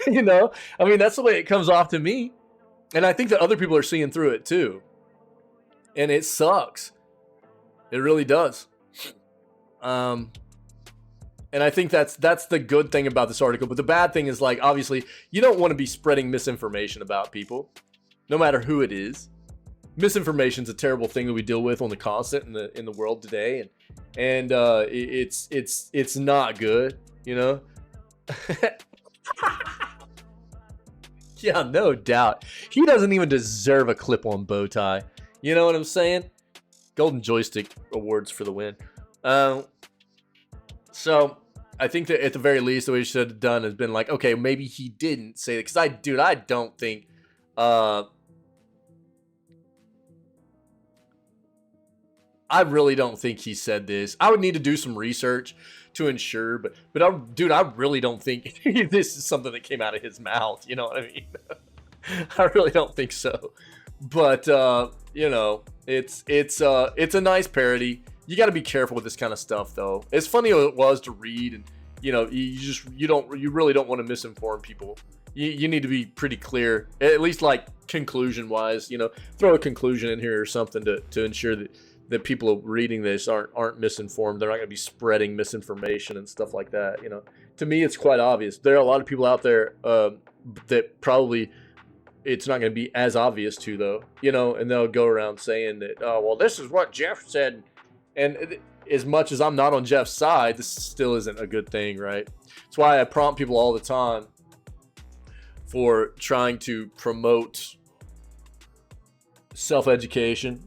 you know, I mean, that's the way it comes off to me. And I think that other people are seeing through it too. And it sucks. It really does. And I think that's the good thing about this article. But the bad thing is, like, obviously, you don't want to be spreading misinformation about people, no matter who it is. Misinformation is a terrible thing that we deal with on the constant in the world today, and it's not good, you know. Yeah, no doubt. He doesn't even deserve a clip-on bow tie. You know what I'm saying? Golden Joystick Awards for the win. So I think that at the very least, what he should have done has been like, okay, maybe he didn't say that. Because I don't think, I really don't think he said this. I would need to do some research to ensure, but I really don't think this is something that came out of his mouth. You know what I mean? I really don't think so. But you know, it's a nice parody. You got to be careful with this kind of stuff, though. As funny as it was to read, and you know, you really don't want to misinform people. You need to be pretty clear, at least like conclusion wise. You know, throw a conclusion in here or something to ensure that people reading this aren't misinformed. They're not going to be spreading misinformation and stuff like that. You know, to me, it's quite obvious. There are a lot of people out there that probably it's not going to be as obvious to, though. You know, and they'll go around saying that, oh, well, this is what Jeff said. And as much as I'm not on Jeff's side, this still isn't a good thing, right? That's why I prompt people all the time for trying to promote self-education.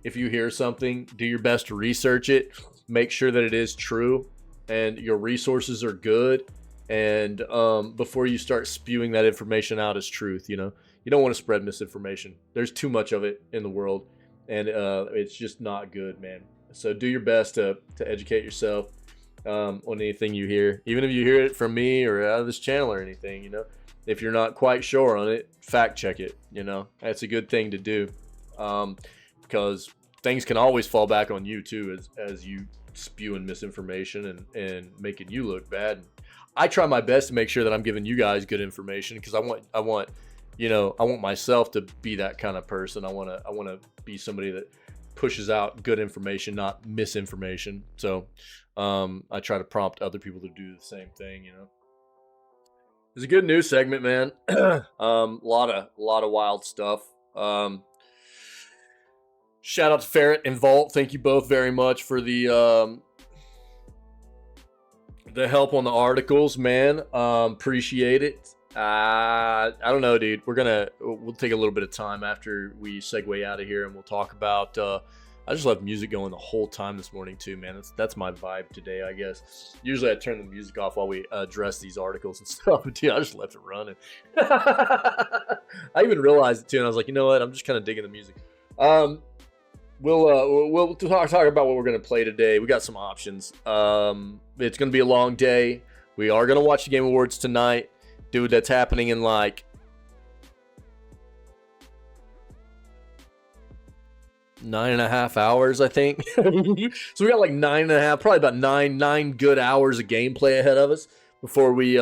If you hear something, do your best to research it. Make sure that it is true and your resources are good. And before you start spewing that information out as truth, you know, you don't want to spread misinformation. There's too much of it in the world, and it's just not good, man. So do your best to educate yourself on anything you hear, even if you hear it from me or out of this channel or anything. You know, if you're not quite sure on it, fact check it. You know, that's a good thing to do, because things can always fall back on you too, as you spewing misinformation and making you look bad. I try my best to make sure that I'm giving you guys good information, because I want you know, I want myself to be that kind of person. I want to be somebody that pushes out good information, not misinformation. So I try to prompt other people to do the same thing, you know. It's a good news segment, man. lot of wild stuff. Shout out to Ferret and Vault. Thank you both very much for the help on the articles, man. Appreciate it. I don't know, dude. We'll take a little bit of time after we segue out of here, and we'll talk about. I just left music going the whole time this morning too, man. That's my vibe today, I guess. Usually I turn the music off while we address these articles and stuff, but dude, I just left it running. I even realized it too, and I was like, you know what? I'm just kind of digging the music. We'll talk about what we're gonna play today. We got some options. It's gonna be a long day. We are gonna watch the Game Awards tonight. Dude, that's happening in like 9.5 hours, I think. So we got like 9.5, probably about nine good hours of gameplay ahead of us before we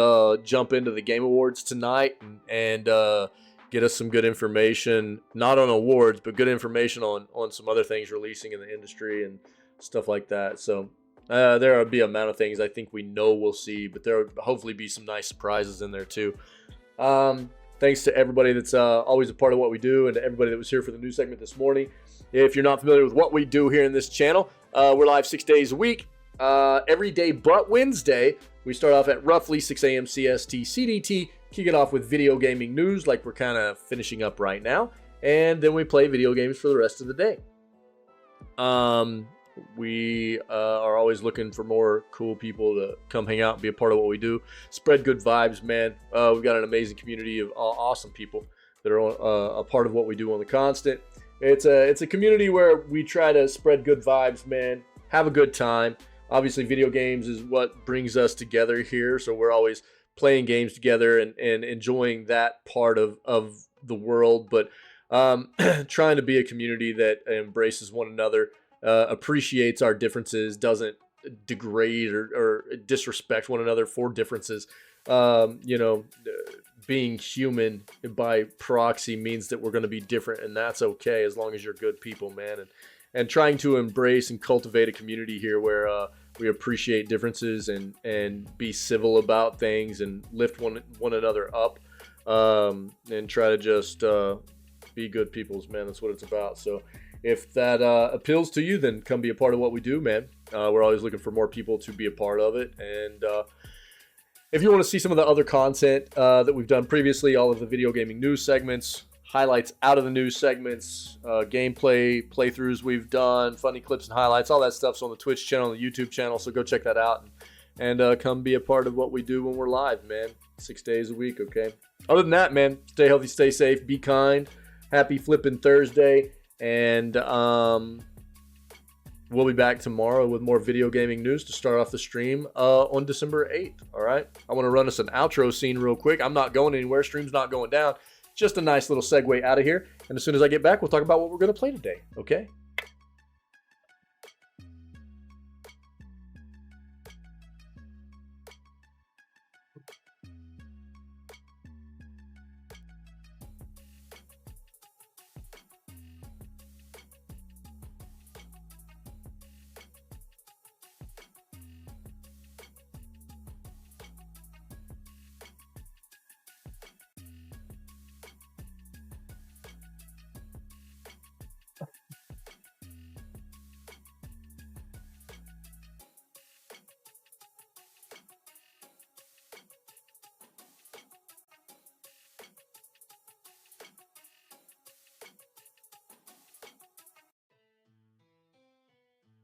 jump into the Game Awards tonight and get us some good information, not on awards, but good information on some other things releasing in the industry and stuff like that. So there will be a amount of things I think we know we'll see, but there will hopefully be some nice surprises in there too. Thanks to everybody that's always a part of what we do, and to everybody that was here for the news segment this morning. If you're not familiar with what we do here in this channel, we're live 6 days a week, every day but Wednesday. We start off at roughly 6 a.m. CST CDT, kick it off with video gaming news like we're kind of finishing up right now, and then we play video games for the rest of the day. We are always looking for more cool people to come hang out and be a part of what we do. Spread good vibes, man. We've got an amazing community of awesome people that are a part of what we do on the constant. It's a community where we try to spread good vibes, man. Have a good time. Obviously, video games is what brings us together here, so we're always playing games together and enjoying that part of the world, but trying to be a community that embraces one another, appreciates our differences, doesn't degrade or disrespect one another for differences. You know, being human by proxy means that we're going to be different, and that's okay as long as you're good people, man. And trying to embrace and cultivate a community here where we appreciate differences and be civil about things and lift one another up, and try to just be good peoples, man. That's what it's about. So if that appeals to you, then come be a part of what we do, man. We're always looking for more people to be a part of it. And if you want to see some of the other content that we've done previously, all of the video gaming news segments, highlights out of the news segments, gameplay playthroughs we've done, funny clips and highlights, all that stuff's on the Twitch channel, the YouTube channel. So go check that out and come be a part of what we do when we're live, man. 6 days a week, okay? Other than that, man, stay healthy, stay safe, be kind. Happy flipping Thursday. And we'll be back tomorrow with more video gaming news to start off the stream on December 8th, all right? I want to run us an outro scene real quick. I'm not going anywhere. Stream's not going down. Just a nice little segue out of here. And as soon as I get back, we'll talk about what we're going to play today, okay?